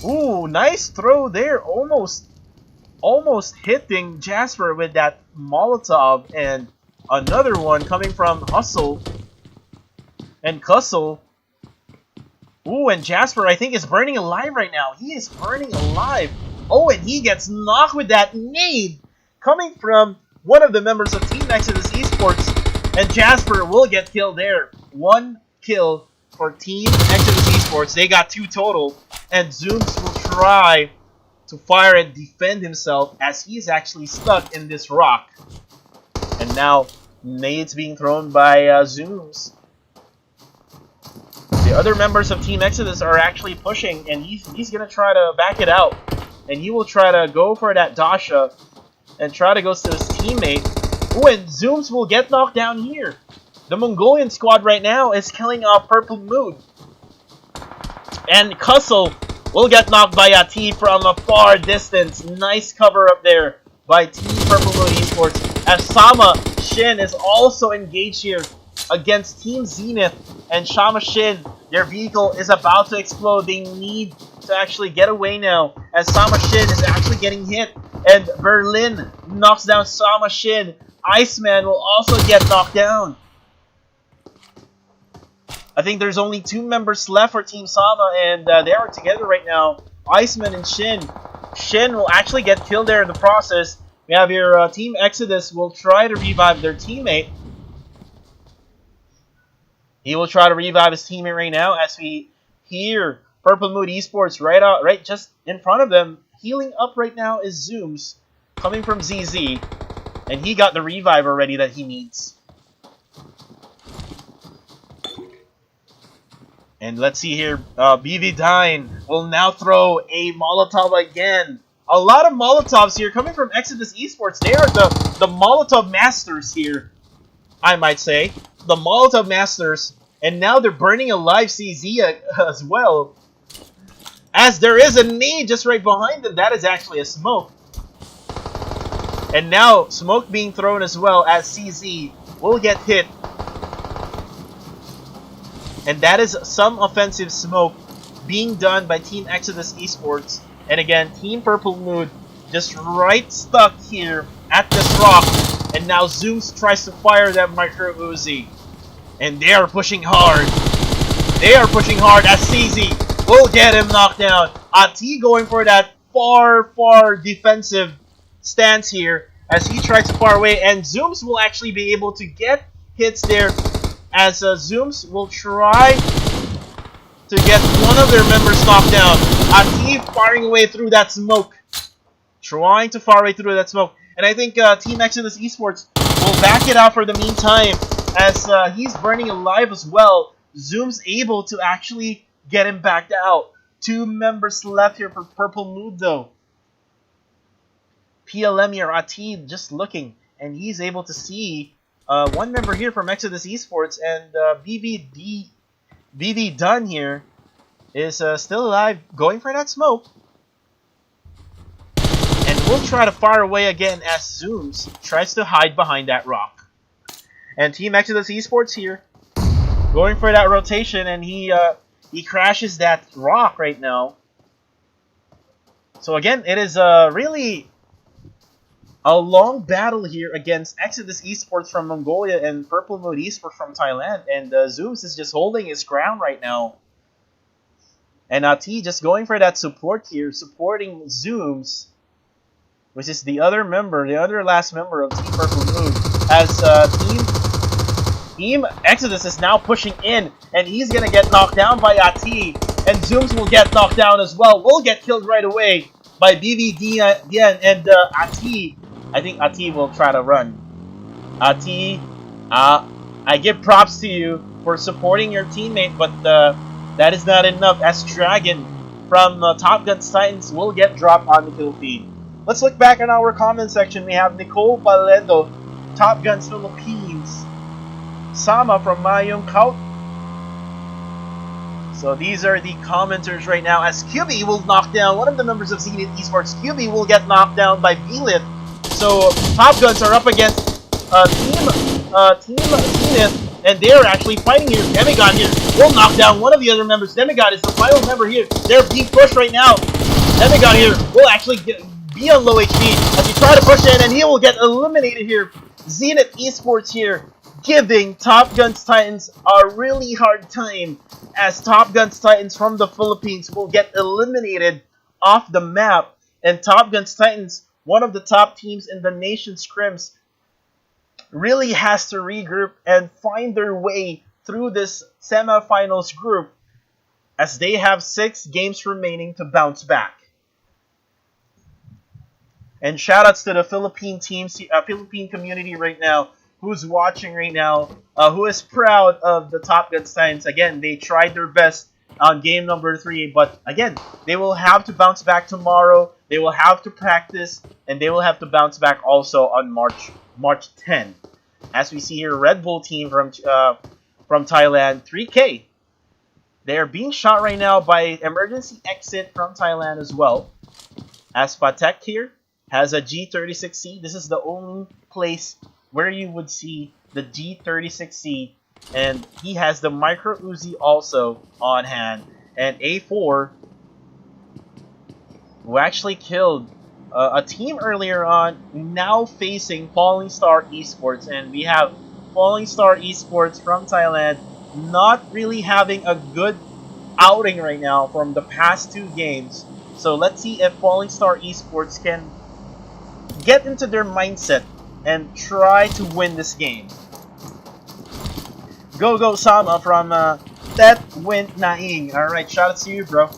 S2: Ooh, nice throw there. Almost hitting Jasper with that Molotov, and another one coming from Hustle and Cussle. Ooh, and Jasper, I think, is burning alive right now. He is burning alive. Oh, and he gets knocked with that nade coming from one of the members of Team Exodus Esports, and Jasper will get killed there. 1 kill for Team Exodus Esports. They got 2 total, and Zooms will try to fire and defend himself as he's actually stuck in this rock. And now, nades being thrown by Zooms. The other members of Team Exodus are actually pushing, and he's going to try to back it out. And he will try to go for that Dasha and try to go to his teammate. Ooh, and Zooms will get knocked down here. The Mongolian squad right now is killing off Purple Mood. And Cussle will get knocked by a T from a far distance. Nice cover up there by Team Purple Mood Esports. As Sama Shin is also engaged here against Team ZeNith. And Shama Shin, their vehicle is about to explode. They need to actually get away now, as Sama Shin is actually getting hit. And Berlin knocks down Sama Shin. Iceman will also get knocked down. I think there's only 2 members left for Team Sama, and they are together right now. Iceman and Shin. Shin will actually get killed there in the process. We have here Team Exodus will try to revive their teammate. He will try to revive his teammate right now as we hear Purple Mood Esports right just in front of them. Healing up right now is Zooms coming from ZZ, and he got the revive already that he needs. And let's see here, BV Dine will now throw a Molotov again. A lot of Molotovs here coming from Exodus Esports. They are the Molotov masters here, I might say. The Molotov masters. And now they're burning alive CZ as well. As there is a nade just right behind them. That is actually a smoke. And now smoke being thrown as well, as CZ will get hit. And that is some offensive smoke being done by Team Exodus Esports. And again, Team Purple Mood just right stuck here at this rock. And now Zooms tries to fire that micro Uzi. And they are pushing hard. They are pushing hard as CZ will get him knocked down. Ati going for that far defensive stance here as he tries to far away. And Zooms will actually be able to get hits there, as Zooms will try to get one of their members knocked down. Ati firing away through that smoke. Trying to fire away through that smoke. And I think Team Exodus Esports will back it out for the meantime, as he's burning alive as well. Zoom's able to actually get him backed out. 2 members left here for Purple Mood though. PLM here, Atid, just looking, and he's able to see 1 member here from Exodus Esports, and BV Dunn here is still alive, going for that smoke. And we'll try to fire away again as Zooms tries to hide behind that rock. And Team Exodus Esports here, going for that rotation, and he crashes that rock right now. So again, it is really A long battle here against Exodus Esports from Mongolia and Purple Mood Esports from Thailand. And Zooms is just holding his ground right now. And T just going for that support here, supporting Zooms, which is the other last member of Team Purple Mood. As Team Exodus is now pushing in, and he's gonna get knocked down by Ati, and Zooms will get knocked down as well. Will get killed right away by BBD and Ati. I think Ati will try to run. Ati, I give props to you for supporting your teammate, but that is not enough, as Dragon from Top Gunz Titans will get dropped on the kill feed. Let's look back in our comment section. We have Nicole Paledo, Top Gunz Philippines, Sama from Mayong Kaut. So these are the commenters right now, as QB will knock down one of the members of ZeNith Esport. QB will get knocked down by Beelith. So Top Gunz are up against Team ZeNith, and they're actually fighting here. Demigod here will knock down one of the other members. Demigod is the final member here. They're being pushed right now. Demigod here will actually be on low HP as he try to push in, and he will get eliminated here. ZeNith Esports here giving Top Gunz Titans a really hard time, as Top Gunz Titans from the Philippines will get eliminated off the map. And Top Gunz Titans, one of the top teams in the nation scrims, really has to regroup and find their way through this semifinals group, as they have 6 games remaining to bounce back. And shoutouts to the Philippine teams, Philippine community right now, who's watching right now, who is proud of the Top Gunz Titans. Again, they tried their best on game number 3, but again, they will have to bounce back tomorrow. They will have to practice, and they will have to bounce back also on March 10. As we see here, RedBull Team from Thailand, 3K. They are being shot right now by emergency exit from Thailand as well. As Patek here has a G36C. This is the only place where you would see the G36C, and he has the Micro Uzi also on hand. And A4, who actually killed a team earlier on, now facing Falling Star Esports. And we have Falling Star Esports from Thailand not really having a good outing right now from the past 2 games. So let's see if Falling Star Esports can get into their mindset and try to win this game. Go Sama from Tet Win Naing. Alright, shout out to you, bro.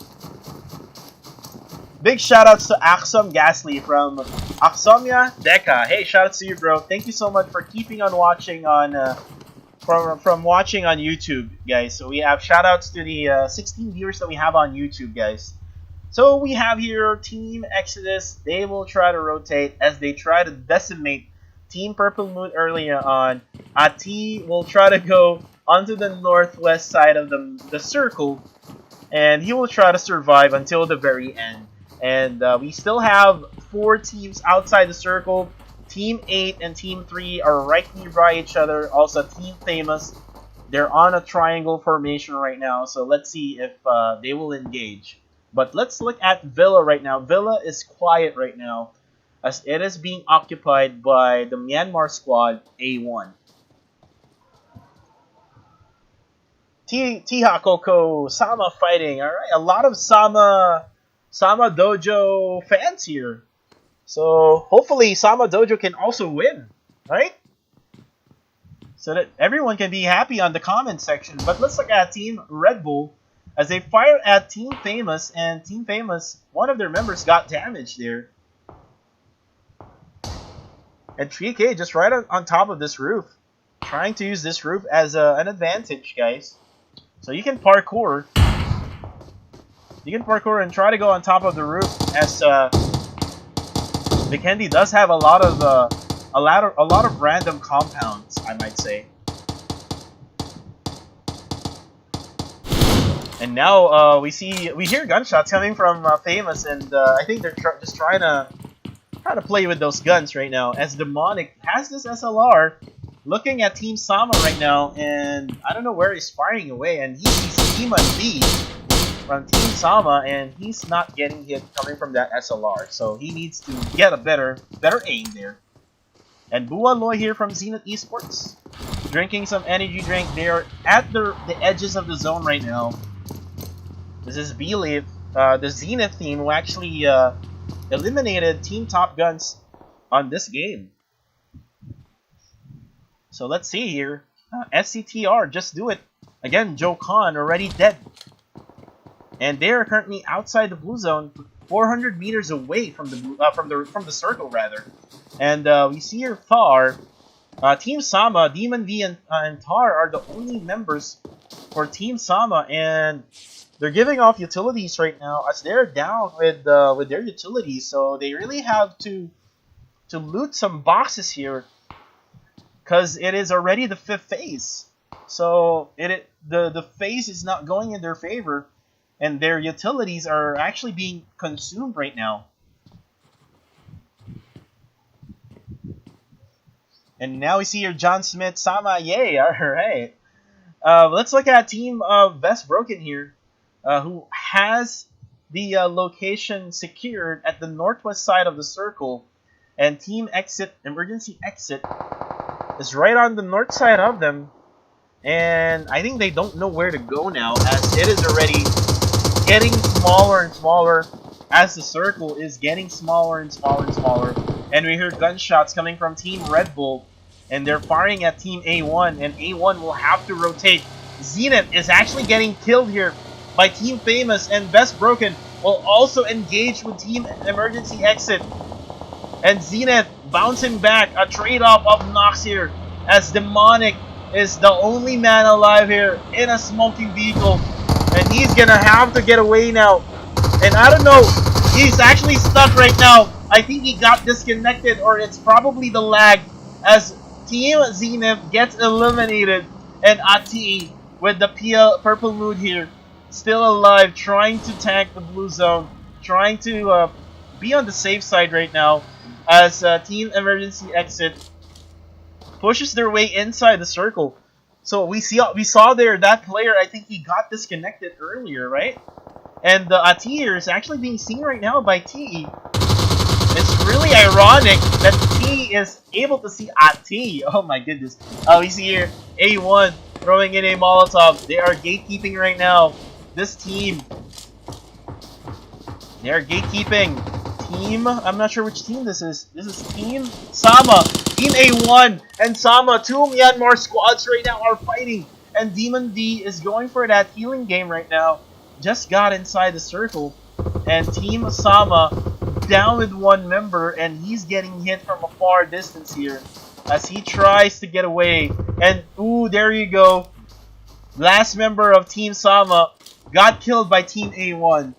S2: Big shoutouts to Axom Gasly from Axomia Deca. Hey, shoutouts to you, bro. Thank you so much for keeping on watching on from watching on YouTube, guys. So we have shoutouts to the 16 viewers that we have on YouTube, guys. So we have here Team Exodus. They will try to rotate as they try to decimate Team Purple Moon earlier on. Ati will try to go onto the northwest side of the circle, and he will try to survive until the very end. And we still have 4 teams outside the circle. Team 8 and Team 3 are right nearby each other. Also, Team Famous, they're on a triangle formation right now. So let's see if they will engage. But let's look at Villa right now. Villa is quiet right now, as it is being occupied by the Myanmar squad, A1. Tiha Koko, Sama fighting. Alright, a lot of Sama Dojo fans here. So hopefully Sama Dojo can also win, right? So that everyone can be happy on the comment section. But let's look at Team RedBull as they fire at Team Famous, and Team Famous, one of their members got damaged there. And 3K just right on top of this roof, trying to use this roof as an advantage, guys. So you can parkour. You can parkour and try to go on top of the roof, as Vikendi does have a lot of random compounds, I might say. And now we hear gunshots coming from Famous, and I think they're just trying to play with those guns right now, as Demonic has this SLR looking at Team Sama right now, and I don't know where he's firing away, and he sees Team B. from Team Sama, and he's not getting hit coming from that SLR. So he needs to get a better aim there. And Bualoy here from ZeNith Esports, drinking some energy drink. They are at the edges of the zone right now. This is Believe, the ZeNith team who actually eliminated Team Top Gunz on this game. So let's see here. SCTR, just do it. Again, Joe Khan already dead. And they are currently outside the blue zone, 400 meters away from the circle rather. And we see here Thar, Team Sama, Demon V, and Tar are the only members for Team Sama, and they're giving off utilities right now as they're down with their utilities. So they really have to loot some boxes here, because it is already the 5th phase. So the phase is not going in their favor, and their utilities are actually being consumed right now. And now we see here John Smith, Sama, yay, alright. Let's look at Team Best Broken here, who has the location secured at the northwest side of the circle. And Team Exit, Emergency Exit, is right on the north side of them. And I think they don't know where to go now, as it is already getting smaller and smaller as the circle is getting smaller and smaller and smaller. And we hear gunshots coming from Team Red Bull, and they're firing at Team A1, and A1 will have to rotate. ZeNith is actually getting killed here by Team Famous, and Best Broken will also engage with Team Emergency Exit. And ZeNith bouncing back, a trade-off of knocks here, as Demonic is the only man alive here in a smoking vehicle. And he's gonna have to get away now. And I don't know, he's actually stuck right now. I think he got disconnected, or it's probably the lag, as Team ZeNith gets eliminated. And Ati with the purple mood here, still alive, trying to tank the blue zone, trying to be on the safe side right now, as Team Emergency Exit pushes their way inside the circle. So we saw there that player, I think he got disconnected earlier, right? And Ati here is actually being seen right now by T. It's really ironic that T is able to see Ati. Oh my goodness. We see here A1 throwing in a Molotov. They are gatekeeping right now. This team, they are gatekeeping. Team, I'm not sure which team this is. This is Team Sama. Team A1 and Sama, 2 Myanmar squads right now are fighting. And Demon V is going for that healing game right now. Just got inside the circle. And Team Sama down with 1 member, and he's getting hit from a far distance here as he tries to get away. And ooh, there you go. Last member of Team Sama got killed by Team A1.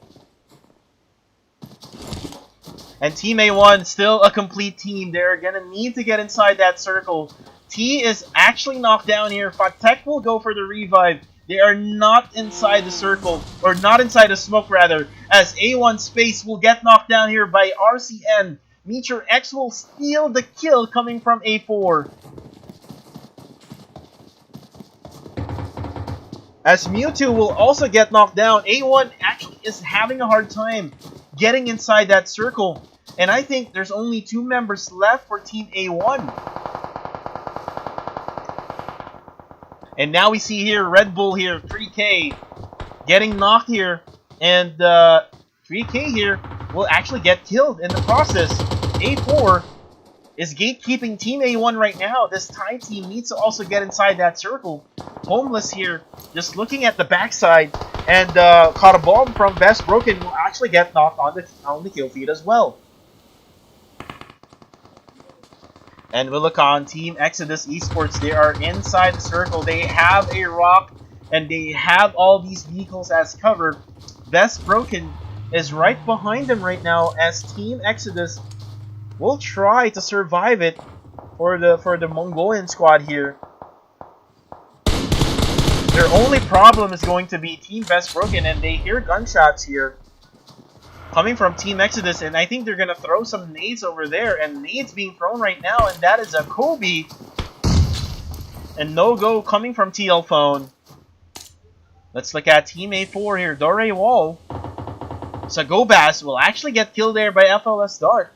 S2: And Team A1, still a complete team. They're going to need to get inside that circle. T is actually knocked down here. Fatek will go for the revive. They are not inside the circle, or not inside the smoke rather, as A1 Space will get knocked down here by RCN. Meteor X will steal the kill coming from A4. As Mewtwo will also get knocked down. A1 actually is having a hard time getting inside that circle. And I think there's only 2 members left for Team A1. And now we see here Red Bull here, 3K, getting knocked here. And 3K here will actually get killed in the process. A4 is gatekeeping Team A1 right now. This Thai team needs to also get inside that circle. Homeless here, just looking at the backside. And caught a bomb from Best Broken will actually get knocked on the kill feed as well. And we'll look on Team Exodus Esports. They are inside the circle. They have a rock, and they have all these vehicles as cover. Best Broken is right behind them right now, as Team Exodus will try to survive it for the Mongolian squad here. Their only problem is going to be Team Best Broken, and they hear gunshots here coming from Team Exodus, and I think they're going to throw some nades over there, and nades being thrown right now, and that is a Kobe. And no-go coming from TL Phone. Let's look at Team A4 here. Dore Wall. Sagobas will actually get killed there by FLS Dark.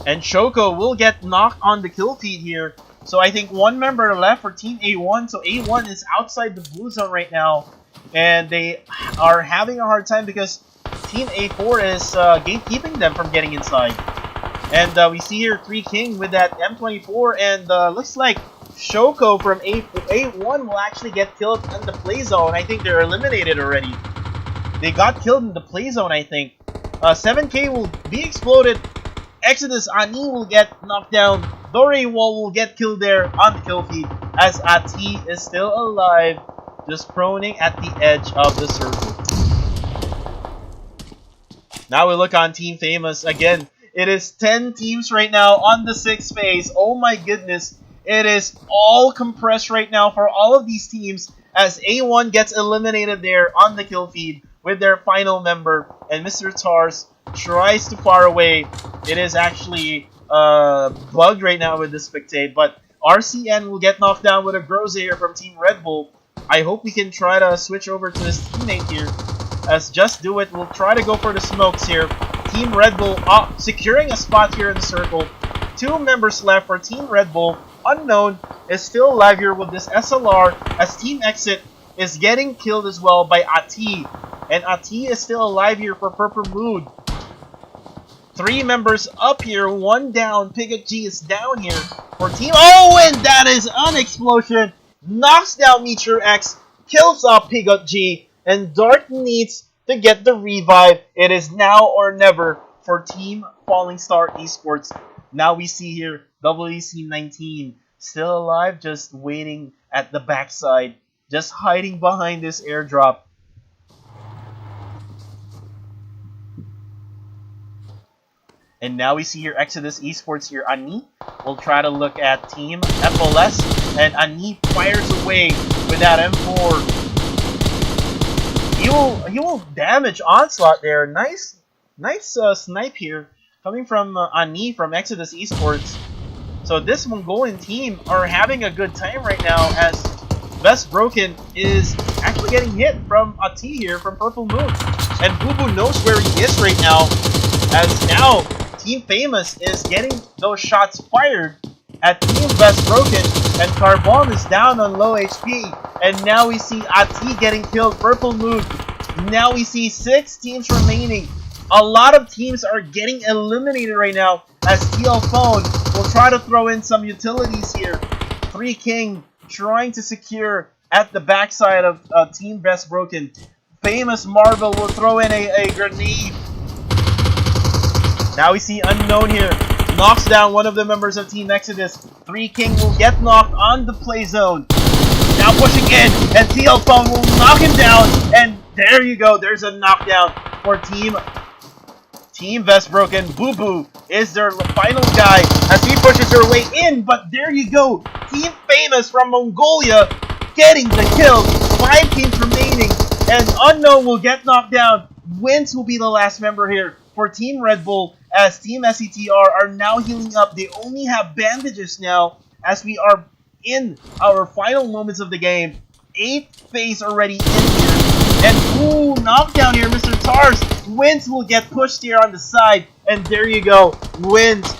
S2: And Shoko will get knocked on the kill feed here. So I think one member left for Team A1. So A1 is outside the blue zone right now. And they are having a hard time because Team A4 is gatekeeping them from getting inside. And we see here 3 King with that M24. And looks like Shoko from A1 will actually get killed in the play zone. I think they're eliminated already. They got killed in the play zone, I think. 7K will be exploded. Exodus Ani will get knocked down. Dore Wall will get killed there on the kill feed. As Ati is still alive, just proning at the edge of the circle. Now we look on Team Famous. Again, it is 10 teams right now on the 6th phase. Oh my goodness. It is all compressed right now for all of these teams as A1 gets eliminated there on the kill feed with their final member. And Mr. Tars tries to far away. It is actually bugged right now with the spectate, but RCN will get knocked down with a Groze here from Team Red Bull. I hope we can try to switch over to his teammate here, as Just Do It will try to go for the smokes here. Team Red Bull securing a spot here in the circle. 2 members left for Team Red Bull. Unknown is still alive here with this SLR, as Team Exit is getting killed as well by Ati. And Ati is still alive here for Purple Mood. 3 members up here, 1 down. Pigott G is down here for Team. Oh, and that is an explosion. Knocks down Meteor X, kills off Pigott G, and Dark needs to get the revive. It is now or never for Team Falling Star Esports. Now we see here WC19 still alive, just waiting at the backside, just hiding behind this airdrop. And now we see here Exodus Esports here. Ani will try to look at Team FLS, and Ani fires away with that M4. He will damage Onslaught there. Nice snipe here coming from Ani from Exodus Esports. So this Mongolian team are having a good time right now, as Best Broken is actually getting hit from Ati here from Purple Moon. And Boo Boo knows where he is right now, as now Team Famous is getting those shots fired at Team Best Broken, and Carbon is down on low HP. And now we see Ati getting killed, Purple Moon. Now we see 6 teams remaining. A lot of teams are getting eliminated right now, as TL Phone will try to throw in some utilities here. 3 King trying to secure at the backside of Team Best Broken. Famous Marvel will throw in a grenade. Now we see Unknown here. Knocks down one of the members of Team Exodus. 3 King will get knocked on the play zone. Now pushing in, and TL Phone will knock him down. And there you go. There's a knockdown for Team Best Broken. Boo Boo is their final guy as he pushes her way in. But there you go. Team Famous from Mongolia getting the kill. 5 teams remaining. And Unknown will get knocked down. Wins will be the last member here for Team Red Bull, as Team SCTR are now healing up. They only have bandages now, as we are in our final moments of the game. 8th phase already in here. And ooh, knockdown here, Mr. Tars. Wins will get pushed here on the side. And there you go. Wins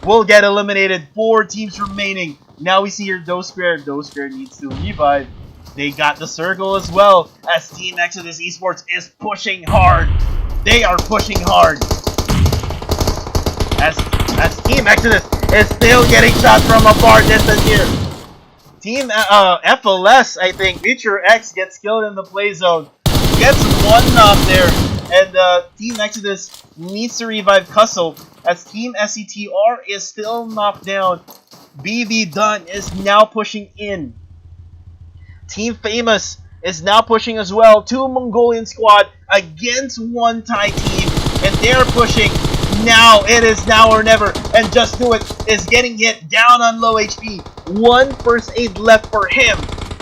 S2: will get eliminated. 4 teams remaining. Now we see here Doe Square. Doe Square needs to revive. They got the circle as well, as Team Exodus Esports is pushing hard. They are pushing hard. As Team Exodus is still getting shots from a far distance here. Team FLS, I think, Meteor X gets killed in the play zone. Gets 1 knock there. And Team Exodus needs to revive Cussle, as Team SCTR is still knocked down. BB Dunn is now pushing in. Team Famous is now pushing as well. 2 Mongolian squad against 1 Thai team. And they're pushing. Now, it is now or never. And Just Do It is getting hit down on low HP. 1 first aid left for him.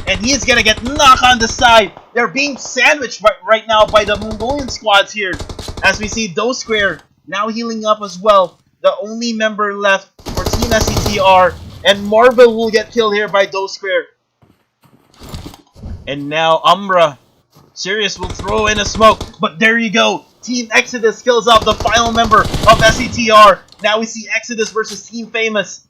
S2: And he's going to get knocked on the side. They're being sandwiched right now by the Mongolian squads here. As we see Doe Square now healing up as well. The only member left for Team SCTR. And Marvel will get killed here by Doe Square. And now Umbra. Sirius will throw in a smoke, but there you go. Team Exodus kills off the final member of SCTR. Now we see Exodus versus Team Famous.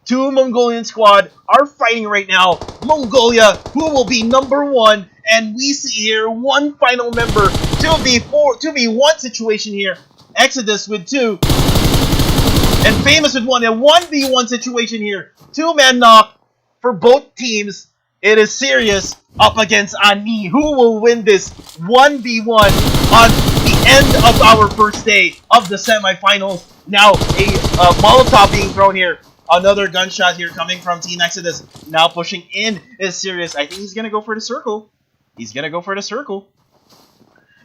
S2: Two Mongolian squad are fighting right now. Mongolia, who will be #1, and we see here one final member. 2v1 situation here. Exodus with 2, and Famous with 1. A 1v1 situation here. 2-man knock for both teams. It is Sirius up against Ani. Who will win this 1v1 on the end of our first day of the semifinals? Now a Molotov being thrown here. Another gunshot here coming from Team Exodus. Now pushing in is Sirius. I think he's going to go for the circle. He's going to go for the circle.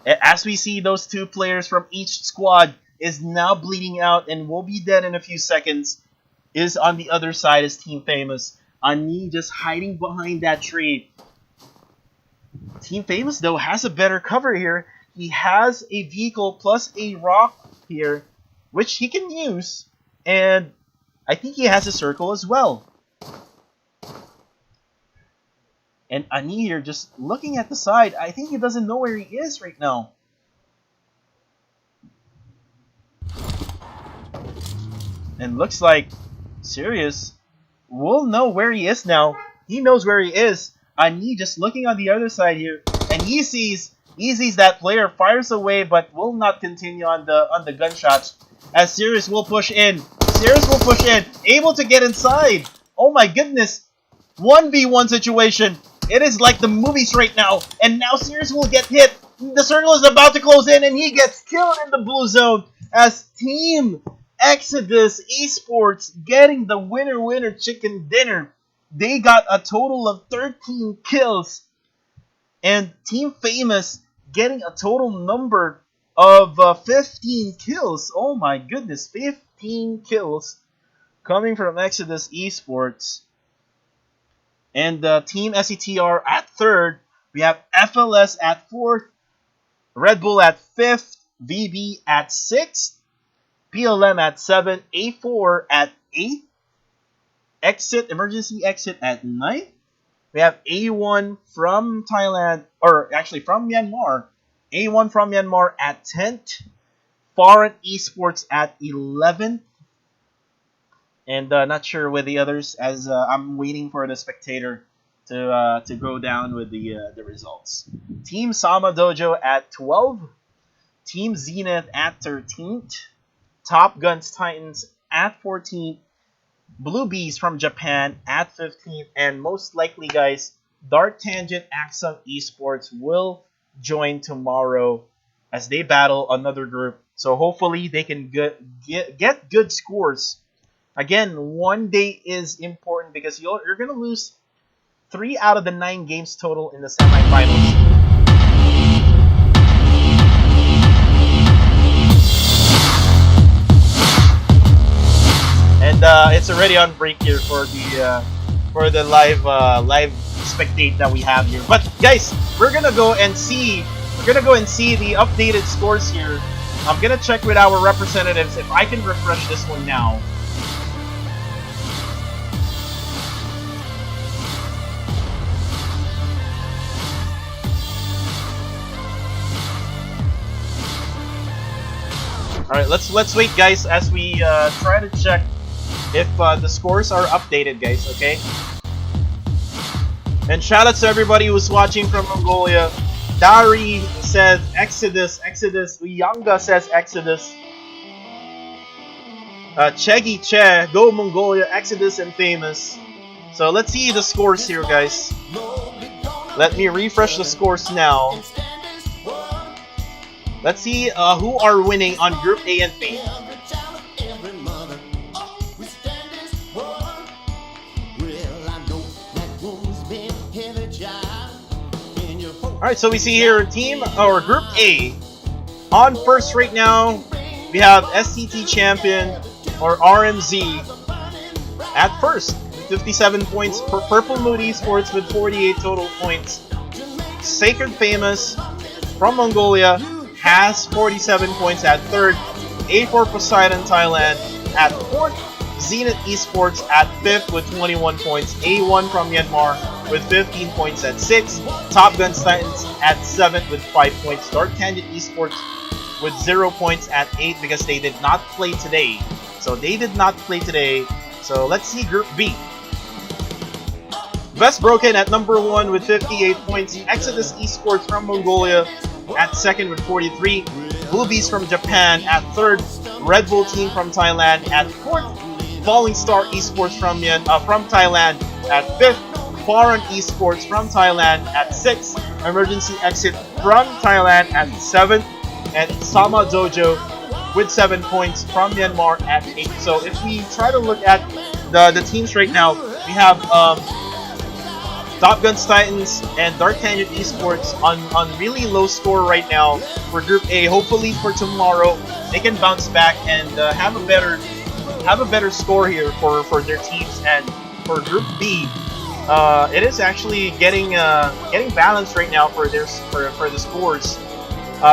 S2: As we see, those 2 players from each squad is now bleeding out and will be dead in a few seconds. Is on the other side is Team Famous. Ani just hiding behind that tree. Team Famous, though, has a better cover here. He has a vehicle plus a rock here, which he can use. And I think he has a circle as well. And Ani here just looking at the side. I think he doesn't know where he is right now. And looks like Sirius will know where he is now. He knows where he is. Ani just looking on the other side here. And he sees that player, fires away, but will not continue on the gunshots. As Sirius will push in. Sirius will push in, able to get inside. Oh my goodness. 1v1 situation. It is like the movies right now. And now Sirius will get hit. The circle is about to close in and he gets killed in the blue zone. As Team Exodus Esports getting the winner chicken dinner. They got a total of 13 kills. And Team Famous getting a total number of 15 kills. Oh my goodness, 15 kills coming from Exodus Esports. And Team SCTR at 3rd. We have FLS at 4th. RedBull at 5th. VB at 6th. PLM at 7th. A4 at 8th. Emergency exit at 9th. We have A1 from Thailand, or actually from Myanmar. A1 from Myanmar at 10th. PHARUN Esports at 11th. And not sure with the others, as I'm waiting for the spectator to go down with the results. Team Sama Dojo at 12th. Team ZeNith at 13th. Top Gunz Titans at 14th. Blue Bees from Japan at 15th. And most likely, guys, DarkTangent Esports will join tomorrow as they battle another group. So hopefully they can get good scores. Again, one day is important because you're going to lose 3 out of the 9 games total in the semifinals. And it's already on break here for the live spectate that we have here. But guys, we're gonna go and see the updated scores here. I'm gonna check with our representatives if I can refresh this one now. All right, let's wait, guys, as we try to check if the scores are updated, guys. Okay. And shout out to everybody who's watching from Mongolia. Dari says Exodus. Uyanga says Exodus. Chegi Che, Go Mongolia, Exodus, and Famous. So let's see the scores here, guys. Let me refresh the scores now. Let's see who are winning on Group A and B. Alright, so we see here Group A. On first right now, we have SCT Champion, or RMZ, at first, with 57 points. Purple Mood Esports with 48 total points. Sacred Famous from Mongolia has 47 points at third. A4 Poseidon Thailand at fourth. ZeNith Esports at fifth with 21 points. A1 from Myanmar with 15 points at 6. Top Gunz Titans at 7 with 5 points. DarkTangent Esports with 0 points at 8 because they did not play today. So let's see Group B. Best Broken at number 1 with 58 points. ZeNith Esport from Mongolia at 2nd with 43. Bluebees from Japan at 3rd. RedBull Team from Thailand at 4th. Falling Star Esports from Thailand at 5th. PHARUN Esports from Thailand at 6th. Emergency Exit from Thailand at 7th. And Sama Dojo with 7 points from Myanmar at 8. So if we try to look at the teams right now, we have Top Gunz Titans and DarkTangent Esports on really low score right now for Group A. Hopefully for tomorrow they can bounce back and have a better score here for their teams. And for Group B, it is actually getting balanced right now for the scores.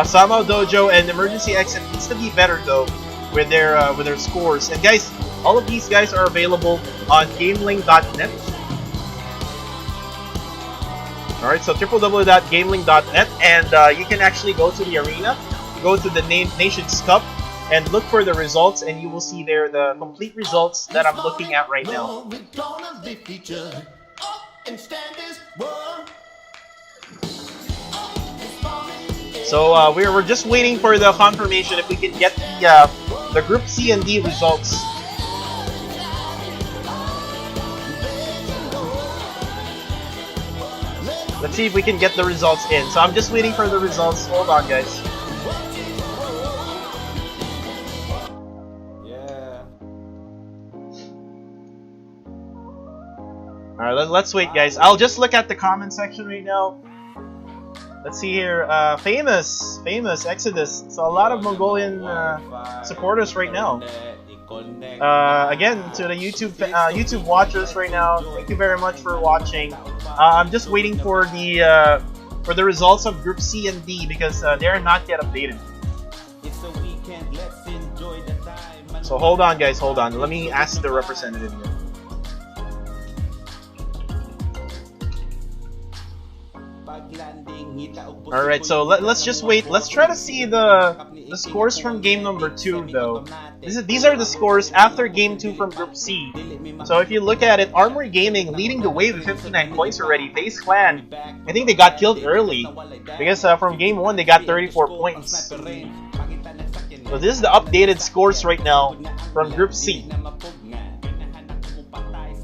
S2: Sama Dojo and Emergency Exit needs to be better though with their scores. And guys, all of these guys are available on GamelinG.net. Alright, so www.gameling.net, and you can actually go to the arena, go to the Nations Cup, and look for the results, and you will see there the complete results that I'm looking at right now. So we're just waiting for the confirmation if we can get the Group C and D results. Let's see if we can get the results in. So I'm just waiting for the results. Hold on, guys.
S3: Yeah.
S2: Alright, let's wait, guys. I'll just look at the comment section right now. Let's see here. Famous Exodus. So a lot of Mongolian supporters right now. Again, to the YouTube watchers right now, thank you very much for watching. I'm just waiting for the results of Group C and D because they're not yet updated. So hold on, guys, hold on. Let me ask the representative here. Alright, so let's just wait. Let's try to see the scores from game number 2 though. These are the scores after game 2 from Group C. So if you look at it, Armory Gaming leading the way with 59 points already. FaZe Clan, I think they got killed early because from game 1 they got 34 points. So this is the updated scores right now from Group C.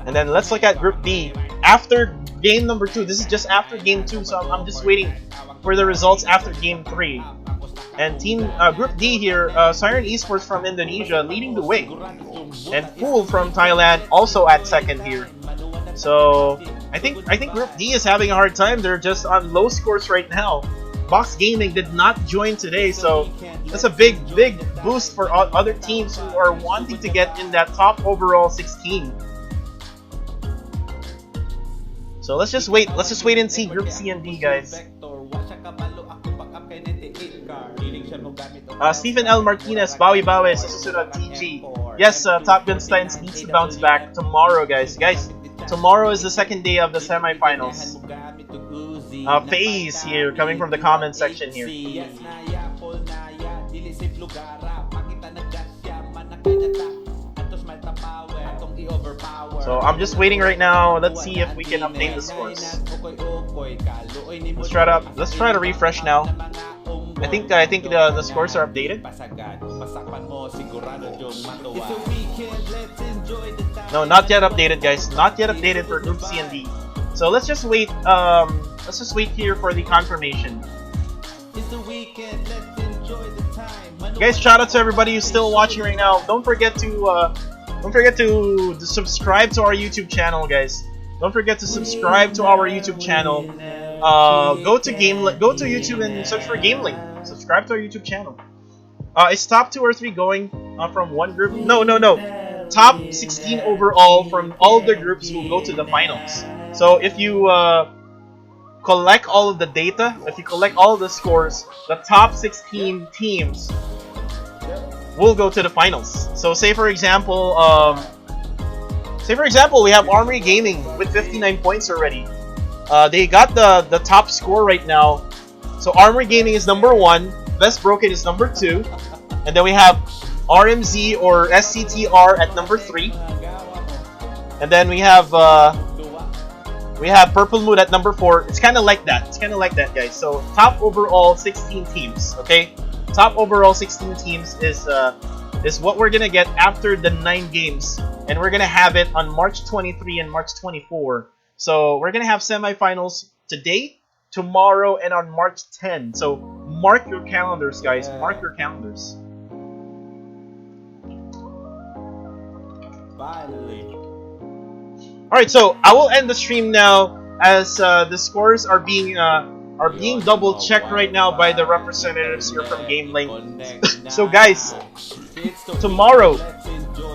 S2: And then let's look at Group D. After game number 2, this is just after game 2, so I'm just waiting for the results after game 3. And Group D here, Siren Esports from Indonesia leading the way, and Pool from Thailand also at 2nd here. So I think Group D is having a hard time. They're just on low scores right now. Box Gaming did not join today, so that's a big boost for other teams who are wanting to get in that top overall 16. So let's just wait and see Group C and D, guys. Stephen L. Martinez, Bawi Bawi, sa susunod TG. Yes, Top Gunz Titans needs to bounce back tomorrow, guys. Tomorrow is the second day of the semifinals. FaZe here, coming from the comment section here. So I'm just waiting right now. Let's see if we can update the scores. Let's try to refresh now. I think the scores are updated. No, not yet updated, guys. Not yet updated for Group C and D. So let's just wait. Let's just wait here for the confirmation. Guys, shout out to everybody who's still watching right now. Don't forget to subscribe to our YouTube channel, guys. Don't forget to subscribe to our YouTube channel. Go to YouTube and search for GamelinG. Subscribe to our YouTube channel. Is top 2 or 3 going from one group? No. Top 16 overall from all the groups will go to the finals. So if you collect all of the data, if you collect all of the scores, the top 16 teams will go to the finals. So say for example, we have Armory Gaming with 59 points already. They got the top score right now. So Armor Gaming is number 1, Best Broken is number 2, and then we have RMZ or SCTR at number 3, and then we have Purple Mood at number 4. It's kind of like that. It's kind of like that, guys. So top overall 16 teams. Okay, top overall 16 teams is what we're gonna get after the 9 games, and we're gonna have it on March 23 and March 24. So we're gonna have semifinals today, tomorrow, and on March 10. So mark your calendars, guys. Mark your calendars. All right, so I will end the stream now as the scores are being double checked right now by the representatives here from GamelinG. So guys, tomorrow,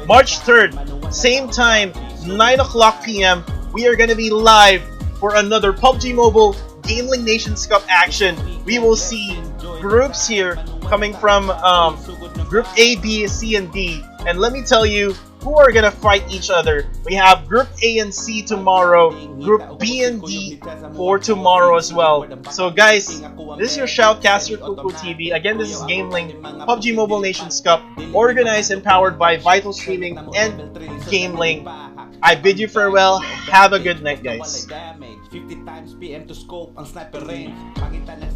S2: March 3rd, same time, 9 o'clock p.m. we are gonna be live for another PUBG Mobile GamelinG Nations Cup action. We will see groups here coming from Group A, B, C, and D. And let me tell you who are gonna fight each other. We have Group A and C tomorrow, Group B and D for tomorrow as well. So guys, this is your Shoutcaster Kuku TV. Again, this is GamelinG PUBG Mobile Nations Cup, organized and powered by Vital Streaming and GamelinG. I bid you farewell. Have a good night, guys.
S3: 50 times PM to scope ang sniper range. Pagitan ng